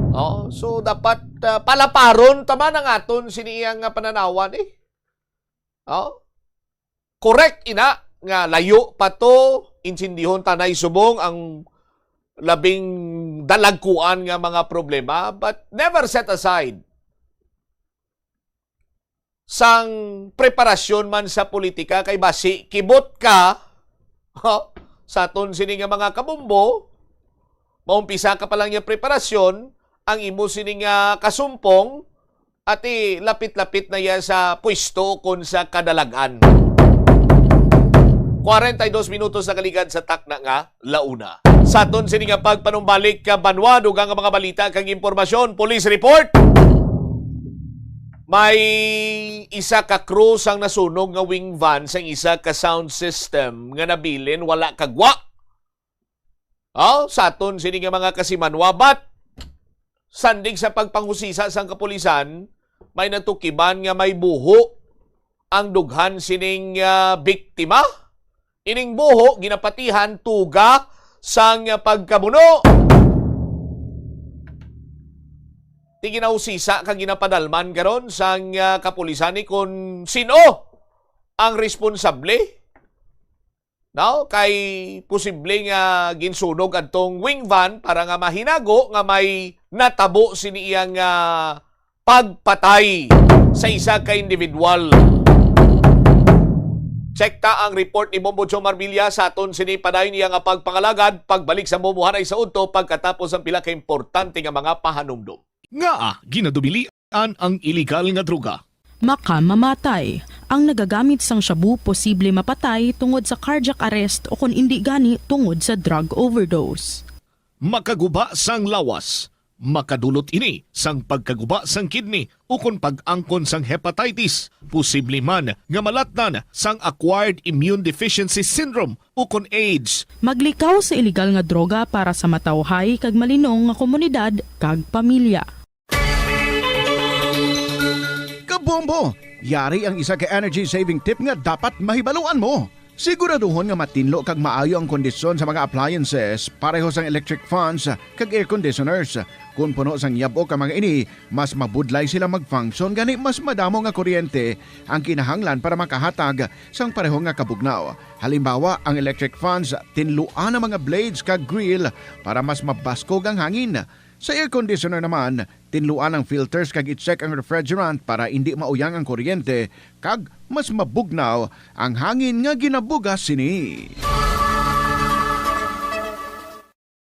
No? So dapat palaparon taman ang aton sini iya nga pananawan No? Correct ina nga layo pa to, insindihon tanay subong ang labing dalagkuan nga mga problema, but never set aside sang preparasyon man sa politika kay basi kibot ka sa aton sini nga mga kabumbo, maumpisa ka pa lang yung preparasyon, ang imo sini nga kasumpong at lapit-lapit na yan sa pwesto kon sa kadalagan. 42 minutos na kaligan sa takna nga launa. Sa aton sini nga pagpanumbalik ka banwa dugang nga mga balita kang impormasyon, police report. May isa ka crew sang nasunog nga wing van sang isa ka sound system nga nabilin wala kagwa. Sa aton sini nga mga kasimanwa, but sandig sa pagpanghusisa sang kapulisan, may natukiban nga may buho ang dughan sining biktima. Ining buho ginapatihan tuga sang pagkabuno. Di ginausisa kang ginapadalman karon sang kapulisan ni kung sino ang responsable. No? Kay posible nga ginsunog adtong wing van para nga mahinago nga may natabo siniyang pagpatay sa isa ka individual. Sekta ang report ni Bombo Chong Marvilla sa aton sinipaday niya nga pagpangalagad pagbalik sa bumuhanay sa udto pagkatapos ang pila ka importante nga mga pahanumdum. Nga ginadubilian ang iligal nga droga. Makamamatay. Ang nagagamit sang shabu posible mapatay tungod sa cardiac arrest o kung hindi gani tungod sa drug overdose. Makaguba sang lawas. Makadulot ini sang pagkaguba sang kidney o kung pag-angkon sang hepatitis. Posible man nga malatnan sang acquired immune deficiency syndrome o kung AIDS. Maglikaw sa iligal nga droga para sa matawhay kag malinong nga komunidad kag pamilya. Kabombo! Yari ang isa ka energy-saving tip nga dapat mahibaluan mo. Siguraduhon nga matinlo kag maayo ang kondisyon sa mga appliances, pareho sang electric fans kag air conditioners. Kung puno sang yabo ka mga ini, mas mabudlay sila mag-function gani mas madamo nga kuryente ang kinahanglan para makahatag sang pareho nga kabugnaw. Halimbawa, ang electric fans tinluan ang mga blades kag grill para mas mabaskog ang hangin. Sa air conditioner naman, tinluan ang filters kag i-check ang refrigerant para hindi mauyang ang kuryente kag mas mabugnaw ang hangin nga ginabugas sini.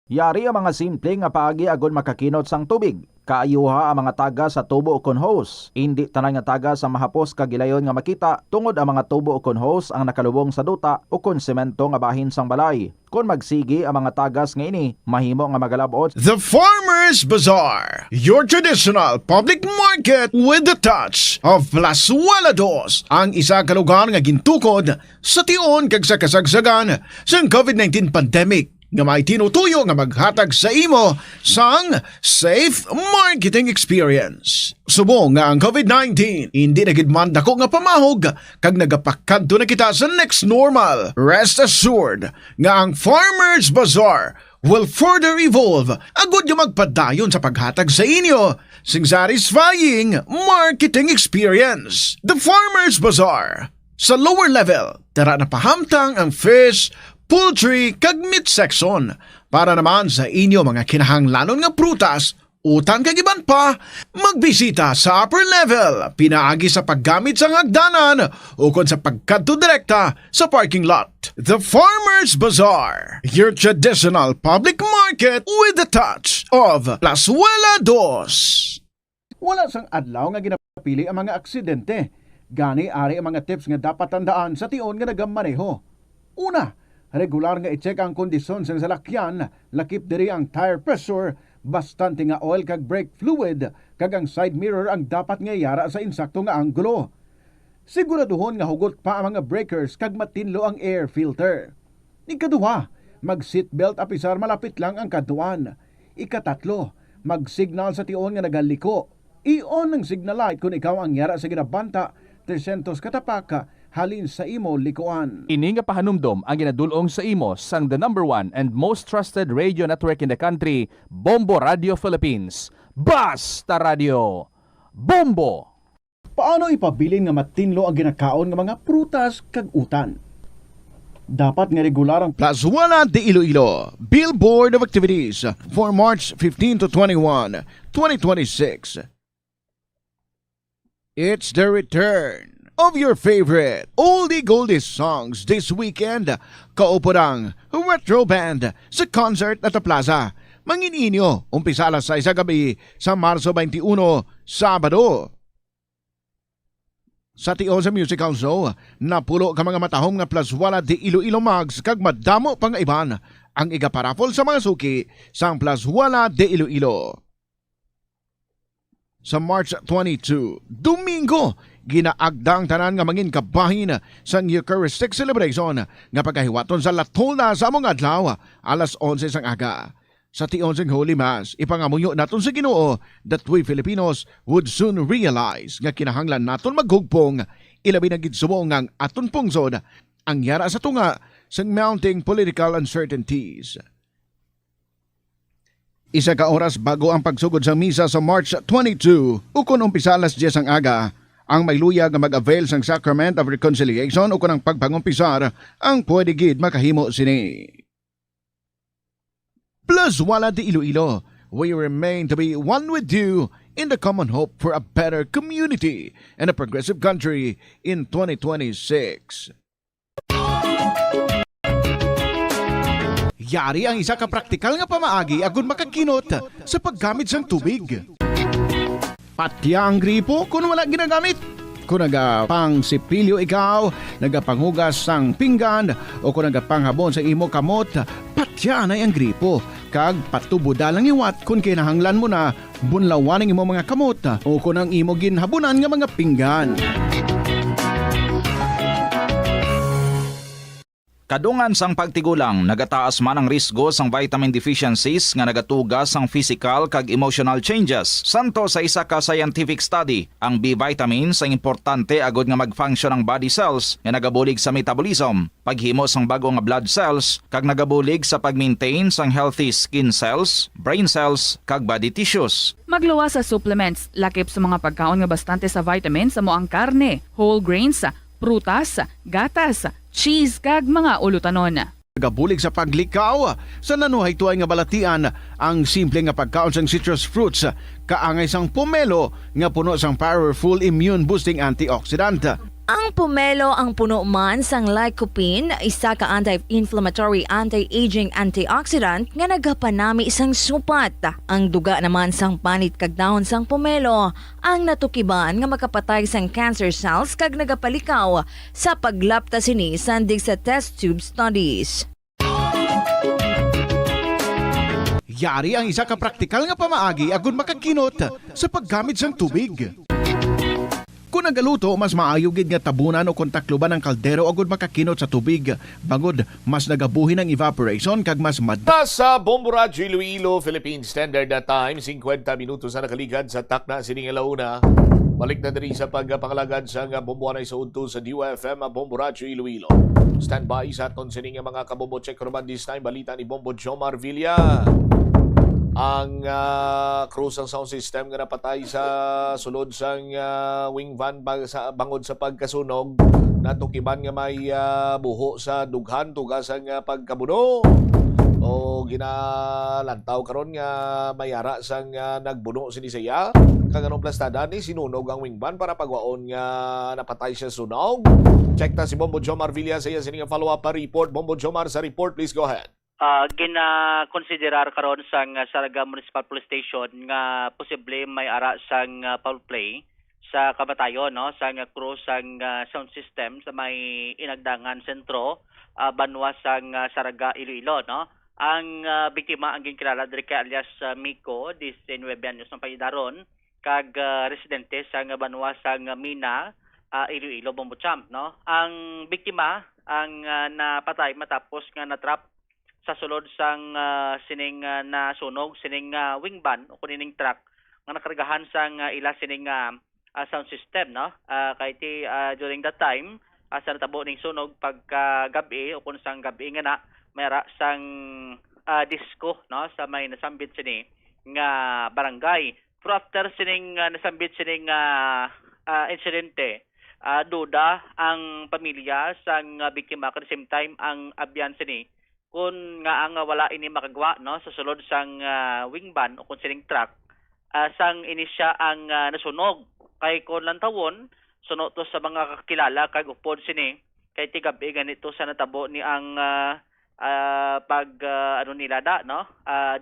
Yari ang mga simple nga paagi agon makakinot sang tubig. Kaayuha ang mga taga sa tubo ukon hose. Hindi tanan nga taga sa mahapos kagilayon nga makita tungod ang mga tubo ukon hose ang nakalubong sa duta ukon semento nga bahin sang balay. Kung magsigi ang mga tagas nga ini, mahimo nga magalabot. The Farmers Bazaar, your traditional public market with the touch of Plazuela Dos, ang isa ka lugar nga gintukod sa tion kag sa kasagsagan sa COVID-19 pandemic nga may tinutuyo nga maghatag sa imo sang safe marketing experience. Subong nga ang COVID-19 hindi nagidman dako nga pamahog kag nagapakadto na kita sa next normal. Rest assured nga ang Farmers Bazaar will further evolve agud nga magpadayon sa paghatag sa inyo sing satisfying marketing experience. The Farmers Bazaar. Sa lower level, tara na pahamtang ang fish, poultry kag meat section para naman sa inyo mga kinahanglanon nga prutas, utang kag iban pa, magbisita sa upper level, pinaagi sa paggamit sa hagdanan o kon sa pagkadto direkta sa parking lot. The Farmers Bazaar, your traditional public market with the touch of Plazuela Dos. Wala sang adlaw nga ginapili ang mga aksidente. Gani ari ang mga tips nga dapat tandaan sa tion nga nagamaneho. Una, regular nga i-check ang kondisyon sa salakyan, lakip diri ang tire pressure, bastante nga oil kag brake fluid, kag ang side mirror ang dapat nga yara sa insakto nga anggulo. Siguraduhon nga hugot pa ang mga breakers kag matinlo ang air filter. Ikaduha, mag-seatbelt apisar malapit lang ang kaduan. Ikatatlo, mag-signal sa tion nga nagaliko. I-on ang signal light kung ikaw ang yara sa ginabanta 300 katapaka halin sa imo likuan. Ini nga pahanumdom ang ginadulong sa imo sang the number 1 and most trusted radio network in the country, Bombo Radio Philippines. Basta Radio Bombo! Paano ipabilin nga matinlo ang ginakaon nga mga prutas kag utan? dapat nga regular ang Plazuela de Iloilo Billboard of Activities for March 15 to 21, 2026. It's the return of your favorite oldie goldie songs this weekend. Kauporang retro band sa concert at the Plaza. Mangininyo, umpisa alas 6 sa gabi sa Marso 21, Sabado. Sa tiyo sa musical show, napulo ka mga matahom nga Plazuela de Iloilo Mags kag madamo pang iban ang igaparapol sa mga suki sa Plazuela de Iloilo. Sa March 22, Domingo, ginaagdang tanan nga mangin kabahin sa Eucharistic celebration nga pagkahiwaton sa Latolda sa among adlaw alas 11 sang aga. Sa tion sang Holy Mass, ipangamuyo naton sa Ginoo that we Filipinos would soon realize nga kinahanglan naton maghugpong ilabi na gid subong ang aton pungsod ang yara sa tunga sa mounting political uncertainties. Isa ka oras bago ang pagsugod sa misa sa March 22, ukon umpisa alas 10 ang aga, ang may luya nga mag-avail sang Sacrament of Reconciliation ukon ang pagpangumpisar ang pwede gid makahimo sini. Plazuela de Iloilo, we remain to be one with you in the common hope for a better community and a progressive country in 2026. Yari ang isa ka praktikal nga pamaagi agon makakinot sa paggamit sang tubig. Patya ang gripo kung wala ginagamit. Kung nagapang sipilyo ikaw, nagapanghugas sang pinggan, o kung nagapanghabon sa imo kamot, patya na ang gripo. Kag patubuda lang iwat kung kinahanglan mo na bunlawan ang imo mga kamot, o kung ang imo ginhabunan nga mga pinggan. Kadungan sang pagtigulang, nagataas man ang risgo sang vitamin deficiencies nga nagatugas sang physical kag emotional changes. Santo sa isa ka scientific study, ang B vitamins ang importante agod nga mag-function ang body cells nga nagabulig sa metabolism, paghimo sang bago nga blood cells, kag nagabulig sa pag-maintain sang healthy skin cells, brain cells, kag body tissues. Magluwas sa supplements, lakip sa mga pagkaon nga bastante sa vitamins sa moang karne, whole grains, prutas, gatas, cheese kag mga ulutanon. Gabulig sa paglikaw sa nanuhay tuay nga balatian ang simple nga pagkaon sang citrus fruits kaangay sang pomelo nga puno sang powerful immune boosting antioxidant. Ang pomelo ang puno man sang lycopene, isa ka anti-inflammatory, anti-aging antioxidant nga nagapanami sang supat. Ang duga naman sang panit kag dahon sang pomelo ang natukiban nga makapatay sang cancer cells kag nagapalikaw sa paglapta sini sandig sa test tube studies. Yari ang isa ka praktikal nga pamaagi agon makakinot sa paggamit sang tubig. Kung nagaluto, mas maayo gid nga tabunan o kontakluban ang kaldero agud makakinot sa tubig. Bangod, mas nagabuhin ang evaporation kag mas Sa Bombo Radio Iloilo, Philippine Standard Time, 50 minutos na nakaligad sa takna sining alauna. Balik na diri sa pagpangalagad sa bombuanay sa unto sa DUFM Bombo Radio Iloilo. Stand by sa aton sining mga kabombo check roman this time balita ni Bombo Jomar Villa. Ang cruise ng sound system nga napatay sa sulod sang wing van bangod sa pagkasunog natukiban nga may buho sa dughan tugas ang pagkabuno o ginalantaw karon nga mayara sang nagbuno sinisaya kag anong plastada ni sinunog ang wing van para pagwaon nga napatay siya sunog. Check ta si Bombo Jomar Villa sa iya sining follow up report. Bombo Jomar sa report, please go ahead. Gina-konsiderar karon sang Saraga Municipal Police Station nga posible may ara sang foul play sa kamatayon no sang crew sang sound system sa may inagdangan sentro banwa sang Saraga Iloilo no. Ang biktima ang ginkilala diri kay alias Miko 19 anyos ng paydaron kag residente sang banwa sang Mina Iloilo Bombocham no. Ang biktima ang napatay matapos nga natrap sa sulod sang sining nasunog sining wing van o kuning truck nga nakargahan sang ila sining sound system no. Kay ti during that time sa natabo ning sunog pagka gabi o kun sang gabi nga na mayra sang disco no sa may nasambit sini nga barangay. Pero after sining nasambit sining insidente duda ang pamilya sang biktima at the same time ang abyan sini kung nga ang wala ini makagawa no sa sulod sang wing van o kung sining truck sang ini siya ang nasunog kay kon lang tawon suno to sa mga kakilala kag upod sini kay tigabi ganito sa natabo ni ang ano nila da no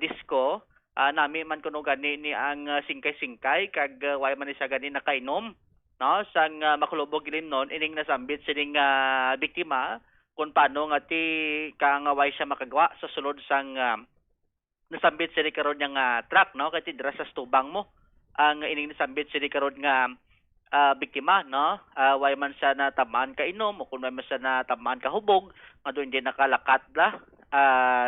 disco nami man kuno gani ni ang singkay-singkay kag way man siya gani nakainom no sang makulubog gilin non ining nasambit sining biktima kung paano nga ti kaangaway siya makagawa sa sulod sang nasambit sini karon nga truck no kay tidra sa stubang mo ang ining nasambit sini karon nga biktima no way man siya na tamaan ka inom o kung may man siya na tamaan ka hubog nga doon din nakalakat la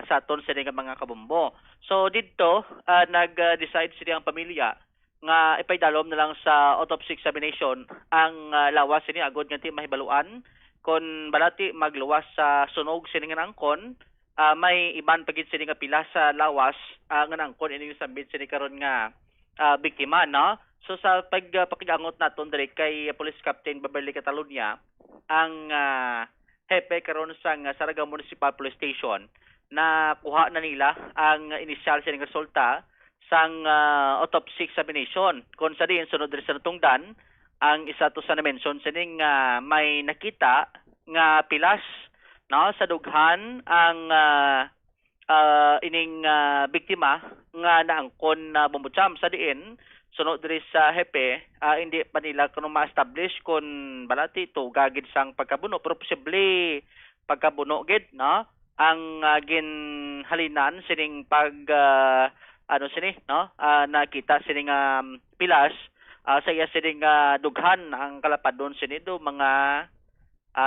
sa aton sini nga mga kabombo. So dito nag-decide sila ang pamilya nga ipaydalom na lang sa autopsy examination ang lawas sini agod nga ti mahibaluan kon balati magluwas sa sunog sini nga nangkon may iban pagid sini nga pila sa lawas nga nangkon ini sambit sini karon nga biktima no. So sa pakigangot naton diri kay Police Captain Beverly Catalunya ang hepe karon sang Saraga Municipal Police Station na kuha na nila ang initial sining resulta sang autopsy examination kung sa diin sunod diri sa natungdan ang isa to sa na-mention sining may nakita nga pilas no sa dughan ang ining biktima nga naangkon na bumbutsam sa diin sunod diri sa hepe hindi pa nila kuno ma-establish kung balati to gagid sang pagkabuno pero posible pagkabuno gid no ang ginhalinan sining pag ano sini no nakita sining pilas sa iya sining dughan ang kalapadon sini do mga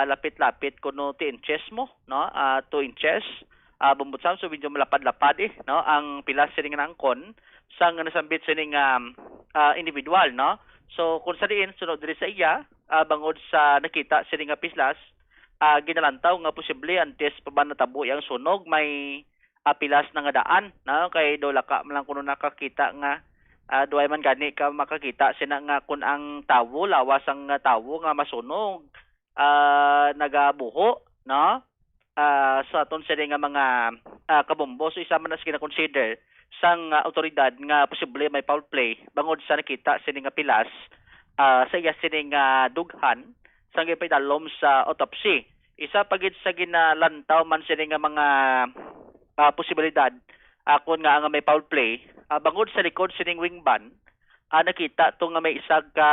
lapit-lapit kuno 2 inches mo no 2 inches bumbutsam so medyo malapad-lapad no ang pilas sining nangkon sang nasambit sining individual no so kung sa diin sunod diri sa iya bangod sa nakita sining pilas ginalantaw nga posible antes pa ba natabo yang sunog may pilas na nga daan no kay do laka man lang kuno nakakita nga duay man gani ka makakita sina nga kun ang tawo lawas ang tawo nga masunog nagabuho no sa aton sini nga mga kabombo so isa man na sila consider sang autoridad nga posible may foul play bangod sa nakita sini nga pilas sa iya sini nga dughan sang ipidalom sa autopsy isa pagid sa ginalantaw man sini nga mga posibilidad kung nga may foul play bangod sa likod sining wing van nakita to nga may isa ka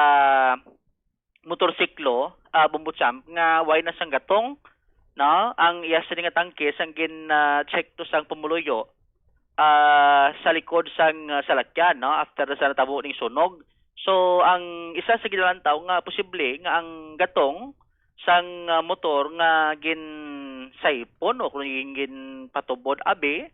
motorsiklo bumbutsam nga way na sang gatong no ang iya sining nga tangke sang check to sang pumuluyo sa likod sang salakyan no after sa natabo ning sunog so ang isa sa ginalantaw nga posible nga ang gatong sang motor nga gin saipon o kung gin patubod abi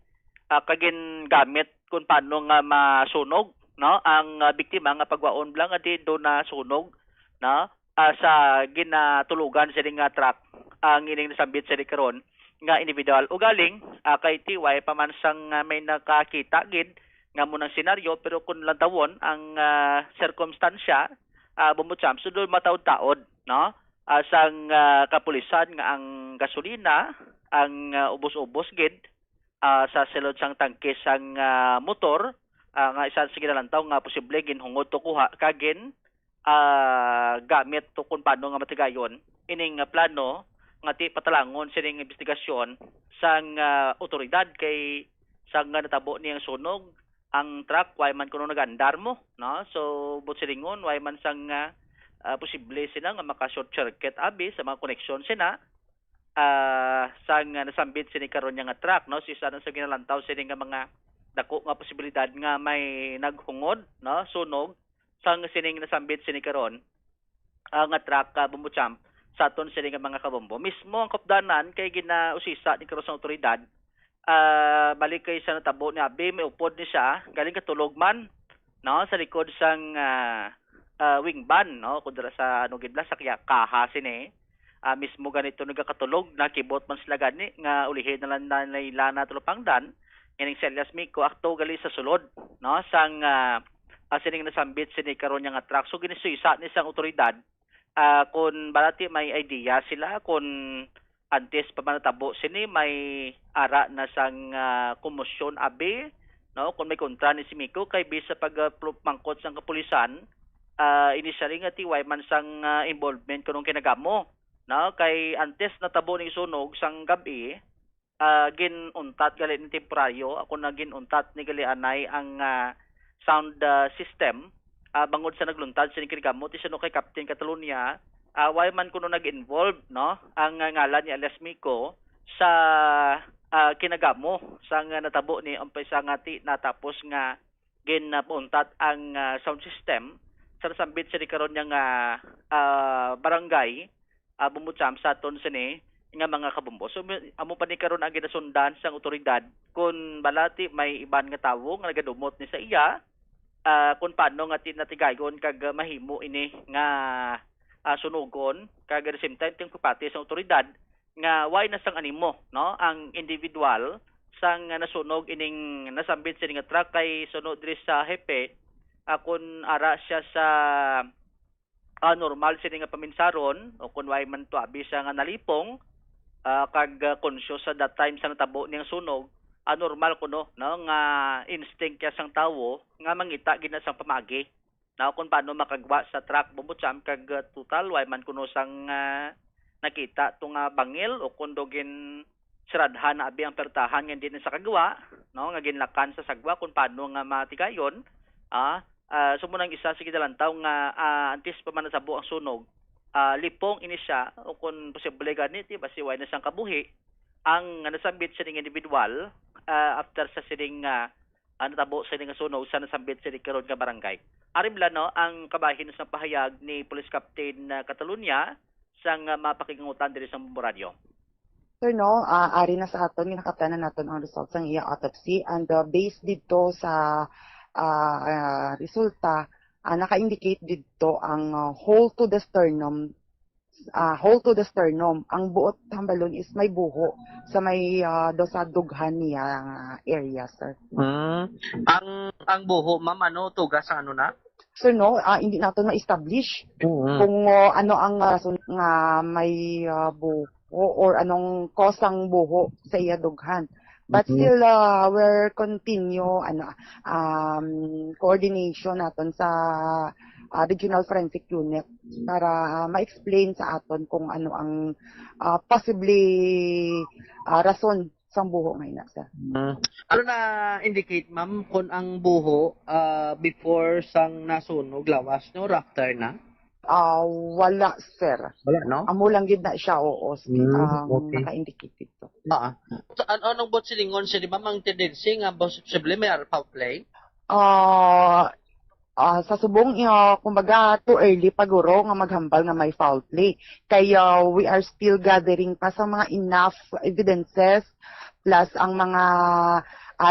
kagin gamit kung paano nga masunog no ang biktima nga pagwaon lang adi do na sunog no sa ginatulugan sa nga truck ang ining nasambit sa karon nga individual o galing kay TY pamansang may nakakita gid nga munang senaryo pero kung lantawon ang circumstansya bumutsam sudol mataod-taod no sang kapulisan nga ang gasolina ang ubos-ubos gid sa silod sang tangke sang motor nga isa sa ginalantaw nga posible ginhungod to kuha kagin gamit to kung paano nga matigayon ining plano nga ti patalangon sining investigasyon sang otoridad kay sang natabo niyang sunog ang truck way man kuno nagandar mo no so butsilingon way man sang posible sila nga maka short circuit abi sa mga connection sina sang nasambit sini karon nga truck no si sa ginalantaw sini nga mga dako nga posibilidad nga may naghungod no sunog sang sining nasambit sini karon nga truck bumbutsam sa aton sini nga mga kabombo mismo ang kopdanan kay ginausisa ni karon sa otoridad balik kay sa natabo ni abi may upod ni siya galing katulog man no sa likod sang wing van no kudra sa ano gidla sa kaha sini mismo ganito nagakatulog nakibot man sila gani nga ulihin na lang nila na tulupangdan ining Celias Miko akto gali sa sulod no sang sining nasambit sini karon nga truck so ginisuysa ni sang otoridad kung balati may idea sila kung antes pa manatabo sini may ara na sang komosyon abi, no, kung may kontra ni si Miko kay bisa pagmangkot sang kapulisan, initially nga tiway man sang involvement kunong kinagamo, no, kay antes natabo ning sunog sang gabi, ginuntat gali ni temporaryo ako na ginuntat ni gali anay ang sound system, bangod sa nagluntad sa kinagamo ti sino kay Captain Catalonia, why man kuno nag-involve, no, ang ngalan ni alias Miko sa kinagamo sang natabo ni umpay sa ngati natapos nga ginpuntat ang sound system sa nasambit sa karon nga barangay bumutsam sa aton sini nga mga kabumbo. So amo pa ni karon ang ginasundan sang otoridad kung balati may iban nga tawo nga nagadumot ni sa iya, kung paano nga tinatigayon kag mahimo ini nga sunugon kag at the same time ting pati sa otoridad nga why na sang animo, no, ang individual sang nasunog ining nasambit sa nga truck kay sunod diri sa hepe, kung ara siya sa normal sini nga paminsaron o kung why man to abi siya nga nalipong kag conscious sa that time sa natabo niyang sunog, normal kuno, no, nga instinct kya sang tawo nga mangita gina sang pamagi, na kung paano makagwa sa truck bumutsam kag total why man kuno sang nakita tong bangil o kung dogin siradhan na abi ang pertahan nga din sa kagwa, no, nga ginlakan sa sagwa kung paano nga matigayon. Sumunang isa sa kidalantaw nga antes pa man nasabo ang sunog, lipong ini siya o kung posible ganiti basi why na sang kabuhi ang nasambit sa ning individual after sa sining natabo sa ning sunog sa nasambit sa karon nga barangay. Arimla, no, ang kabahin sa pahayag ni Police Captain Catalonia sang mapakingutan diri sa Bombo Radio. Sir, no, ari na sa aton ginakatanan naton ang results ng iya autopsy and based dito sa resulta, naka-indicate dito ang hole to the sternum. Ang buot hambalon is may buho sa may do sa dughan niya area, sir. Ang buho, ma'am, ano tugas ang ano na? Sir, no, hindi natin ma-establish kung ano ang rason nga may buho or anong kosang buho sa iya dughan. But still, we're continue coordination natin sa Regional Forensic Unit para ma-explain sa aton kung ano ang possibly rason sang buho ngayon, sir. Ano na indicate, ma'am, kung ang buho before sang nasunog lawas no after na? Wala, sir. Wala, no? Amo lang gid na siya, oo. Okay. Naka-indicate dito. So, anong bot silingon siya, di ba, mang tendency nga possibly may foul play? Sa subong, kumbaga, too early paguro nga maghambal nga may foul play. Kaya we are still gathering pa sa mga enough evidences plus ang mga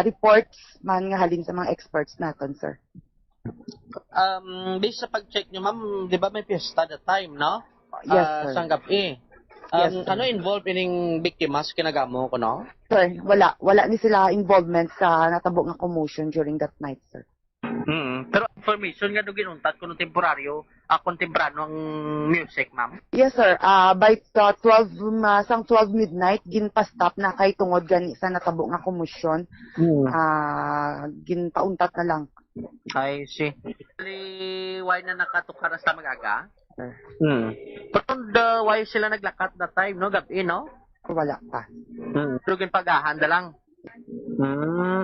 reports man nga halin sa mga experts natin, sir. Based sa pag-check nyo, ma'am, di ba may piyesta that time, no? Yes, sir. Sa gabi. Yes, sir. Ano involved ining biktimas kinagamo ko, no? Sir, wala. Wala ni sila involvement sa natabo nga commotion during that night, sir. Pero information nga doon ginuntat kung temporaryo, kontemporano ang music, ma'am? Yes, sir. By 12 midnight, ginpa-stop na kay tungod gani sa natabo nga commotion. Ginpauntat na lang. I see. Why na nakatukar sa magaga? Pero why sila naglakat that time, no? Gabi, no? Wala pa. Pero ginpagahanda lang.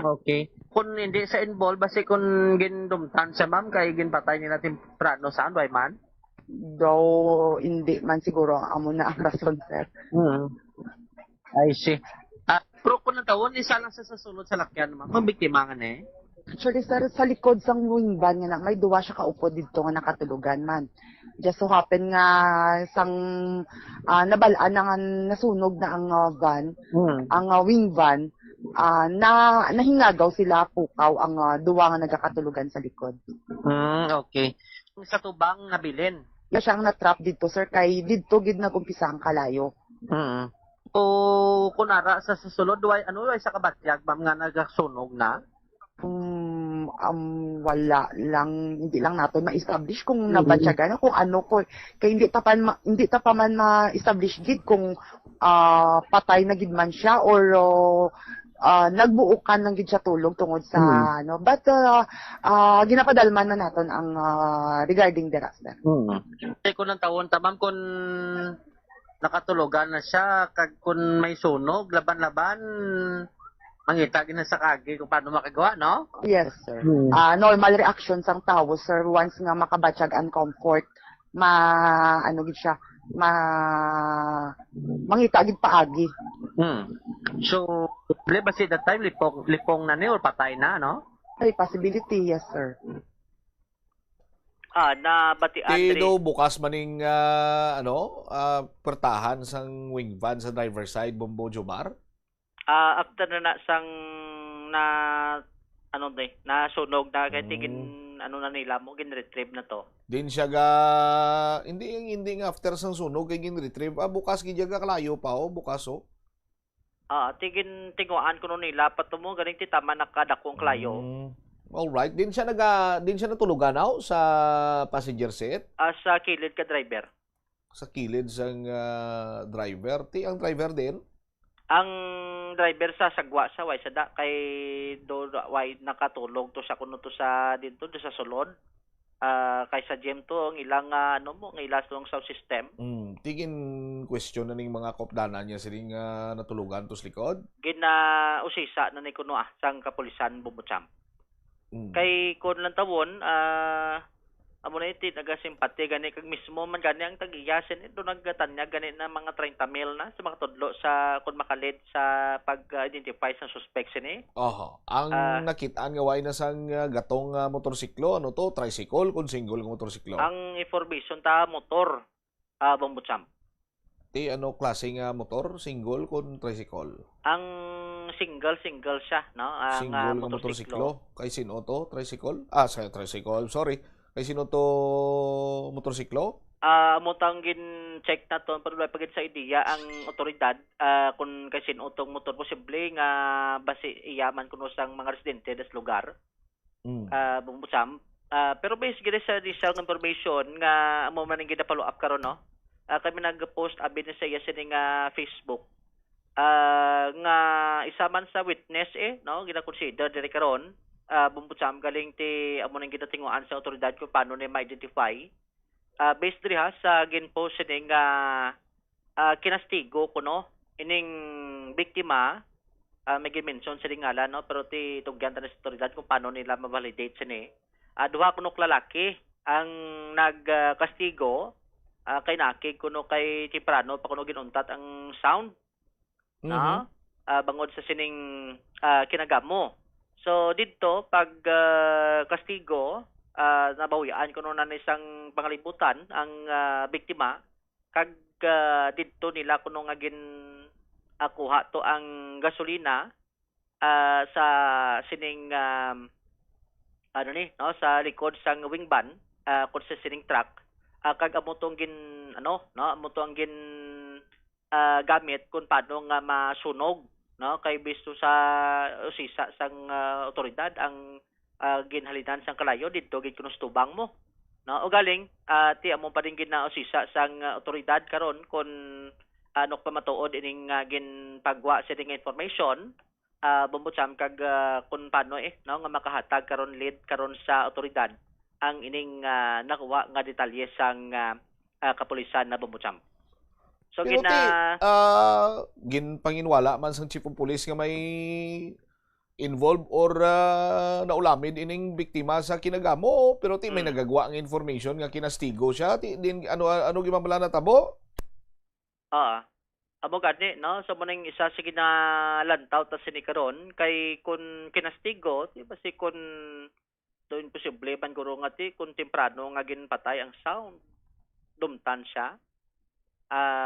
Okay. Kung hindi sa involve, basi kung gindumtan sa ma'am, kay ginpatay nila temprano saan, why man? Though, hindi man siguro amo na ang rason, sir. I see. Pero kung natawon, isa lang sa sasunod sa lakyan, ma'am. Mabiktima nga na eh. Actually, sir, sa likod sang wingban nga may duwa siya kaupo dito nga nakatulugan man. Just so happen nga sang nabalaan nga nasunog na ang van, ang wing van, nahingagaw sila pukaw ang duwa nga nagakatulugan sa likod. Okay. Sa tubang nabilin. Ya siyang na-trap dito, sir, kay dito gid nagumpisa ang kalayo. O kunara sa susunod, ano sa kabatyag, ma'am, nga nagasunog na? wala lang, hindi lang natin ma-establish kung nabatyagan kung ano ko kay hindi ta pa man ma-establish gid kung patay na gid man siya or nagbuukan ng gid siya tulog tungod sa ano, but ginapadalman na naton ang regarding the raster. Ko ng tawon tamam kung nakatulogan na siya kag kung may sunog laban-laban mangita gina sa kagi kung paano makagawa, no? Yes, sir. Normal reaction sang tao, sir, once nga makabatsyag ang comfort, ano gid siya, mangita gid paagi. So, ba si that time lipong na ni or patay na, no? Ay, possibility, yes, sir. Na bati Andre. Tino bukas maning pertahan sang wing van sa driver side Bombo Jomar. After na sang na sunog na kay tigin na nila mo gin-retrieve na to. Din siya ga hindi nga after sang sunog kay gin-retrieve. Bukas gid ga kalayo pa bukas tigin tinguan ko nila patumo ganing ti tama nakadakong klayo. All right. Din siya natulugan sa passenger seat? Sa kilid ka driver. Sa kilid sang driver. Ang driver din? Ang driver sa sagwa sa way sada kay do way nakatulog to sa kuno to sa dito do sa sulod. Kay sa GM to ang ilang ang ilang sound system. Tigin question na ning mga kopdana niya sining natulugan to sa likod. Usisa na ni kuno sang kapulisan Bumbutsam. Kay kun lang tawon amo na iti nagasimpati gani kag mismo man gani ang tagiyasin do naggatanya gani na mga 30 mil na sa mga tudlo sa kun makalid sa pag-identify sa suspect sini. Ang nakitaan nga way na sang gatong motorsiklo ano to tricycle kun single nga motorsiklo. Ang information ta motor Bumbutsam. Ti ano klase nga motor single kun tricycle? Ang single siya no ang single nga motorsiklo. Kay sino to tricycle? Sa tricycle sorry. Kay sino to motorsiklo? Mutang gin-check na to pero pagit sa ideya ang otoridad kung kay sino tong motor posible nga base iyaman kuno sang mga residente des lugar. Bumbutsam. Pero based gid sa initial information nga amo man gid follow up karon no. Kami nag-post abi sa iya sining Facebook. Nga isa man sa witness no gina-consider diri karon. Bumbutsam galing ti amo nang ginatinguan sa otoridad kung paano ni ma-identify based diri sa ginpost sining kinastigo kuno ining biktima may gi-mention sining ngalan no pero ti tugyan ta sa otoridad kung paano nila ma-validate sini duha kuno lalaki ang nagkastigo kay nakig kuno kay Timprano pa kuno ginuntat ang sound no bangod sa sining kinagamo. So dito pag kastigo nabawian kuno na isang pangalibutan ang biktima kag dito nila kuno nga gin kuha to ang gasolina sa sining sa likod sang wing van kun sa sining truck kag amo tong amo tong gin gamit kung paano nga masunog no kay bisto sa usisa sang otoridad ang ginhalidan sang kalayo didto gid kuno tubang mo no o galing ti amo pa rin usisa sang otoridad karon kun ano pa matuod ining ginpagwa sa ding information Bumbutsam kag kun paano no nga makahatag karon lead karon sa otoridad ang ining nakuha nga detalye sang kapulisan na Bumbutsam. So pero ginpanginwala man sang chief of police nga may involved or naulamin ining biktima sa kinagamo pero may nagagawa ang information nga kinastigo siya din ano gimamala na tabo? Amo gani no so muning isa sa ginalantaw ta sini karon kay kun kinastigo di ba si kun do imposible man guro nga ti kun Timprano nga ginpatay ang sound dumtan siya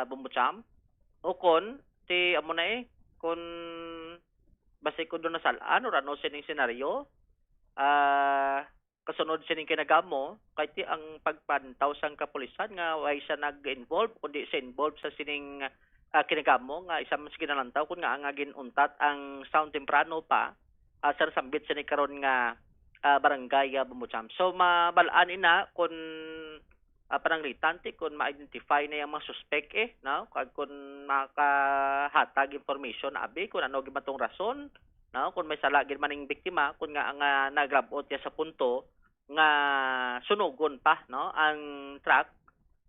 Bumbutsam o kon ti amo na kun base ko do nasalaan or ano sining senaryo kasunod sining kinagamo kay ti ang pagpantaw sang kapulisan nga way siya nag-involve kundi sa involved sa sining kinagamo nga isa man sa ginalantaw kun nga ginuntat ang sound Timprano pa sa sambit sining karon nga barangay Bumbucham. So mabalaan ina kung pananglitan kung ma-identify na yung mga suspect no? Kung makahatag information na abi kung ano gimatong rason, no? Kung may sala gid maning biktima kung nga nag-grab out niya sa punto nga sunugon pa no ang truck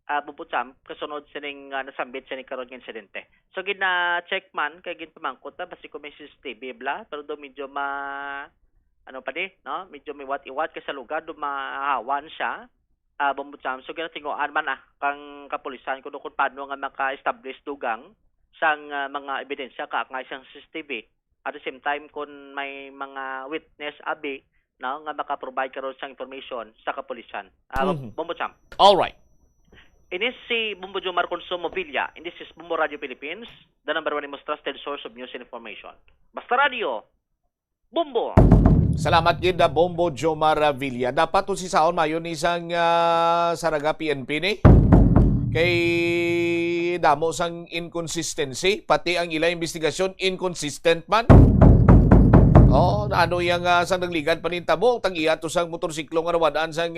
Bumbucham kasunod sining nasambit sining karon nga insidente. So gina-check man kay ginpamangkot na basi kung may CCTV bla pero do medyo ano pa no? Medyo may iwat kasi sa lugar do mahawan siya. Bumbucham. So ginatinguan man kang kapulisan kung paano nga maka-establish dugang sang mga ebidensya kaangay sang CCTV. At the same time kung may mga witness abi no nga maka-provide karon sang information sa kapulisan. Bumbucham. All right. Ini si Bumbo Jomar Consumo Villa. And this is Bumbo Radio Philippines, the number one and most trusted source of news and information. Basta Radio, Bumbo! Salamat gid Bombo Jomar Villa. Dapat to si Saon mayon isang Saraga PNP ni. Kay damo sang inconsistency, pati ang ila investigasyon inconsistent man. Ano yang sang nagligan panintabo tang iya to sang motorsiklo nga rawadaan sang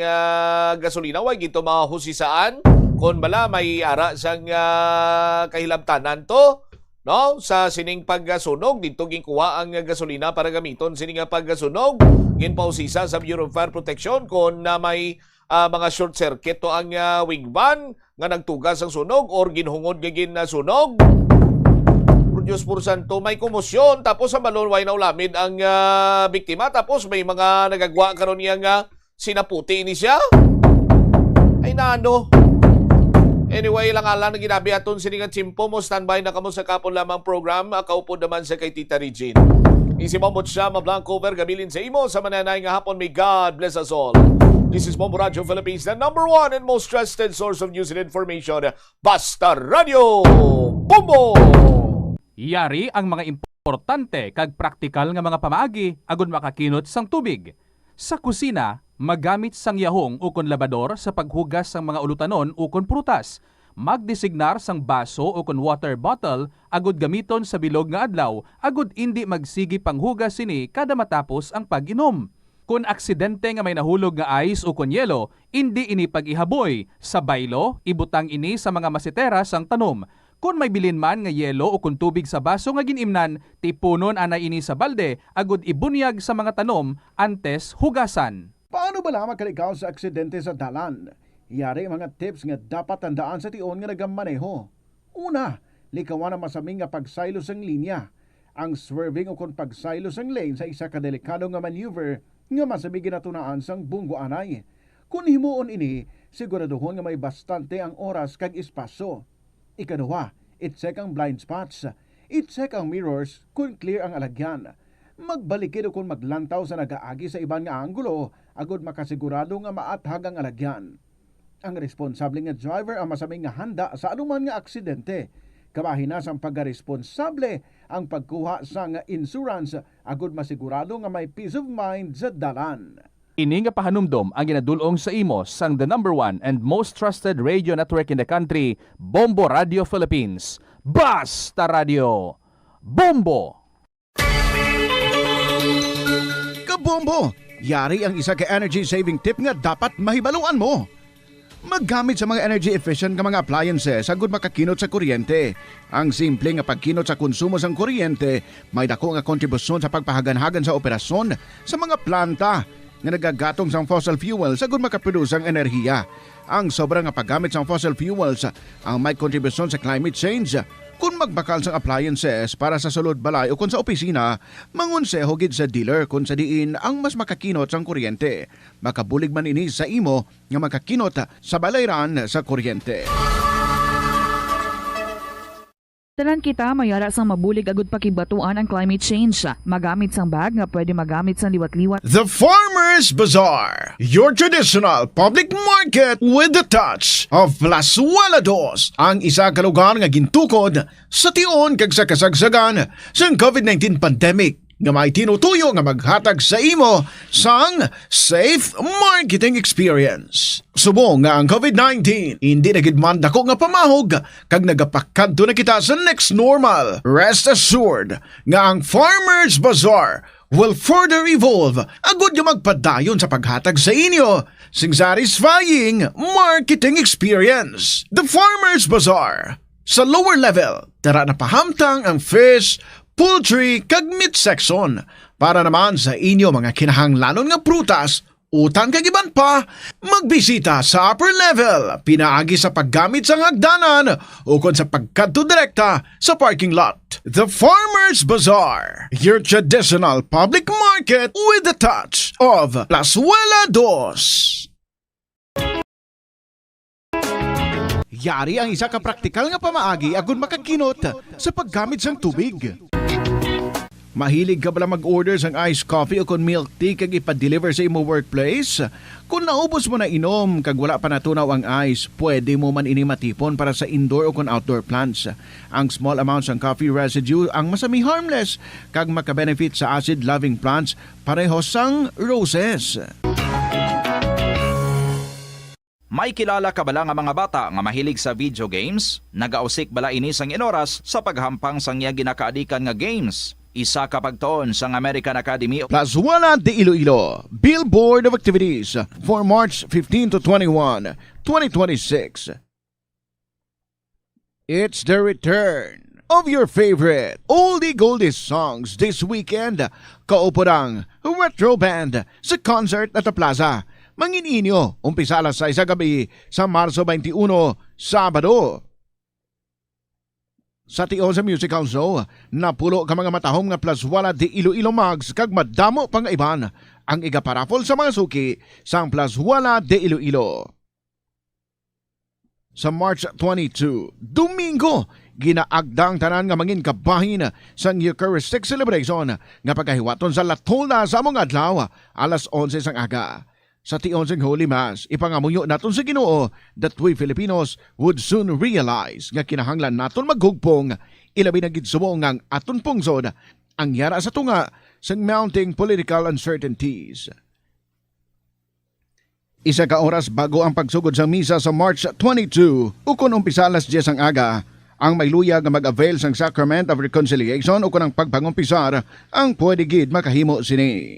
gasolina way gito mahusisaan kon bala may ara sang kahilabtanan to no sa sining pagsunog dito ginkuha ang gasolina para gamiton sining pagsunog ginpausisa sa Bureau of Fire Protection kon na may mga short circuit to ang wing van nga nagtugas ang sunog or ginhungod nga ginasunog. Diyos por santo, may komosyon tapos sa balon way na ulamid ang biktima tapos may mga nagagwa karon niya nga sinaputi ni siya. Ay nano. Anyway, lang ala na ginabi aton siningan Chimpo mo standby na kamo sa kapon lamang program. Kaupo naman sa kay Tita Regine. Isimamot siya mablanco over gabilin sa imo sa mananay nga hapon. May God bless us all. This is Bombo Radio Philippines, the number one and most trusted source of news and information. Basta Radio Bombo! Yari ang mga importante kag praktikal nga mga pamaagi agon makakinot sang tubig. Sa kusina, magamit sang yahong ukon labador sa paghugas sang mga ulutanon ukon prutas. Magdesignar sang baso ukon water bottle agud gamiton sa bilog nga adlaw agud indi magsigi panghugas sini kada matapos ang pag-inom. Kung aksidente nga may nahulog nga ice o yelo, indi ini pag-ihaboy. Sa baylo, ibutang ini sa mga masitera sang tanom. Kung may bilin man nga yelo o kung tubig sa baso nga ginimnan, tipunon ana ini sa balde, agud ibunyag sa mga tanom antes hugasan. Paano ba lamang kalikaw sa aksidente sa dalan? Yari mga tips nga dapat tandaan sa tion nga nagamaneho. Una, likawan ang masaming nga pagsaylo sang linya. Ang swerving o kung pagsaylo sang lane sa isa ka delikado nga maneuver nga masaming ginatunaan sang bunggo anay. Kung himuon ini, siguraduhon nga may bastante ang oras kag espasyo. Ikaduha, i-check ang blind spots. I-check ang mirrors kung clear ang alagyan. Magbalikid o kung maglantaw sa nagaagi sa ibang nga anggulo, agud makasigurado nga maathag ang alagyan. Ang responsable nga driver ang masaming nga handa sa anuman nga aksidente. Kabahin na sang pagkaresponsable ang pagkuha sa nga insurance, agud masigurado nga may peace of mind sa dalan. Ini nga pahanumdom ang ginadulong sa imo sang the number one and most trusted radio network in the country, Bombo Radio Philippines. Basta Radio Bombo! Kabombo! Yari ang isa ka energy saving tip nga dapat mahibaluan mo. Maggamit sa mga energy efficient nga mga appliances agud makakinot sa kuryente. Ang simple nga pagkinot sa konsumo sang kuryente may dako nga kontribusyon sa pagpahaganhagan sa operasyon sa mga planta nga nagagatong sang fossil fuels agud makaproduce ang enerhiya. Ang sobra nga paggamit sang fossil fuels ang may kontribusyon sa climate change. Kung magbakal sang appliances para sa sulod balay o kung sa opisina, mangonseho gid sa dealer kung sa diin ang mas makakinot sang kuryente. Makabulig man ini sa imo nga makakinot sa balayran sa kuryente. Tanan kita mayara sang mabulig agud pakibatuan ang climate change. Magamit sang bag nga pwede magamit sang liwat-liwat. The Farmer's Bazaar, your traditional public market with the touch of Plasuelados, ang isa ka lugar nga gintukod sa tion kag sa kasagsagan sa COVID-19 pandemic. nga may tinutuyo nga maghatag sa imo sang safe marketing experience. Subong nga ang COVID-19 hindi na gid man dako nga pamahog kag nagapakadto na kita sa next normal. Rest assured nga ang Farmers Bazaar will further evolve agud nga magpadayon sa paghatag sa inyo sing satisfying marketing experience. The Farmers Bazaar. Sa lower level, tara na pahamtang ang fish, poultry, kag meat section para naman sa inyo mga kinahanglanon nga prutas, utan kag iban pa, magbisita sa upper level, pinaagi sa paggamit sa hagdanan o kon sa pagkadto direkta sa parking lot. The Farmers Bazaar, your traditional public market with a touch of Plazuela Dos. Yari ang isa ka praktikal nga pamaagi agon makakinot sa paggamit sang tubig. Mahilig ka bala mag-order sang iced coffee o kon milk tea kag ipa-deliver sa imo workplace? Kung naubos mo na inom kag wala pa natunaw ang ice, pwede mo man ini matipon para sa indoor o kon outdoor plants. Ang small amounts ng coffee residue ang masami harmless kag makabenefit sa acid-loving plants pareho sang roses. May kilala ka bala nga mga bata nga mahilig sa video games? Nagausik bala ini sang inoras sa paghampang sang iya ginakaadikan nga games. Isa ka pagtuon sang American Academy Plazuela de Iloilo Billboard of Activities for March 15 to 21, 2026. It's the return of your favorite oldie goldie songs this weekend. Kauporang retro band sa concert at the Plaza. Mangininyo, umpisa alas 6 gabi sa Marso 21, Sabado. Sa tiyo sa musical show, napulo ka mga matahom nga Plazuela de Iloilo Mags kag madamo pang iban ang igaparapol sa mga suki sa Plazuela de Iloilo. Sa March 22, Domingo, ginaagdang tanan nga mangin kabahin sa Eucharistic Celebration nga pagkahiwaton sa Latona sa mga adlaw alas 11 sang aga. Sa tion sang Holy Mass, ipangamuyo naton sa Ginoo that we Filipinos would soon realize nga kinahanglan naton maghugpong ilabi na gid subong ang aton pungsod ang yara sa tunga sang mounting political uncertainties. Isa ka oras bago ang pagsugod sa misa sa March 22, ukon umpisa alas 10 ang aga, ang may luya nga mag-avail sang Sacrament of Reconciliation ukon ang pagpangumpisar ang pwede gid makahimo sini.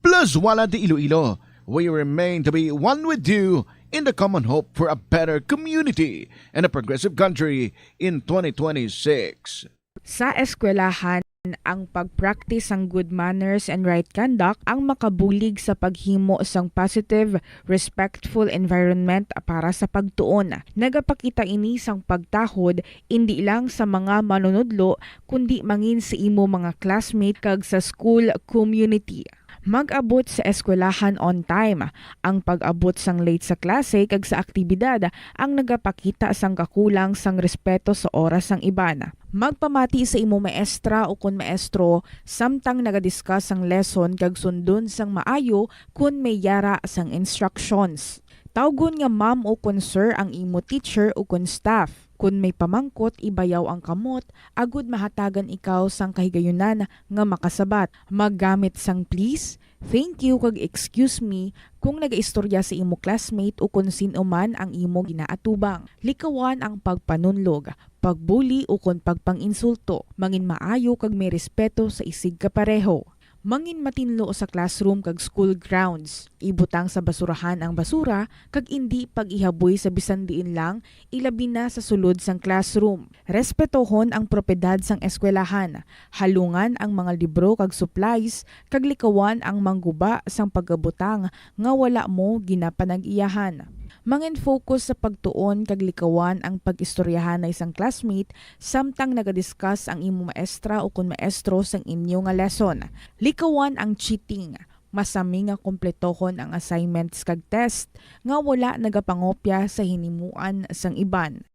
Plazuela de Iloilo, we remain to be one with you in the common hope for a better community and a progressive country in 2026. Sa eskwelahan, ang pag-practice ng good manners and right conduct ang makabulig sa paghimo sang positive, respectful environment para sa pagtuon. Nagapakita ini sang pagtahod hindi lang sa mga manunudlo kundi mangin sa imo mga classmate kag sa school community. Mag-abot sa eskwelahan on time. Ang pag-abot sang late sa klase kag sa aktibidad ang nagapakita sang kakulang sang respeto sa oras sang iban. Magpamati sa imo maestra o kun maestro samtang nagadiscuss sang lesson kag sundon sang maayo kun may yara sang instructions. Tawgon nga ma'am o kun sir ang imo teacher o kun staff. Kun may pamangkot, ibayaw ang kamot, agud mahatagan ikaw sang kahigayunan nga makasabat. Maggamit sang please, thank you kag excuse me kung nagaistorya sa imo classmate o kung sino man ang imo ginaatubang. Likawan ang pagpanunlog, pagbuli o kung pagpanginsulto. Mangin maayo kag may respeto sa isig kapareho. Mangin matinlo sa classroom kag school grounds. Ibutang sa basurahan ang basura kag indi pag-ihaboy sa bisan diin lang ilabi na sa sulod sang classroom. Respetohon ang propiedad sang eskwelahan. Halungan ang mga libro kag supplies kag likawan ang mangguba sang pagabutang nga wala mo ginapanag-iyahan. Mangin focus sa pagtuon kag likawan ang pag-istoryahan na isang classmate samtang nagadiscuss ang imo maestra o kun maestro sang inyo nga lesson. Likawan ang cheating. Masami nga kompletohon ang assignments kag test nga wala nagapangopya sa hinimuan sang iban.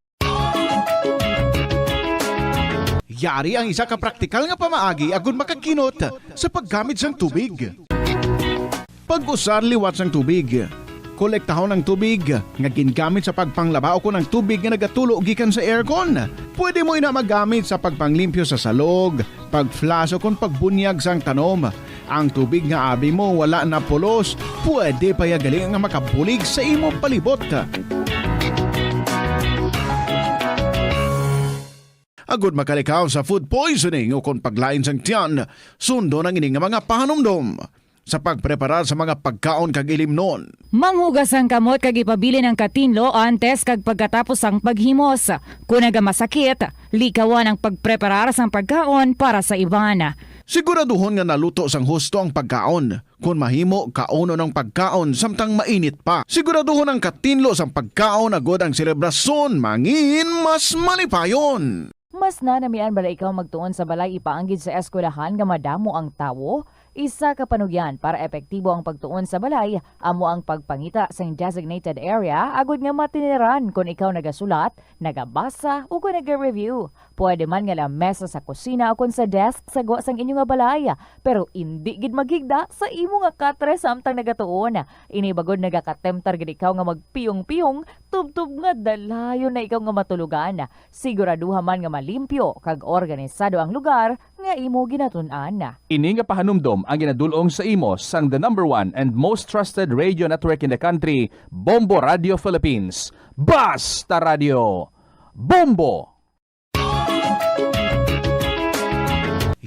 Yari ang isa ka praktikal nga pamaagi agon makakinot sa paggamit sang tubig. Pag-usar liwat sang tubig. kolektahon ng tubig nga gingamit sa pagpanglaba o kun ang tubig nga nagatulo gikan sa aircon. Pwede mo ina magamit sa pagpanglimpyo sa salog, pagflash o kun pagbunyag sang tanom. Ang tubig nga abi mo wala na pulos, pwede pa yagali nga makabulig sa imong palibot. Agud makalikaw sa food poisoning o kung paglain sang tiyan, sundo ng ining nga mga pahanumdom. Sa pagpreparar sa mga pagkaon kag ilimnon. Manghugas ang kamot kag ipabili ng katinlo antes kag pagkatapos ang paghimos. Kung masakit, likawan ang pagpreparar sang pagkaon para sa iban. Siguraduhon nga naluto sang husto ang pagkaon. Kung mahimo, kauno ng pagkaon samtang mainit pa. Siguraduhon ang katinlo sang pagkaon agod ang selebrasyon mangin mas malipayon. Mas nanamian bala ikaw magtuon sa balay ipaanggid sa eskwelahan nga madamo ang tawo? Isa ka panugyan para epektibo ang pagtuon sa balay, amo ang pagpangita sa designated area agud nga matiniran kung ikaw nagasulat, nagabasa o kung nag-review. Pwede man nga lamesa sa kusina o kung sa desk sa guwa sang inyo nga balay, pero hindi gid maghigda sa imo nga katre samtang nagatuon. Inibagod nagakatemptar gid ikaw nga magpiyong-piyong, tubtub nga dalayon na ikaw nga matulugan. Siguraduha man nga malimpyo kag organisado ang lugar nga imo ginatun-an. Ini nga pahanumdom ang ginadulong sa imo sang the #1 and most trusted radio network in the country, Bombo Radio Philippines. Basta Radio! Bombo!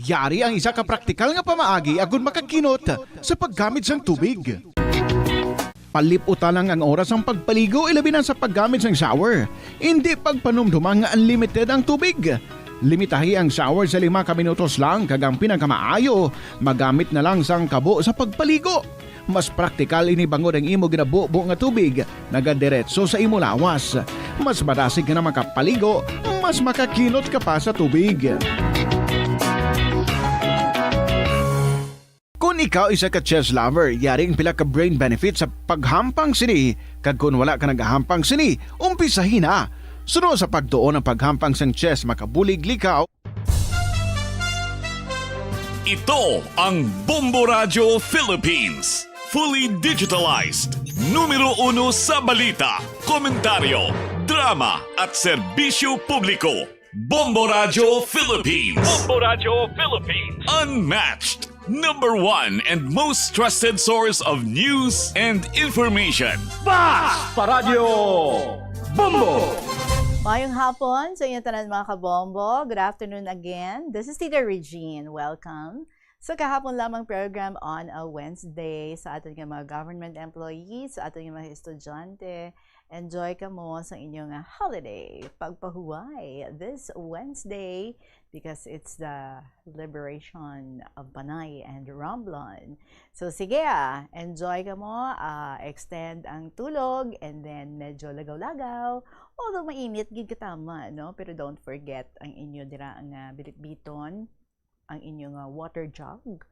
Yari ang isa ka praktikal nga pamaagi agud makakinot sa paggamit sang tubig. Paliputan lang ang oras ang pagpaligo ilabi na sa paggamit sang shower. Hindi pagpanumdumang nga unlimited ang tubig. Limitahi ang shower sa 5 ka minutos lang kag ang pinakamaayo, magamit na lang sang kabo sa pagpaligo. Mas praktikal ini bangod ang imo ginabubo nga tubig, nagadiretso sa imo lawas. Mas madasig ka na makapaligo, mas makakinot ka pa sa tubig. Kung ikaw isa ka chess lover, yaring pila ka brain benefit sa paghampang sini. Kag kung wala ka naghahampang sini, umpisahin na. Sunod sa pagtuon ng paghampang sang chess makabulig likaw. Ito ang Bombo Radio Philippines. Fully digitalized. Numero 1 sa balita, komentaryo, drama at serbisyo publiko. Bombo Radio Philippines. Bombo Radio Philippines. Unmatched. #1 and most trusted source of news and information. Basta Radio Bombo! Mayong hapon sa inyong tanan mga kabombo. Good afternoon again. This is Tita Regine. Welcome. So kahapon lamang program on a Wednesday sa ating mga government employees, sa ating mga estudyante. Enjoy ka mo sa inyong holiday, pagpahuway this Wednesday because it's the liberation of Panay and Romblon. So sige enjoy ka mo, extend ang tulog and then medyo lagaw-lagaw. Although mainit, gid katama, no? Pero don't forget ang inyo dira ang bilit-biton, ang inyong water jug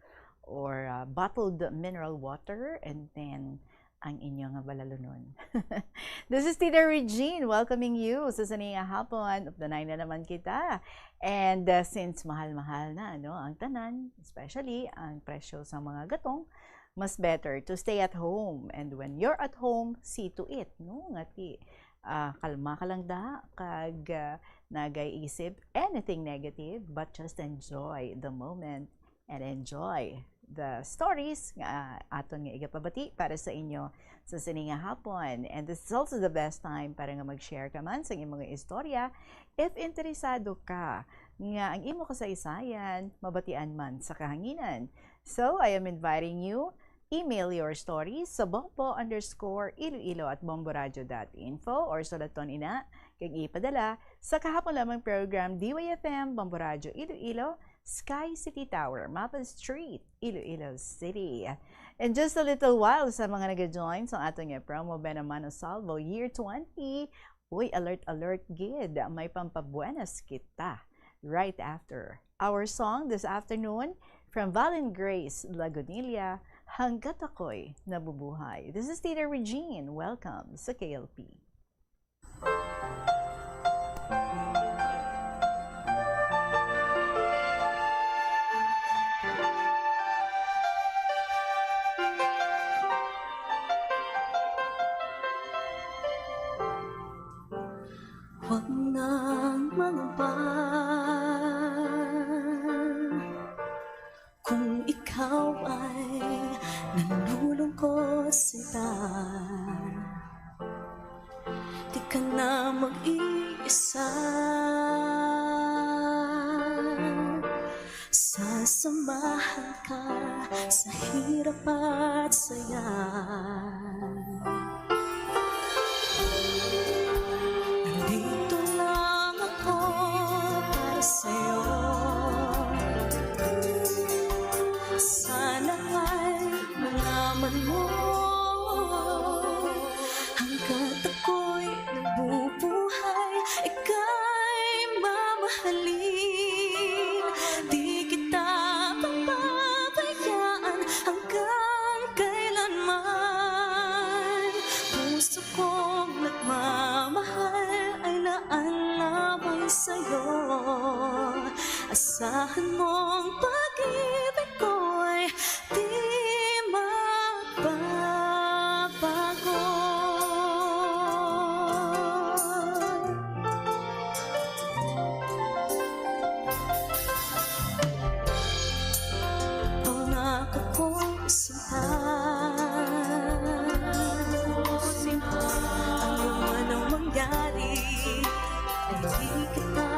or bottled mineral water and then ang inyong balalunon. This is Tita Regine welcoming you sa saninga hapon of the 9 na naman kita. And since mahal-mahal na ang tanan, especially ang presyo sa mga gatong, mas better to stay at home. And when you're at home, see to it, no? Ngati kalma ka lang da kag nagay-isip anything negative, but just enjoy the moment and enjoy the stories nga aton nga igapabati para sa inyo sa sininga hapon. And this is also the best time para nga mag-share ka man sa inyong mga istorya if interesado ka nga ang imo kasaysayan mabatian man sa kahanginan. So I am inviting you, email your stories sa bombo_iloilo@bomboradio.info or sulaton ina kag ipadala sa kahapon lamang program DYFM Bombo Radio Iloilo, Sky City Tower, Mapa Street, Iloilo City. In just a little while, sa mga nag-join sa ating promo Benamano Salvo Year 20, uy, alert, alert, gid, may pampabuenas kita right after our song this afternoon from Valen Grace Lagunilla, Hanggat Ako'y Nabubuhay. This is Tita Regine. Welcome sa KLP. mag-iisa. Sasamahan ka sa hirap at saya. Nandito lang ako para sa'yo. Sana ay malaman mo, hanggat ako'y nabubuhay, ika'y mamahalin. Di kita papabayaan hanggang kailanman. Puso kong nagmamahal ay naalamay sa'yo. Asahan mong pag-ibig ko'y di magbabago. Pangako kong sinta, ano man ang mangyari, hindi kita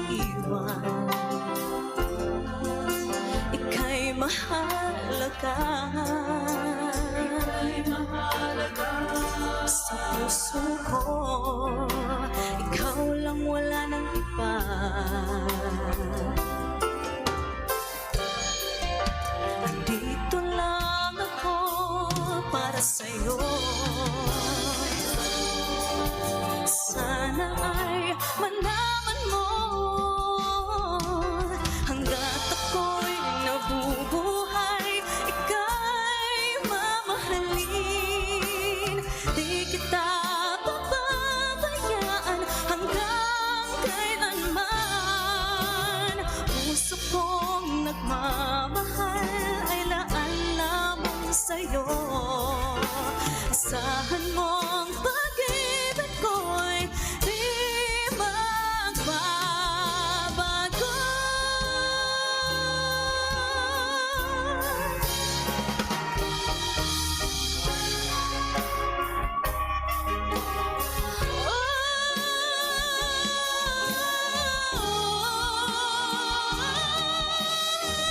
iwan. Ika'y mahalaga, sa puso ko, ikaw lang, wala nang iba. Dito lang ako para sa'yo. Sana ay malaman mo, hanggat ako'y nabubuhay, ika'y mamahalin. Di kita papabayaan hanggang kailanman. Puso kong nagmamahal ay laan lamang sa'yo. Asahan mong pag-ibig ko'y di magbabago.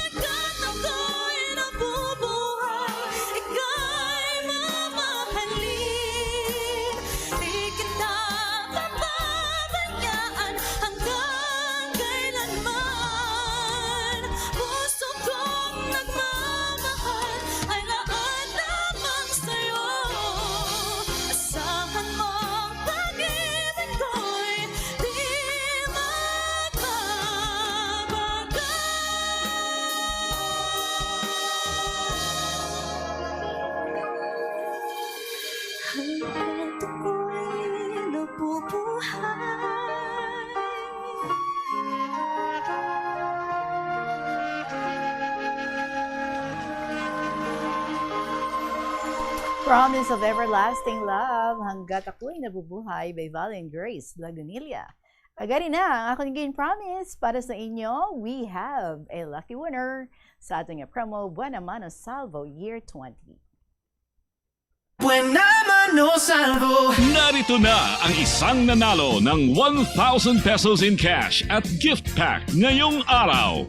Hanggat ako'y nabubuhay, ika'y mamahalin. Di kita papabayaan hanggang kailanman. Puso kong nagmamahal ay laan lamang sa'yo. Asahan mong pag-ibig ko'y di magbabago. Hanggat ako'y Promise of Everlasting Love, Hanggat Ako'y Nabubuhay by Valen Grace Lagunilla. Agad na ang aking game promise para sa inyo. We have a lucky winner sa ating promo Buena Mano Salvo Year 20. Buena Mano Salvo. Narito na ang isang nanalo ng 1,000 pesos in cash at gift pack ngayong araw.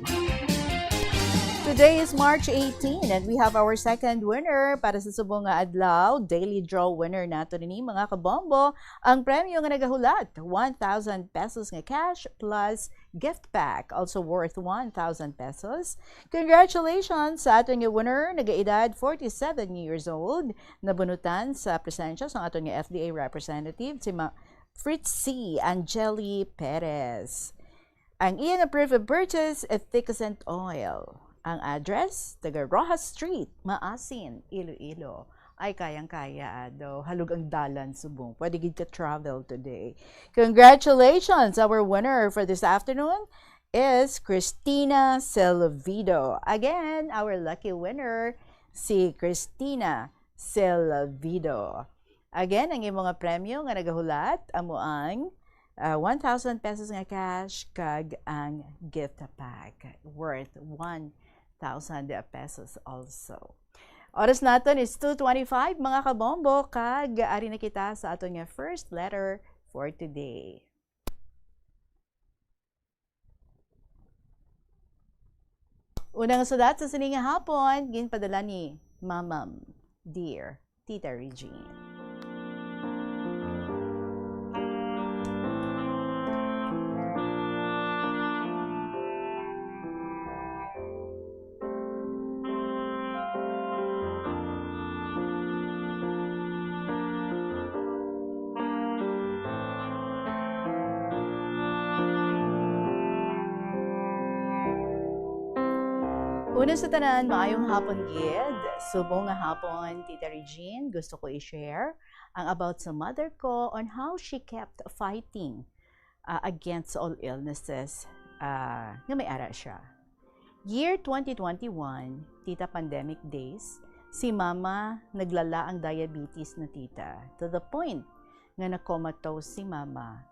Today is March 18 and we have our second winner para sa subong nga adlaw. Daily draw winner nato ni mga kabombo. Ang premyo nga nagahulat, 1,000 pesos nga cash plus gift pack, also worth 1,000 pesos. Congratulations sa ating winner, nagaedad 47 years old, nabunutan sa presensya sa ating FDA representative, si Fritz C. Angeli Perez. Ang iyan na proof of purchase, efficacent oil. Ang address, taga Rojas Street, Maasin, Iloilo. Ay, kayang-kaya, do. Halug ang dalan, subong. Pwede gid ka travel today. Congratulations! Our winner for this afternoon is Christina Silvido. Again, our lucky winner, si Christina Silvido. Again, ang imong mga premyo nga nagahulat, amo ang 1,000 pesos nga cash kag ang gift pack worth 1,000 pesos also. Oras natin is 2:25 mga kabombo kag ari na kita sa aton nga first letter for today. Unang sulat sa sininga hapon, ginpadala ni Mamam, Dear Tita Regine. Una sa tanan, maayong hapon gid. Subong nga hapon, Tita Regine, gusto ko i-share ang about sa mother ko on how she kept fighting against all illnesses nga may ara siya. Year 2021, Tita Pandemic Days, si Mama naglala ang diabetes na tita to the point nga na-comatose si Mama.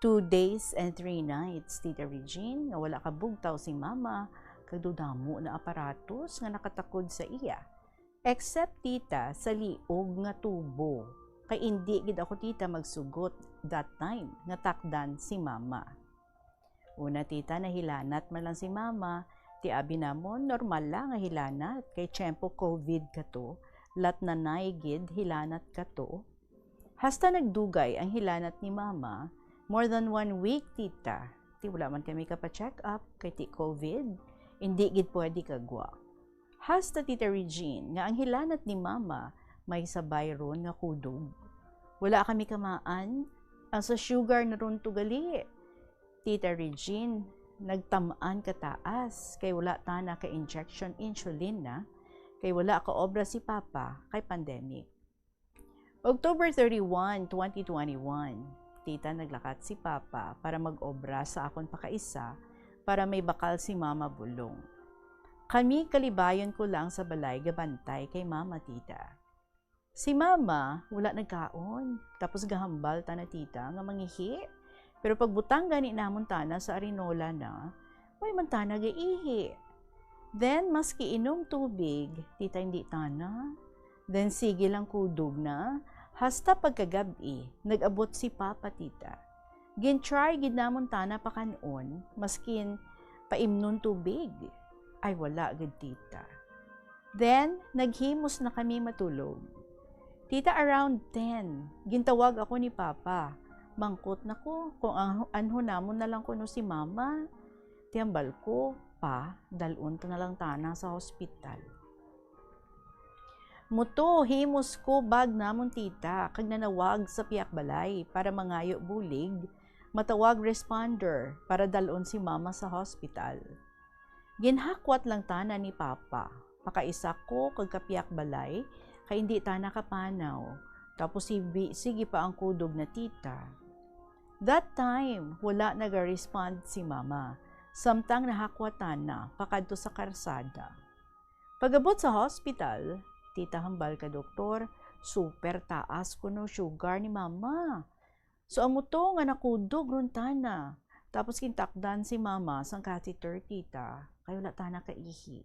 2 days and 3 nights, Tita Regine, nga wala kabugtaw si Mama, kagdudamo na aparatos nga nakatakod sa iya. Except tita sa liog nga tubo. Kay hindi gid ako tita magsugot that time nga takdan si Mama. Una tita nahilanat man lang si Mama, ti abi namon normal lang nga hilanat kay tiyempo COVID kato, lat nanay gid hilanat kato. Hasta nagdugay ang hilanat ni Mama, more than 1 week tita. Ti wala man kami check up kay ti COVID. Hindi gid pwede kagwa. Hasta Tita Regine, nga ang hilanat ni Mama, may sabay ron nga kudog. Wala kami kamaan, ang sa sugar na ron tugali. Tita Regine, nagtamaan kataas, kay wala tana ka injection insulin na, kay wala ka obra si Papa, kay pandemic. October 31, 2021, tita naglakat si Papa para mag-obra sa akon pakaisa, para may bakal si Mama bulong. Kami kalibayon ko lang sa balay gabantay kay Mama tita. Si Mama wala nagkaon, tapos gahambal ta na tita nga mangihi. Pero pagbutang gani namon tana sa arinola na, way man tana gaihi. Then maski inom tubig, tita hindi tana. Then sige lang kudog na, hasta pagkagabi, nag-abot si Papa tita. Gin-try gid namon tana pa kanon, maskin paimnon tubig. Ay wala gid tita. Then naghimos na kami matulog. Tita around 10, gintawag ako ni Papa. Mangkot na ko kung anho namon na lang kuno si Mama. Tiyambal ko, pa, dalun to na lang tana sa hospital. Muto, himos ko bag namon tita, kag nanawag sa piyak balay para mangayo bulig, matawag responder para dalon si Mama sa hospital. Ginhakwat lang tana ni Papa, pakaisa ko kag kapiyak balay, kay hindi tana kapanaw, tapos sige pa ang kudog na tita. That time, wala naga-respond si Mama, samtang nahakwatan na pakadto sa karsada. Pagabot sa hospital, tita hambal ka doktor, super taas ko no sugar ni Mama. So amo to nga nakudog ron tana. Tapos kintakdan si Mama sang catheter tita. Kay wala tana kaihi.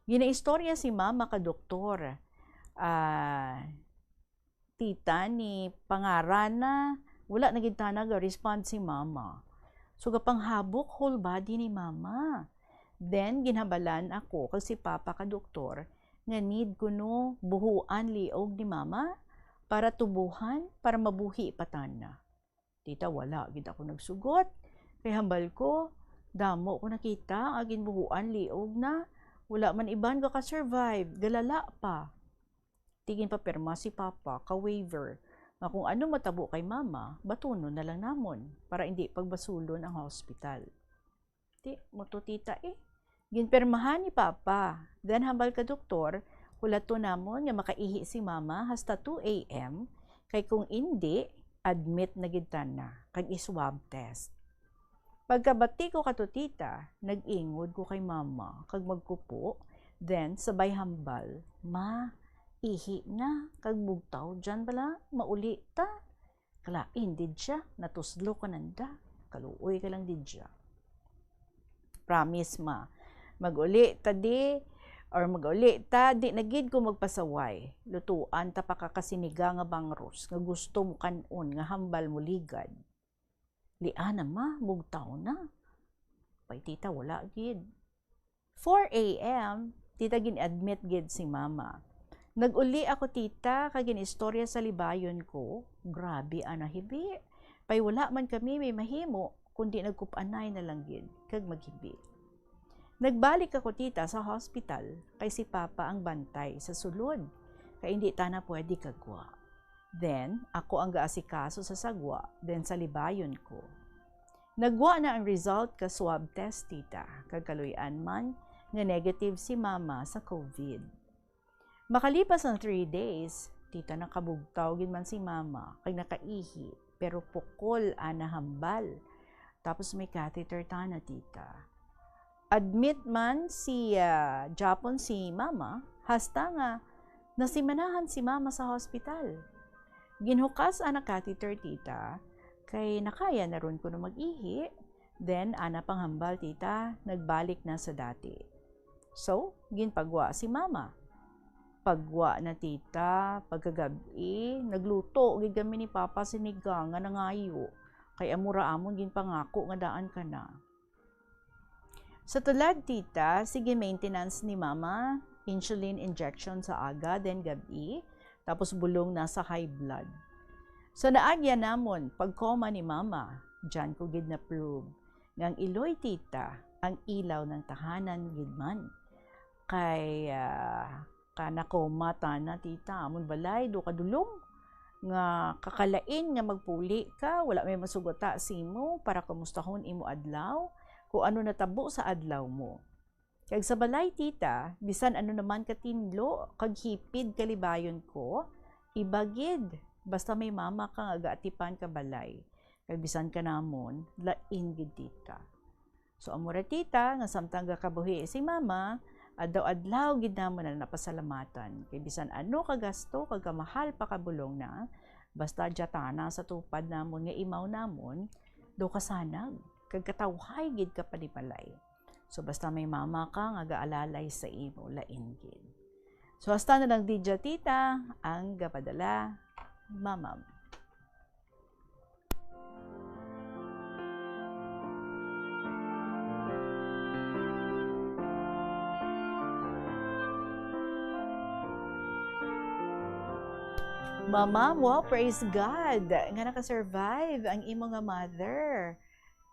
Ginaistorya si Mama ka doktor. Tita ni pangarana, wala na gid tana ga respond si Mama. So gapanghabok whole body ni Mama. Then ginhabalan ako kag si Papa ka doktor nga need kuno buhuan liog ni Mama para tubuhan, para mabuhi patana. Tita, wala gid ako nagsugot. Kay hambal ko, damo ko nakita, agin buhuan liog na. Wala man iban ka survive, galala pa. Tigin pa perma si Papa, ka-waiver, nga kung ano matabo kay Mama, batunon na lang namon, para hindi pagbasulon ang hospital. Moto tita ginpermahan ni Papa. Then hambal ka doktor, hulato namon nga makaihi si Mama hasta 2 a.m. Kay kung hindi, admit na gid na kag i-swab test. Pagkabati ko kato tita, nag-ingod ko kay Mama kag magkupo, then sabay hambal, Ma, ihi na kag bugtaw dyan bala, mauli ta. Kalain did siya, natuslo ka nanda, kaluoy ka lang did siya. Promise Ma, mag-uli ta di, or mag-uli ta di nagid ko magpasaway lutuan ta pakakasiniga nga bangros nga gusto mo kanon nga hambal mo ligad liana ma bugtaw na pay tita wala gid 4 a.m. tita gin-admit gid si mama. Nag-uli ako tita kag gin-istorya sa libayon ko. Grabe ana hibi. Pay wala man kami may mahimo kundi nagkupanay na lang gid kag maghibi. Nagbalik ako tita sa hospital kay si papa ang bantay sa sulod kay hindi ta na pwede kagwa. Then ako ang gaasikaso sa sagwa then sa libayon ko. Nagwa na ang result ka swab test tita, kagkaluyan man nga negative si mama sa COVID. Makalipas ang 3 days, tita nakabugtaw gid man si mama kay nakaihi pero pukol ana hambal. Tapos may catheter ta na tita. Admit man si Japon si mama, hasta nga nasimanahan si mama sa hospital. Ginhukas ana catheter tita. Kay nakaya na ron ko na mag-ihi, then ana panghambal tita, nagbalik na sa dati. So, ginpagwa si mama. Pagwa na tita, pagkagabi, nagluto, gid kami ni papa sinigang nga nangayo. Kay amura amon ginpangako nga daan ka na. Sa tulad tita, sige maintenance ni mama, insulin injection sa aga, then gabi, tapos bulong na sa high blood. So naagya namon pagkoma ni mama, dyan ko gid na prove ngang iloy tita ang ilaw ng tahanan gidman. Kay kanakoma ta na tita, amon balay do kadulong nga kakalain nga magpuli ka, wala may masugota simo para kamustahon imo adlaw, kung ano natabo sa adlaw mo. Kag sa balay tita, bisan ano naman katinlo, kag hipid kalibayon ko, ibagid. Basta may mama kang agaatipan ka balay. Kag bisan ka namon, lain gid tita. So amura tita, nga samtang gakabuhi si mama, adlaw gid namon na napasalamatan. Kay bisan ano kagasto, kag kamahal pa kabulong na, basta jatana sa tupad namon nga imaw namon, do kasanag, kag katawhay gid ka pa ni balay. So basta may mama ka nga gaalalay sa imo, lain gid. So hasta na lang didya tita, ang gapadala, mamam. Mama, wow, praise God nga nakasurvive ang imo nga mother.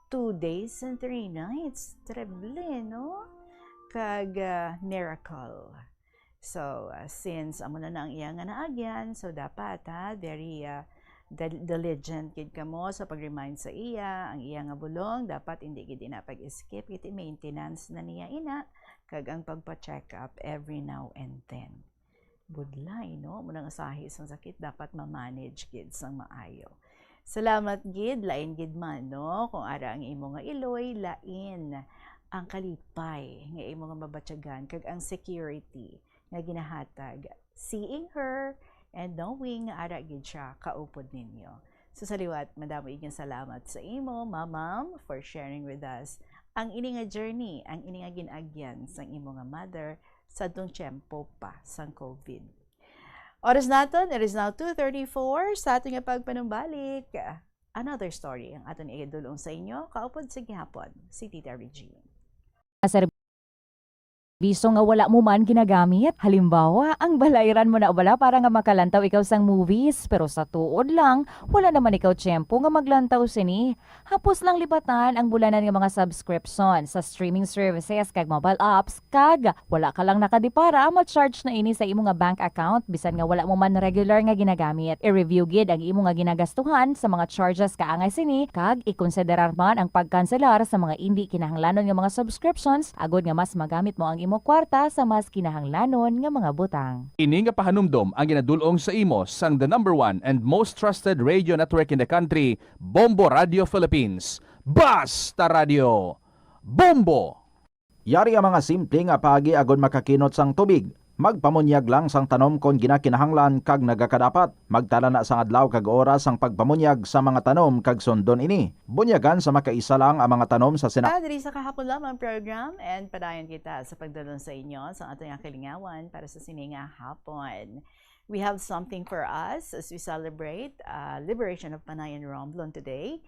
2 days and 3 nights. Terrible, no? Kag miracle. So, since amo na ang iya nga naagyan, so dapat very diligent kid ka mo sa pag-remind sa iya, ang iya nga bulong, dapat hindi gid na pag-skip, kiti maintenance na niya ina, kag ang pagpa-check up every now and then. Budlay, no? Munang asahi sa sakit, dapat ma-manage gid sang maayo. Salamat gid, lain gid man, no? Kung ara ang imo nga iloy, lain ang kalipay nga imo nga mabatyagan, kag ang security nga ginahatag, seeing her and knowing nga ara gid siya kaupod ninyo. So sa liwat, madamo igong salamat sa imo, mamam, for sharing with us ang ini nga journey, ang ini nga ginagyan sang imo nga mother sa dong tiyempo pa sang COVID. Oras naton, it is now 2:34 sa ating pagpanumbalik. Another story ang aton iidulong sa inyo, kaupod sa gihapon, si Tita Regine. Biso nga wala mo man ginagamit. Halimbawa, ang balayran mo na wala para nga makalantaw ikaw sang movies. Pero sa tuod lang, wala naman ikaw tiyempo nga maglantaw sini. Hapos lang libatan ang bulanan nga mga subscription sa streaming services kag mobile apps. Kag wala ka lang nakadipara, ma-charge na ini sa imo nga bank account bisan nga wala mo man regular nga ginagamit. I-review gid ang imo nga ginagastuhan sa mga charges kaangay sini. Kag ikonsiderar man ang pagkanselar sa mga hindi kinahanglanon nga mga subscriptions agod nga mas magamit mo ang mo kwarta sa mas kinahanglanon nga mga butang. Ini nga pahanumdom ang ginadulong sa imo sang the #1 and most trusted radio network in the country, Bombo Radio Philippines. Basta Radio! Bombo! Yari ang mga simple nga paagi agon makakinot sang tubig. Magpamunyag lang sang tanom kon ginakinahanglan kag nagakadapat. Magtala na sang adlaw kag oras ang pagpamunyag sa mga tanom kag sundon ini. Bunyagan sa makaisa lang ang mga tanom sa Diri sa kahapon lamang program and padayon kita sa pagdalon sa inyo sa ating kalingawan para sa sininga hapon. We have something for us as we celebrate Liberation of Panay and Romblon today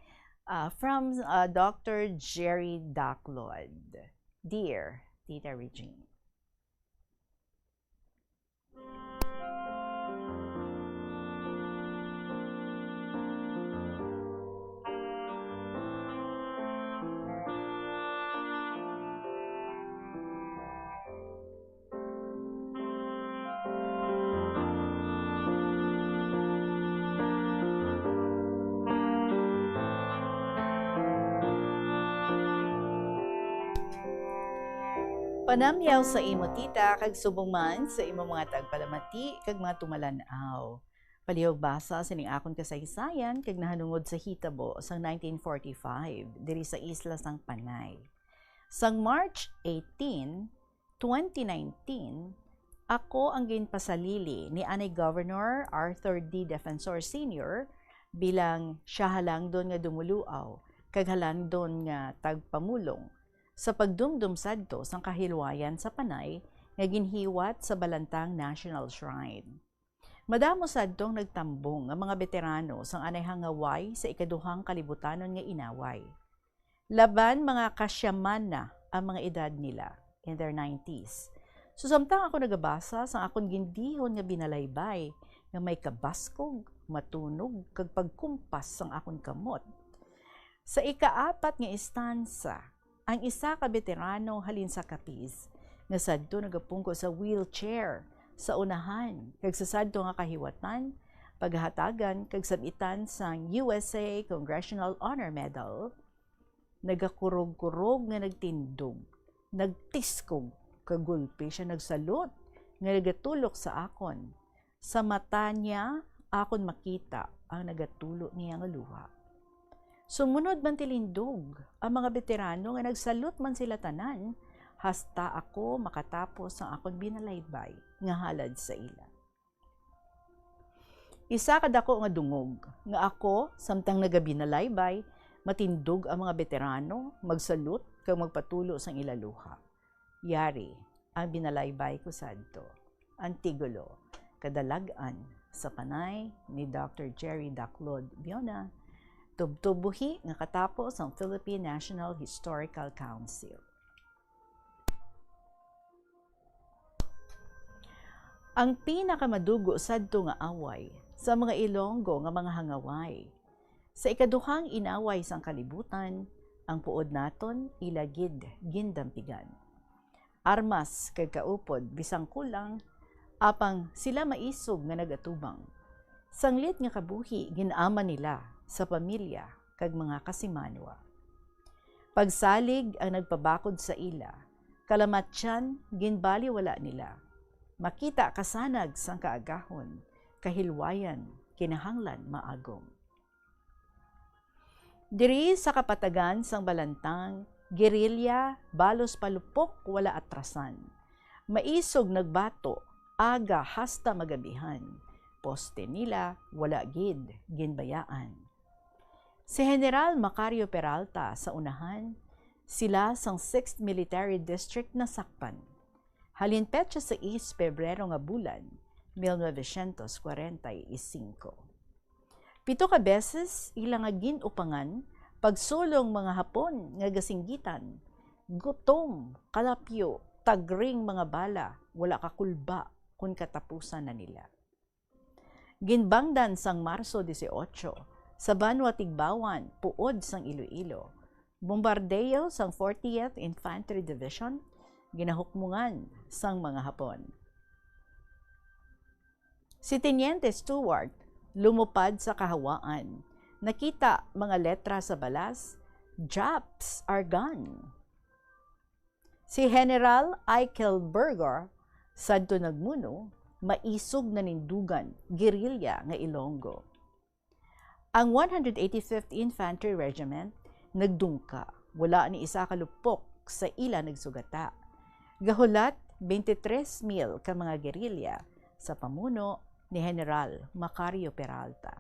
from Dr. Jerry Daclod. Dear Tita Regine. Panamyaw sa imo tita kag subong man sa imo mga tagpalamati kag mga tumalanaw. Palihog basa sining akon kasaysayan kag nahanungod sa hitabo sang 1945 diri sa isla sang Panay. Sang March 18, 2019, ako ang ginpasalili ni anay Governor Arthur D. Defensor Sr. bilang siya halangdon nga dumuluaw kag halangdon nga tagpamulong sa pagdumdum sadto sang kahilwayan sa Panay nga ginhiwat sa Balantang National Shrine. Madamo sadtong nagtambong ang mga veterano sang anay hangaway sa ikaduhang kalibutanon nga inaway. Laban mga kasyaman na ang mga edad nila in their 90s. Susamtang ako nagabasa sang akon gindihon nga binalaybay nga may kabaskog, matunog kag pagkumpas sang akon kamot. Sa ikaapat nga istansa, ang isa ka veterano halin sa kapis nga sadto nagapungko sa wheelchair sa unahan kag sa sadto nga kahiwatan paghatagan kag sabitan sang USA Congressional Honor Medal nagakurog-kurog nga nagtindog nagtiskog kag gulpi siya nagsalot nga nagatulok sa akon sa mata niya akon makita ang nagatulo niya nga luha. Sumunod man tilindog ang mga veterano nga nagsalot man sila tanan, hasta ako makatapos ang akong binalaybay nga halad sa ila. Isa kadako nga dungog, nga ako, samtang nagabinalaybay, matindog ang mga veterano, magsalot kag magpatulo sang ilaluha. Yari ang binalaybay ko sadto, ang tigulo, kadalagan sa Panay ni Dr. Jerry Daclod Biona, tubtubuhi nga katapos ang Philippine National Historical Council. Ang pinakamadugo sadto nga away sa mga Ilonggo nga mga hangaway. Sa ikaduhang inaway sang kalibutan, ang puod naton ilagid gindampigan. Armas kag kaupod bisang kulang, apang sila maisog nga nagatubang. Sanglit nga kabuhi ginama nila sa pamilya kag mga kasimanwa. Pagsalig ang nagpabakod sa ila, kalamatyan ginbaliwala nila. Makita kasanag sang kaagahon, kahilwayan, kinahanglan maagom. Diri sa kapatagan sang Balantang, gerilya, balos palupok, wala atrasan. Maisog nagbato, aga hasta magabihan. Poste nila, wala gid, ginbayaan. Si General Macario Peralta sa unahan, sila sang 6th Military District na sakpan. Halin petsa sa 6 Pebrero nga bulan, 1945. Pito ka beses ilang nga ginupangan pagsulong mga Hapon nga gasinggitan, gutom, kalapyo, tagring mga bala, wala kakulba kun katapusan na nila. Ginbangdan sang Marso 18, sa Banwa Tigbawan, puod sang Iloilo, bombardeo sang 40th Infantry Division, ginahukmungan sang mga Hapon. Si Teniente Stewart lumupad sa kahawaan, nakita mga letra sa balas, Japs are gone. Si General Eichelberger, sadto nagmuno, maisog na nindugan, gerilya nga Ilonggo. Ang 185th Infantry Regiment nagdungka, wala ni isa kalupok sa ila nagsugata. Gahulat 23,000 ka mga gerilya sa pamuno ni General Macario Peralta.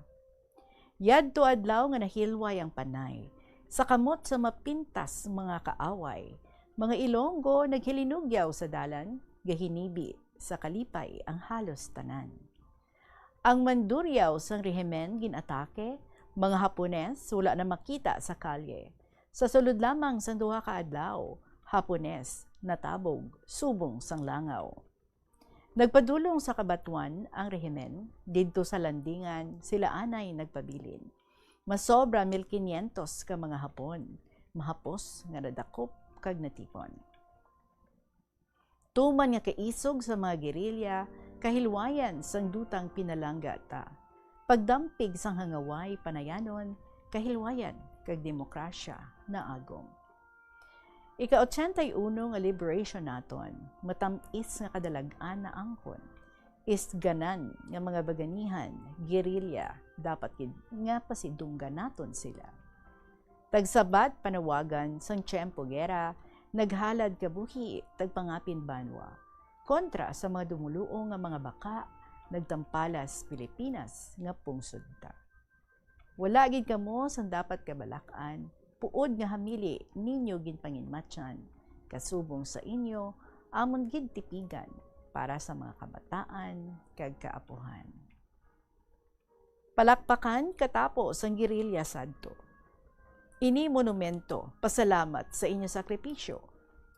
Yadto adlaw nga nahilway ang panay sa kamot sa mapintas mga kaaway, mga Ilonggo naghilinugyaw sa dalan, gahinibi sa kalipay ang halos tanan. Ang manduryaw sang rehimen ginatake, mga Hapones wala na makita sa kalye. Sa sulod lamang sang duha ka adlaw, Hapones natabog subong sang langaw. Nagpadulong sa kabatuan ang rehimen, didto sa landingan sila anay nagpabilin. Masobra 1,500 ka mga Hapon, mahapos nga nadakop kag natipon. Tuman nga kaisog sa mga gerilya, kahilwayan sang dutang pinalangga ta. Pagdampig sang hangaway panayanon, kahilwayan kag demokrasya na agom. Ika-81 nga liberation naton, matamis nga kadalagan na angkon, is ganan nga mga baganihan, gerilya, dapat nga pasidunggan naton sila. Tagsabat panawagan sang tiyempo gera, naghalad kabuhi, tagpangapin banwa, kontra sa mga dumuluong nga mga baka, nagtampalas Pilipinas nga pungsod ta. Wala gid kamo sang dapat kabalakan, puod nga hamili ninyo ginpanginmatyan, kasubong sa inyo, amon gid tipigan para sa mga kabataan kag kaapuhan. Palakpakan katapos ang gerilya sadto. Ini monumento, pasalamat sa inyo sakripisyo,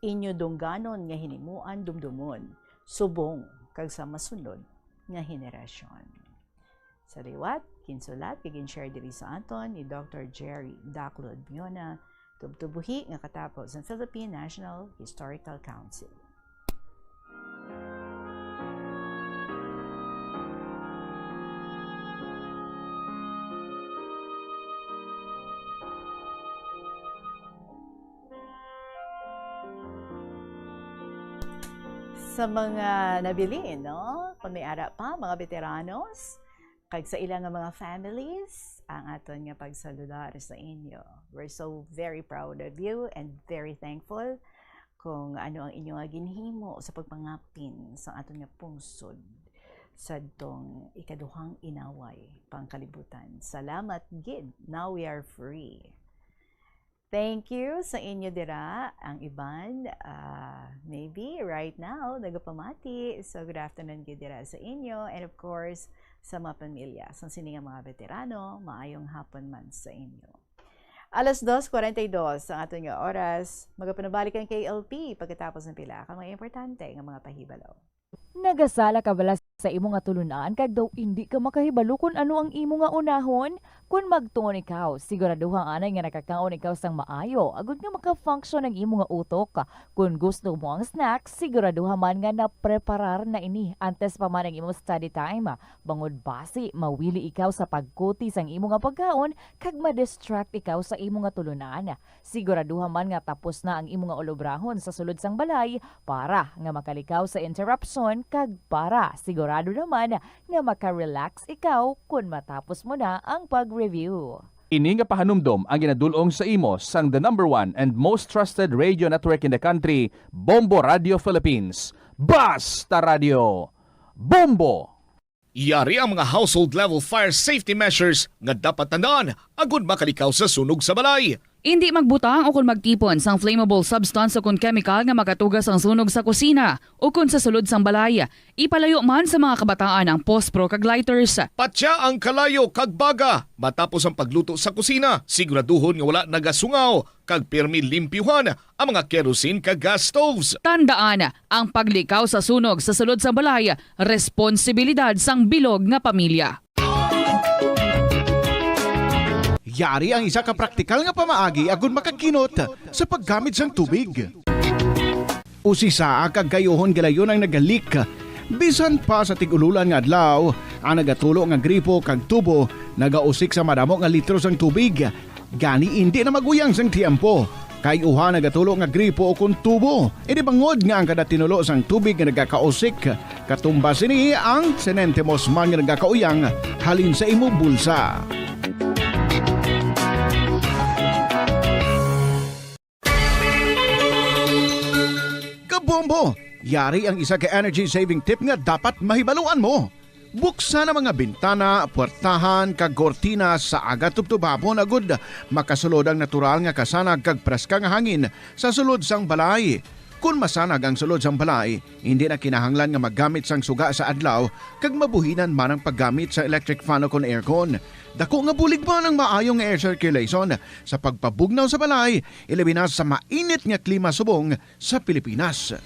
inyo dungganon nga hinimuan dumdumon, subong kag sa masunod nga henerasyon. Sa liwat, kinsulat, share diri sa aton ni Dr. Jerry Daclod Miona, tubtubuhi nga katapos ng Philippine National Historical Council. Sa mga nabili, no? Kung may ara pa, mga veteranos, kag sa ilang mga families, ang aton nga pagsaludar sa inyo. We're so very proud of you and very thankful kung ano ang inyong ginhimo sa pagpangapin sa aton nga pungsod sa tong ikaduhang inaway pangkalibutan. Salamat gid. Now we are free. Thank you sa inyo dira, ang iban, maybe right now, nagapamati. So good afternoon gid dira sa inyo. And of course, sa mga pamilya, sa sininga mga veterano, maayong hapon man sa inyo. Alas 2:42 ang atong oras, magapanabalik ang KLP pagkatapos ng pila ka mga importante nga mga pahibalo. Nagasala ka bala sa imo nga tulunan kag daw hindi ka makahibalo kung ano ang imo nga unahon? Kung magtuon ikaw, siguraduhang anay nga nakakaon ikaw sang maayo, agud nga maka-function ang imo nga utok. Kung gusto mo ang snack, siguraduhan man nga na-preparar na ini antes pa man ang imo study time. Bangod basi, mawili ikaw sa pagkuti sang imo nga pagkaon kag ma-distract ikaw sa imo nga tulunan. Siguraduhan man nga tapos na ang imo nga ulobrahon sa sulod sang balay para nga makalikaw sa interruption kag para sigurado naman nga maka-relax ikaw kung matapos mo na ang pag-review. Ini nga pahanumdom ang ginadulong sa imo sang the #1 and most trusted radio network in the country, Bombo Radio Philippines. Basta Radio! Bombo! Yari ang mga household level fire safety measures nga dapat tandaan agud makalikaw sa sunog sa balay. Hindi magbutang o kung magtipon sang flammable substance o kung chemical nga makatugas ang sunog sa kusina o kung sa sulod sang balay. Ipalayo man sa mga kabataan ang pospro kag lighters. Patya ang kalayo kag baga matapos ang pagluto sa kusina. Siguraduhon nga wala nagasungaw kag pirmi limpyuhan ang mga kerosene kag gas stoves. Tandaan, ang paglikaw sa sunog sa sulod sa balay, responsibilidad sang bilog nga pamilya. Yari ang isa ka praktikal nga pamaagi agon makakinot sa paggamit sang tubig. Usisa kag kayohon galayon ang nagalik. Bisan pa sa tig-ululan nga adlaw, ang nagatulo nga gripo kag tubo nagausik sa madamo nga litro sang tubig. Gani hindi na maguyang sang tiempo. Kay uha nagatulo nga gripo o kun tubo. Idi bangod nga ang kada tinulo sang tubig nga nagakausik. Katumbas ini ang senentimos man nga nagakauyang halin sa imo bulsa. Bombo, Yari ang isa ka energy saving tip nga dapat mahibaluan mo. Buksan ang mga bintana, puwertahan, kag kortina sa aga tubtubapon agud makasulod ang natural nga kasanag kag preska nga hangin sa sulod sang balay. Kung masanag ang sulod sang balay, hindi na kinahanglan nga maggamit sang suga sa adlaw kag mabuhinan man ang paggamit sa electric fan o kon aircon. Dako nga bulig ba ng maayong air circulation sa pagpabugnaw sa balay, ilabi na sa mainit nga klima subong sa Pilipinas.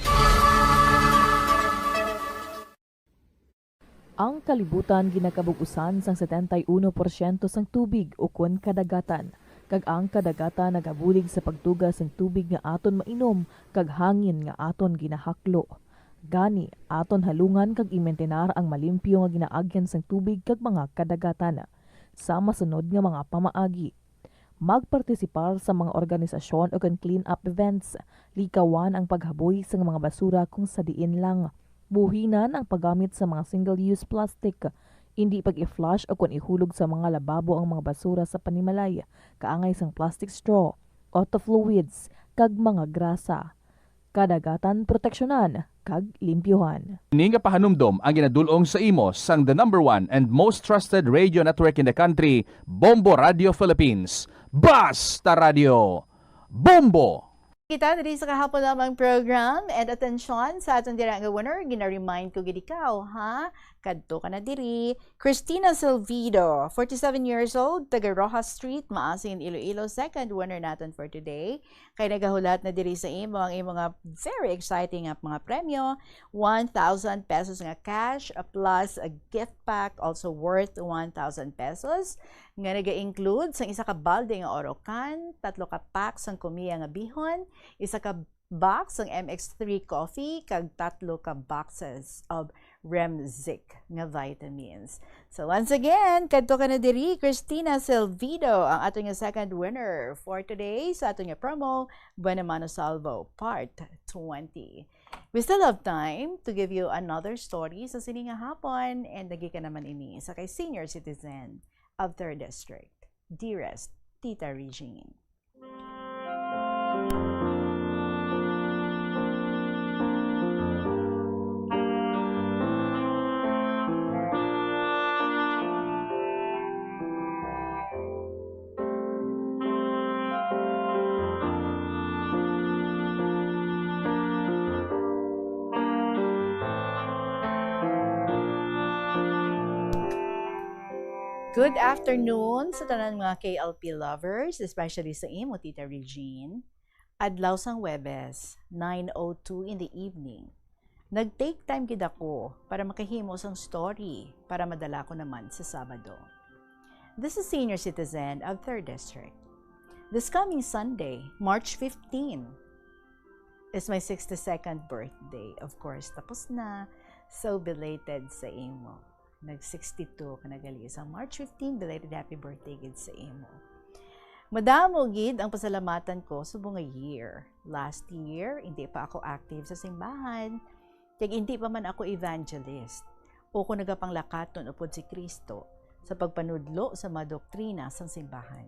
Ang kalibutan ginakabugusan sang 71% sang tubig ukon kadagatan. Kag ang kadagatan nagabulig sa pagtugas ng tubig nga aton mainom kag hangin nga aton ginahaklo. Gani aton halungan kag imentenar ang malimpyo nga ginaagyan sang tubig kag mga kadagatan sa masunod nga mga pamaagi. Magpartisipar sa mga organisasyon o clean up events, likawan ang paghaboy sa mga basura kung sa diin lang. Buhinan ang paggamit sa mga single-use plastic, hindi pag-i-flush o kung ihulog sa mga lababo ang mga basura sa panimalay, kaangay sang plastic straw, auto fluids, kag mga grasa. Kadagatan proteksyonan, kag limpyuhan. Ini nga pahanumdom ang ginadulong sa imo sang the #1 and most trusted radio network in the country, Bombo Radio Philippines. Basta Radio Bombo! Kita diri sa kahapon lamang program and atensyon sa atong dira nga winner, gina-remind ko gid ikaw, ha? Kadto ka na diri. Cristina Silvido, 47 years old, taga Rojas Street, Maasin, Iloilo, second winner natin for today. Kay nagahulat na diri sa imo ang mga very exciting nga mga premyo, 1,000 pesos nga cash plus a gift pack also worth 1,000 pesos. Nga naga-include sang isa ka balde nga orokan, 3 ka pack sang kumiya nga bihon, isa ka box ng MX3 coffee, kag 3 ka boxes of Remzic nga vitamins. So once again, kadto ka na diri, Cristina Silvido, ang ato nga second winner for today sa ato nga promo, Buena Mano Salvo Part 20. We still have time to give you another story sa sininga hapon, and nagi ka naman ini sa kay senior citizen of 3rd District. Dearest Tita Regine. Good afternoon sa tanan mga KLP lovers, especially sa imo, Tita Regine. Adlaw sang Webes, 9:02 in the evening. Nag-take time gid ako para makahimo sang story para madala ko naman sa Sabado. This is senior citizen of 3rd District. This coming Sunday, March 15, is my 62nd birthday. Of course, tapos na. So belated sa imo. Nag-62 ka nagali isang March 15, belated happy birthday gid sa imo. Madamo gid ang pasalamatan ko sa buong year. Last year, hindi pa ako active sa simbahan. Kaya hindi pa man ako evangelist. O kung nagapanglakaton upod si Kristo sa pagpanudlo sa mga doktrina sa simbahan.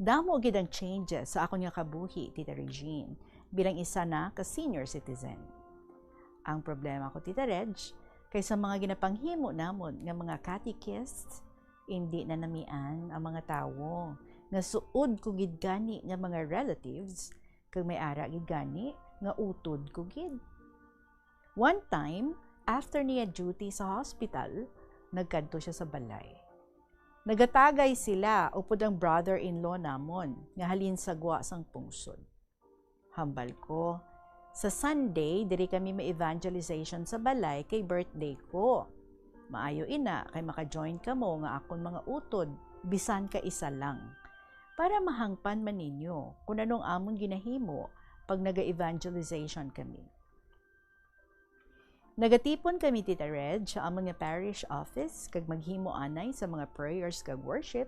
Damo gid ang changes sa akong nga kabuhi, Tita Regine, bilang isa na ka senior citizen. Ang problema ko, Tita Reg, kaysa mga ginapanghimo namon nga mga catechists, hindi na namian ang mga tawo. Nga suod ko gid gani nga mga relatives, kag may ara gid gani nga utod ko gid. One time, after niya duty sa hospital, nagkadto siya sa balay. Nagatagay sila upod ang brother-in-law namon nga halin sagwa sang pungsod. Hambal ko, sa Sunday, diri kami may evangelization sa balay kay birthday ko. Maayo ina, kay maka-join ka mo nga akon mga utod, bisan ka isa lang. Para mahangpan man ninyo kung anong amon ginahimo pag naga-evangelization kami. Nagatipon kami, Tita Reg, sa among nga parish office kag maghimo anay sa mga prayers kag worship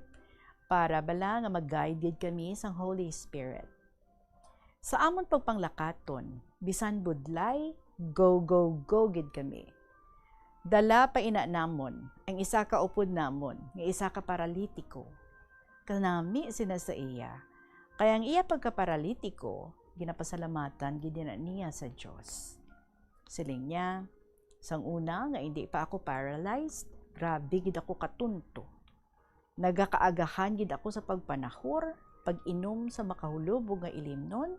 para bala nga mag-guided kami sa Holy Spirit. Sa amon pagpanglakaton, bisan budlay, go gid kami. Dala pa ina namon, ang isa ka upod namon, nga isa ka paralitiko. Kanami sina sa iya. Kaya ang iya pagkaparalitiko, ginapasalamatan gid na niya sa Dios. Siling niya, sang una nga hindi pa ako paralyzed, grabe gid ako katunto. Nagakaagahan gid ako sa pagpanahor, pag-inom sa makahulubog nga ilimnon,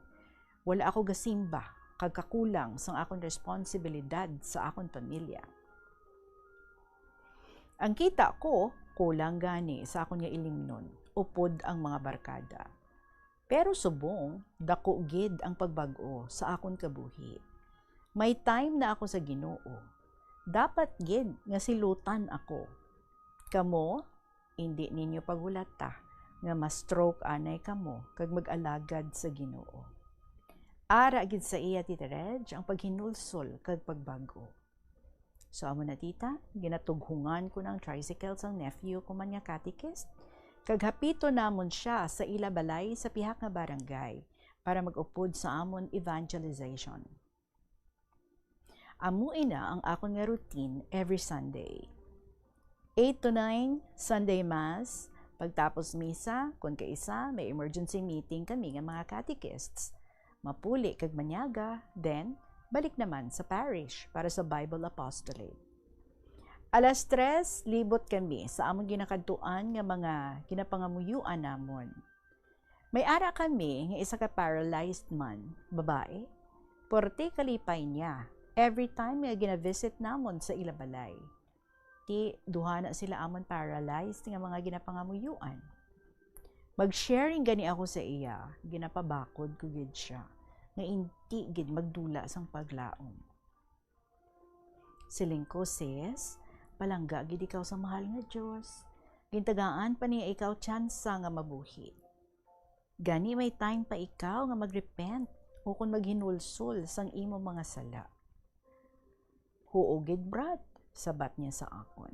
wala ako gasimba, kagkakulang sang akong responsibilidad sa akong pamilya. Ang kita ko, kulang gani sa akong nga ilimnon, upod ang mga barkada. Pero subong, dako gid ang pagbago sa akong kabuhi. May time na ako sa Ginoo. Dapat gid nga silutan ako. Kamo, hindi ninyo pagulata nga ma-stroke anay kamo kag mag-alagad sa Ginoo. Ara gid sa iya Tita Reg ang paghinulsol kag pagbago. So amo na tita, ginatughungan ko ng tricycle sang nephew ko man nga catechist, kag hapito namon siya sa ila balay sa pihak nga barangay para mag-upod sa amon evangelization. Amo ina ang akon nga routine every Sunday. 8 to 9, Sunday Mass. Pagtapos misa, kung kaisa, may emergency meeting kami nga mga catechists. Mapuli kag manyaga, then balik naman sa parish para sa Bible Apostolate. Alas 3, libot kami sa among ginakadtuan nga mga ginapangamuyuan namon. May ara kami nga isa ka paralyzed man, babae. Porte kalipay niya every time nga gina-visit namon sa ilabalay. Ti duha na sila amon paralyzed nga mga ginapangamuyuan. Mag-sharing gani ako sa iya, ginapabakod ko gid siya, nga inti gid magdula sang paglaom. Siling ko, sis, palangga gid ikaw sa mahal nga Dios. Gintagaan pa niya ikaw tsansa nga mabuhi. Gani may time pa ikaw nga magrepent o kung maghinulsol sang imo mga sala. Huo gid brad, sabat niya sa akon.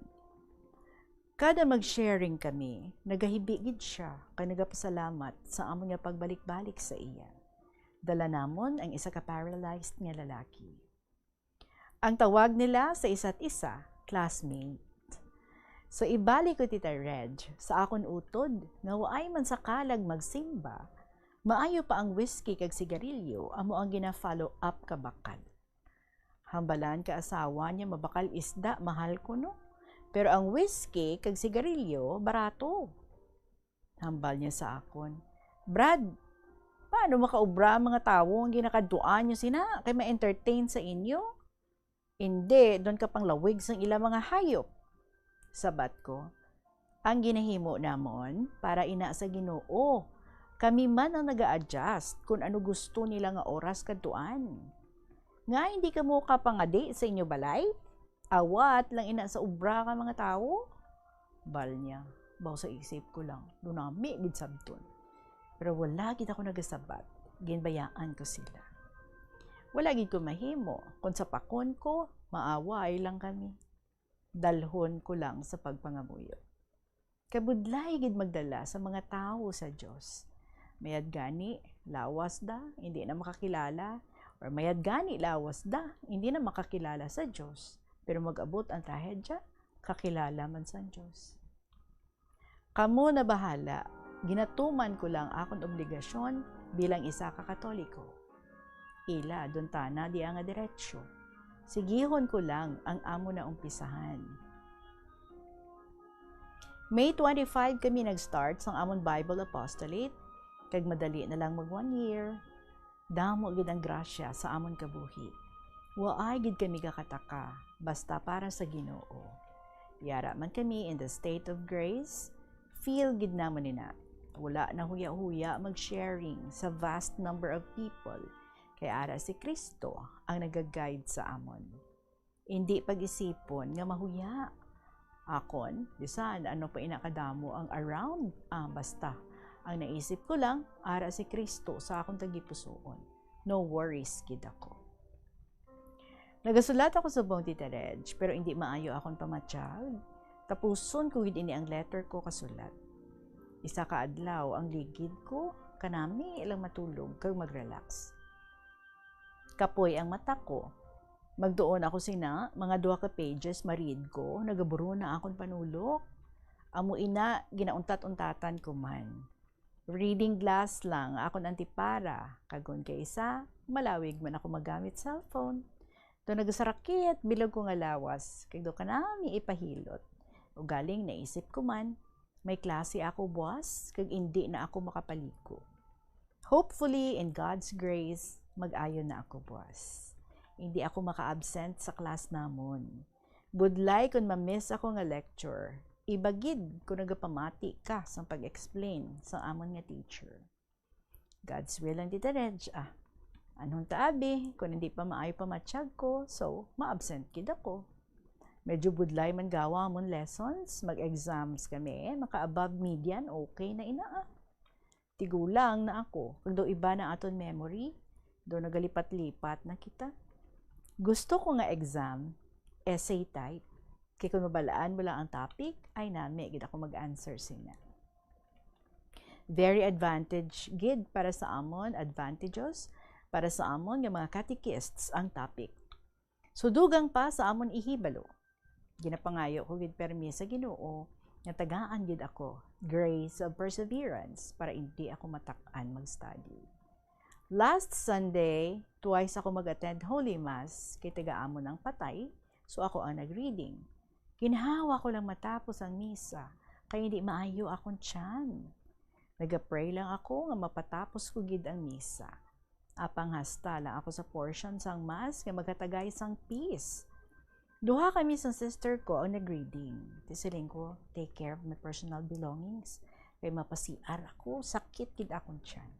Kada mag-sharing kami, nagahibigid siya kay nagapasalamat sa amon nga pagbalik-balik sa iya. Dala namon ang isa ka paralyzed nga lalaki. Ang tawag nila sa isa't isa, classmate. So ibalik ko Tita Reg sa akon utod nga waay man sa kalag magsimba, maayo pa ang whiskey kag sigarilyo amo ang gina-follow up kabakal. Hambalan ka asawa niya mabakal isda, mahal ko no? Pero ang whiskey kag sigarilyo, barato. Hambal niya sa akon, Brad, paano makaubra ang mga tao ang ginakadtuan niyo sina kay ma-entertain sa inyo? Hindi, doon ka pang lawig sa ilang mga hayop. Sabat ko, ang ginahimo namon para ina sa Ginoo. Kami man ang nag-a-adjust kung ano gusto nila nga oras kadtuan. Nga hindi ka mo kapangadi sa inyo balay? Awat lang ina sa ubra ka mga tao? Bal niya, baw sa isip ko lang, dunami gid sabton. Pero wala gid ako nagasabat, ginbayaan ko sila. Wala gid ko mahimo, kung sa pakon ko, maaway lang kami. Dalhon ko lang sa pagpangamuyo. Kabudlay gid magdala sa mga tao sa Dios. Mayad gani, lawas da, hindi na makakilala, or mayad gani, lawas da, hindi na makakilala sa Dios. Pero mag-abot ang trahedya, kakilala man sa Diyos. Kamo na bahala, ginatuman ko lang akong obligasyon bilang isa ka Katoliko. Ila, duntana di ang diretsyo. Sigihon ko lang ang amo na umpisahan. May 25 kami nag-start sa amon Bible Apostolate, kag madali na lang mag 1 year. Damo gid ang grasya sa amon kabuhi. Waay gid kami kakataka, basta para sa Ginoo. Yara man kami in the state of grace, feel gid namon nina. Wala na huya-huya mag-sharing sa vast number of people, kay ara si Kristo ang nag-guide sa amon. Hindi pag-isipon nga mahuya. Akon, bisan ano pa inakadamo ang around, basta. Ang naisip ko lang, ara si Kristo sa akong tagipusoon. No worries gid ako. Nagasulat ako sa buong Tita Reg, pero hindi maayo akong pamatsyag. Tapuson ko gid ini ang letter ko kasulat. Isa ka adlaw ang ligid ko, kanami ilang matulog kag mag-relax. Kapoy ang mata ko. Magduon ako sina, mga 2 ka pages ma-read ko, nagaburo na akong panulok. Amo ina, ginauntat-untatan ko man. Reading glass lang akon antipara, kagon kay isa, malawig man ako magamit cellphone. Do nagasarakit, bilog ko nga lawas, kay do kanami ipahilot. O galing naisip ko man, may klase ako buwas, kag hindi na ako makapaliko. Hopefully, in God's grace, mag-ayon na ako buwas. Hindi ako maka-absent sa class namon. Budlay kung ma-miss ako nga lecture, ibagid kung nagapamati ka sa pag-explain sa amon nga teacher. God's will ang Tita Reg, anong taabi, kung hindi pa maayo pamatsyag ko, so ma-absent kid ako. Medyo budlay man gawa amon lessons, mag-exams kami, maka-above median, okay na ina. Tigulang na ako, kung do iba na aton memory, do nagalipat-lipat na kita. Gusto ko nga exam, essay type, kaya kung mabalaan mo lang ang topic, ay nami, gid ako mag-answer sina. Very advantage, gid para sa amon, advantageous, para sa amon nga mga catechists ang topic. So dugang pa sa amon ihibalo. Ginapangayo ko gid permi sa Ginoo, nga tagaan gid ako, grace of perseverance, para hindi ako matak-an mag-study. Last Sunday, twice ako mag-attend Holy Mass, kay taga-amon ng patay, so ako ang nag-reading. Ginhawa ko lang matapos ang misa, kaya hindi maayo akong tiyan. Nag-pray lang ako nga mapatapos ko gid ang misa. Apang hasta lang ako sa portion sang Mass nga magkatagay sang peace. Duha kami sang sister ko ang nag-reading. Tisiling ko, take care of my personal belongings. Kaya mapasiar ako, sakit gid akong tiyan.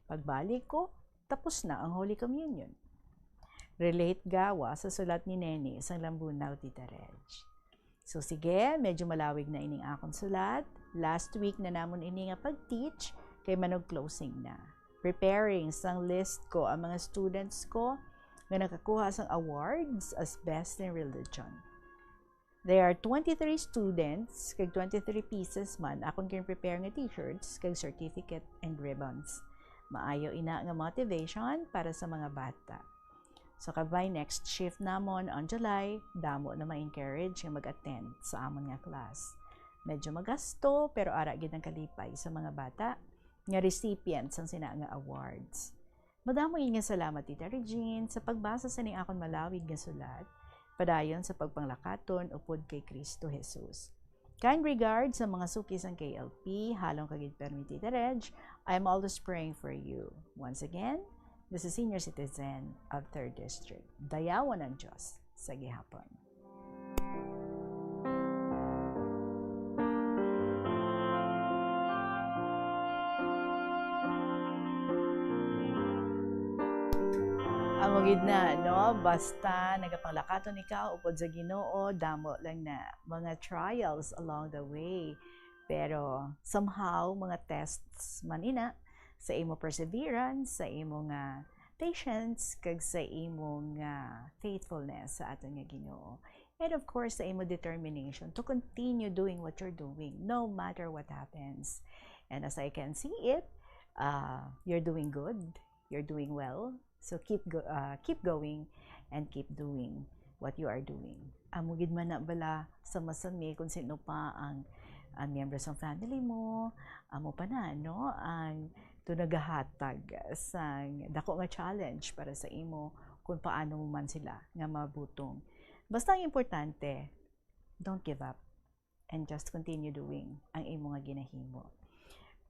Pagbalik ko, tapos na ang Holy Communion. Relate gawa sa sulat ni Nene sang Lambunaw, Tita Reg. So sige, medyo malawig na ining akong sulat. Last week na namon ini nga pag-teach, kay manog closing na. Preparing sang list ko ang mga students ko nga nakakuha sang awards as best in religion. There are 23 students, kag 23 pieces man akong prepare nga t-shirts, kag certificate and ribbons. Maayo ina nga motivation para sa mga bata. So kabay next shift namon on July, damo na ma-encourage nga mag-attend sa amon nga class. Medyo magasto pero ara gid ang kalipay sa mga bata nga recipients ang sina nga awards. Madamo nga salamat Tita Regine sa pagbasa sa ning akon malawig nga sulat, padayon sa pagpanglakaton upod kay Kristo Jesus. Kind regards sa mga suki sang KLP, halong kagid permi Tita Reg, I am always praying for you. Once again, this is Senior Citizen of 3rd District. Dayawan ng Diyos sa gihapon. Amugid na, no? Basta nagapanglakaton ikaw upod sa Ginoo, damo lang na mga trials along the way. Pero somehow, mga tests man ina, sa imo perseverance, sa imo nga patience, kag sa imo nga faithfulness sa aton nga Ginoo. And of course, sa imo determination to continue doing what you're doing, no matter what happens. And as I can see it, you're doing good, you're doing well. So keep going and keep doing what you are doing. Amugid man na bala sa masami kung sino pa ang members ng family mo, amo pa na, no? Ang ito nagahatag sang dako nga challenge para sa imo kung paano mo man sila nga mabutong. Basta ang importante, don't give up and just continue doing ang imo nga ginahimo.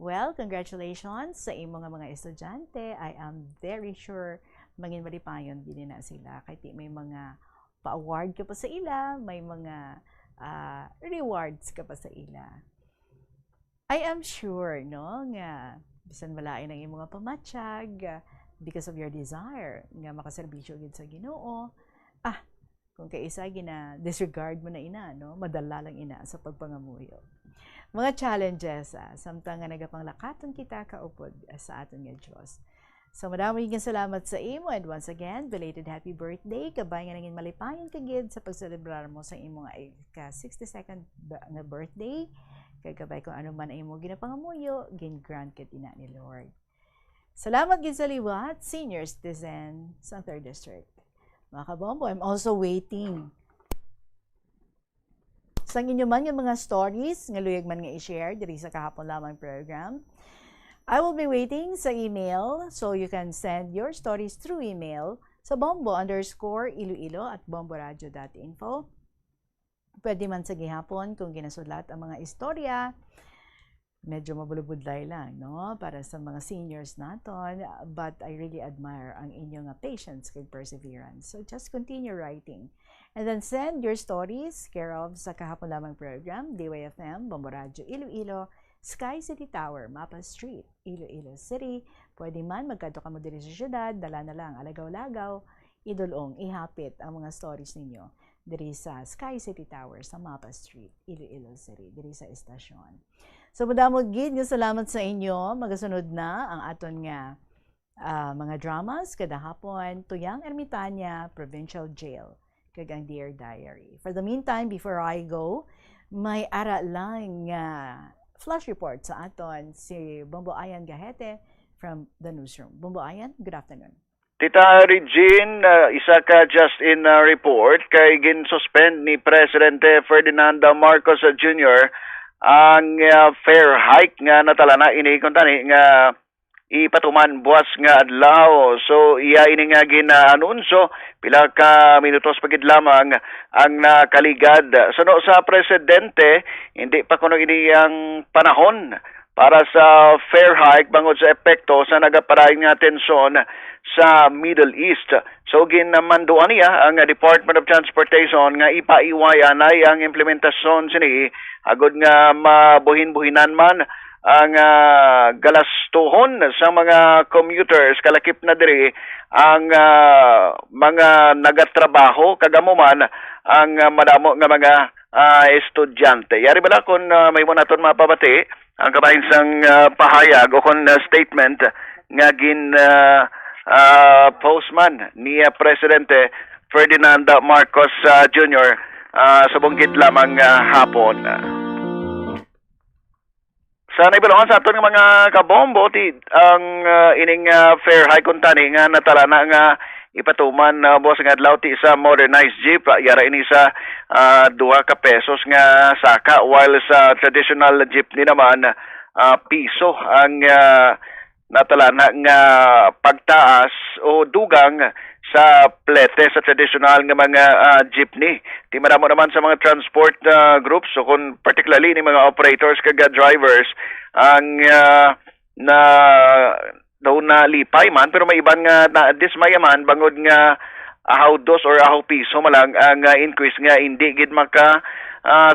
Well, congratulations sa imo nga mga estudyante. I am very sure mangin malipayon din na sila kay may mga pa-award ka pa sa ila, may mga rewards ka pa sa ila. I am sure, no, nga bisan malain ang imong mga pamatsyag because of your desire nga makaserbisyo gid sa Ginoo. Kung kaisa gina disregard mo na ina, no, madala lang ina sa pagpangamuyo. Mga challenges, samtang nga nagapanglakaton kita kaupod sa aton nga Dios. So maraming salamat sa imo and once again, belated happy birthday. Kabay nga naging malipayon kagid sa pagselebrar mo sa imo nga 62nd nga birthday. Kay kabay kung ano man ay imo ginapangamuyo, gin-grant ket ina ni Lord. Salamat gid sa liwat, Senior Citizen sa 3rd District. Mga kabombo, I'm also waiting sa inyo man yung mga stories nga luyag man nga i-share diri sa kahapon lamang program. I will be waiting sa email, so you can send your stories through email sa bombo_iloilo@bomboradio.info. Pwede man sa gihapon kung ginasulat ang mga istorya. Medyo mabulubudlay lang, no? Para sa mga seniors naton. But I really admire ang inyong patience and perseverance. So just continue writing. And then send your stories, care of sa Kahapon Lamang program, DYFM, Bombo Radio, Iloilo, Sky City Tower, Mapa Street, Iloilo City. Pwede man, magkadto ka mo diri sa syudad, dala na lang, alagaw-lagaw, idulong, ihapit ang mga stories ninyo diri sa Sky City Tower sa Mapa Street, Iloilo City, diri sa estasyon. So, madamog gid nga salamat sa inyo. Magasunod na ang aton nga mga dramas kada hapon, Tuyang Ermitanya, Provincial Jail, kag ang Dear Diary. For the meantime, before I go, may ara lang flash report sa aton si Bombo Ayan Gahete from the newsroom. Bombo Ayan, good afternoon. Tita Regine, isa ka just in report kay gin-suspend ni Presidente Ferdinand Marcos Jr. ang fare hike nga natala na ini kuntani nga ipatuman buwas nga adlaw. So iya ini nga gina-anunso pila ka minutos pagid lamang ang nakaligad. Suno sa presidente, hindi pa kuno ini ang panahon para sa fare hike bangod sa epekto sa nagaparayong nga tensyon sa Middle East. So ginamanduan niya ang Department of Transportation nga ipaiwayanay ang implementasyon sini agod nga mabuhin-buhinan man ang galastuhon sa mga commuters kalakip na diri ang mga nagatrabaho kagamuman ang madamo nga mga estudyante. Yari bala kung may mo naton mapabati ang kabahin sang pahayag o kung statement nga postman ni Presidente Ferdinand Marcos Jr. Sa bunggit lamang hapon. Sa naibalungan sa aton ng mga kabombo, ang ining fare hike kuntani nga natala na nga ipatuman buwas nga adlaw ti sa modernized jeep yara ini sa 2 ka pesos nga saka, while sa traditional jeepney naman piso ang natala na nga pagtaas o dugang sa plete sa traditional nga mga jeepney. Di maramo naman sa mga transport groups, so kung particularly ni mga operators kaga drivers ang na daw na lipay man, pero may iban nga na dismaya man bangod nga ahaw dos or ahaw piso malang ang increase nga hindi gid maka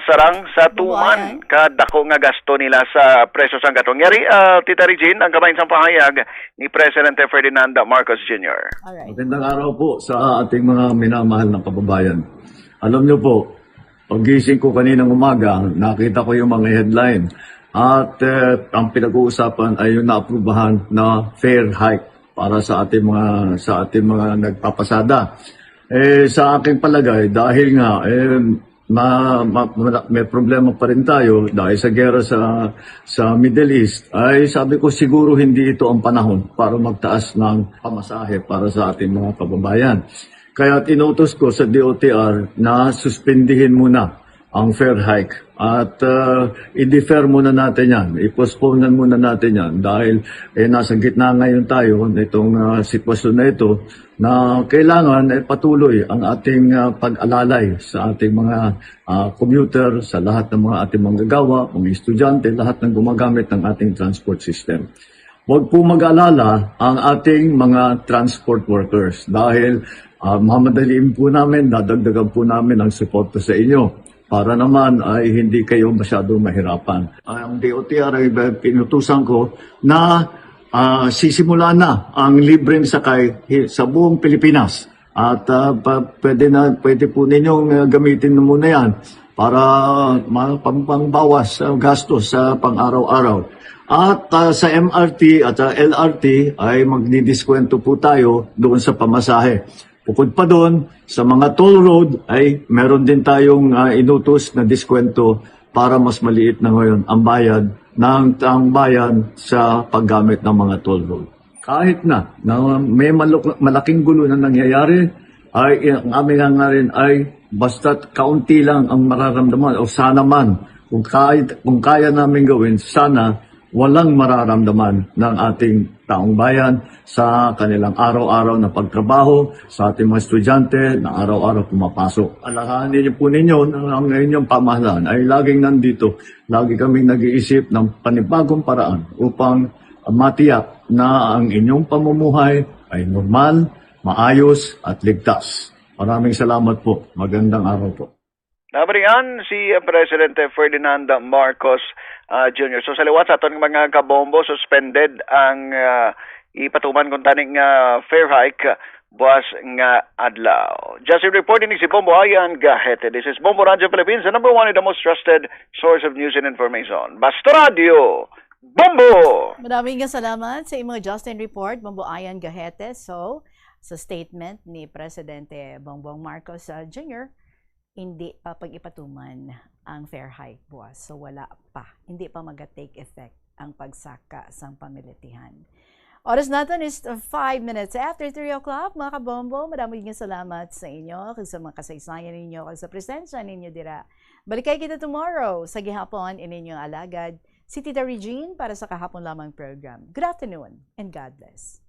sarang sa tuman kadako nga gasto nila sa presyo sang gatong. Yari, Tita Regine, ang kamay sang pahayag ni Presidente Ferdinand Marcos Jr. Magandang araw po sa ating mga minamahal na kababayan. Alam niyo po, pagising ko kaninang umaga, nakita ko yung mga headline at ang pinag-uusapan ay yung naaprubahan na fare hike para sa ating mga nagpapasada. Sa aking palagay, dahil nga may problema pa rin tayo dahil sa gera sa Middle East, ay sabi ko siguro hindi ito ang panahon para magtaas ng pamasahe para sa ating mga kababayan. Kaya tinutos ko sa DOTR na suspendihin muna ang fare hike at i-defer muna natin yan, i-postpone muna natin yan dahil nasa gitna ngayon tayo nitong sitwasyon na ito na kailangan patuloy ang ating pag-alalay sa ating mga commuter, sa lahat ng mga ating manggagawa, mga estudyante, lahat ng gumagamit ng ating transport system. Huwag po mag-alala ang ating mga transport workers dahil mamadaliin po namin, dadagdagan po namin ang suporta sa inyo para naman ay hindi kayo masyadong mahirapan. Ang DOTR ay pinutusan ko na sisimula na ang libreng sakay sa buong Pilipinas. At pwede po ninyong gamitin na muna yan para pangbawas gastos sa pang-araw-araw. At sa MRT at sa LRT ay magdidiskwento po tayo doon sa pamasahe. Bukod pa doon, sa mga toll road ay meron din tayong inutos na diskwento para mas maliit na ngayon ang bayad ng bayan sa paggamit ng mga toll road. Kahit na may malaking gulo na nangyayari, ay ang aming nga rin ay basta't kaunti lang ang mararamdaman o sana man kung kaya namin gawin, sana walang mararamdaman ng ating taong bayan sa kanilang araw-araw na pagtrabaho, sa ating mga estudyante na araw-araw pumapasok. Alahanin niyo po ninyo na ang inyong pamahalaan ay laging nandito. Lagi kaming nag-iisip ng panibagong paraan upang matiyak na ang inyong pamumuhay ay normal, maayos at ligtas. Maraming salamat po. Magandang araw po. Nabarian si Presidente Ferdinand Marcos Jr. So sa liwat sa aton mga kabombo, suspended ang ipatuman kung taning fare hike buwas nga adlaw. Just reporting si Bombo Ayan Gahete. This is Bombo Radio Philippines, the number one and the most trusted source of news and information. Basta Radio! Bombo! Maraming salamat sa imong Justin Report, Bombo Ayan Gahete. So, sa statement ni Presidente Bongbong Marcos Jr., hindi pa pag-ipatuman ang fare hike buwas. So wala pa. Hindi pa mag-take effect ang pagsaka sang pamilitihan. Oras natin is 5 minutes after 3 o'clock. Mga kabombo, maraming salamat sa inyo, sa mga kasaysayan ninyo, sa presensya ninyo dira. Balikay kita tomorrow sa gihapon inyong alagad, si Tita Regine para sa kahapon lamang program. Good afternoon and God bless.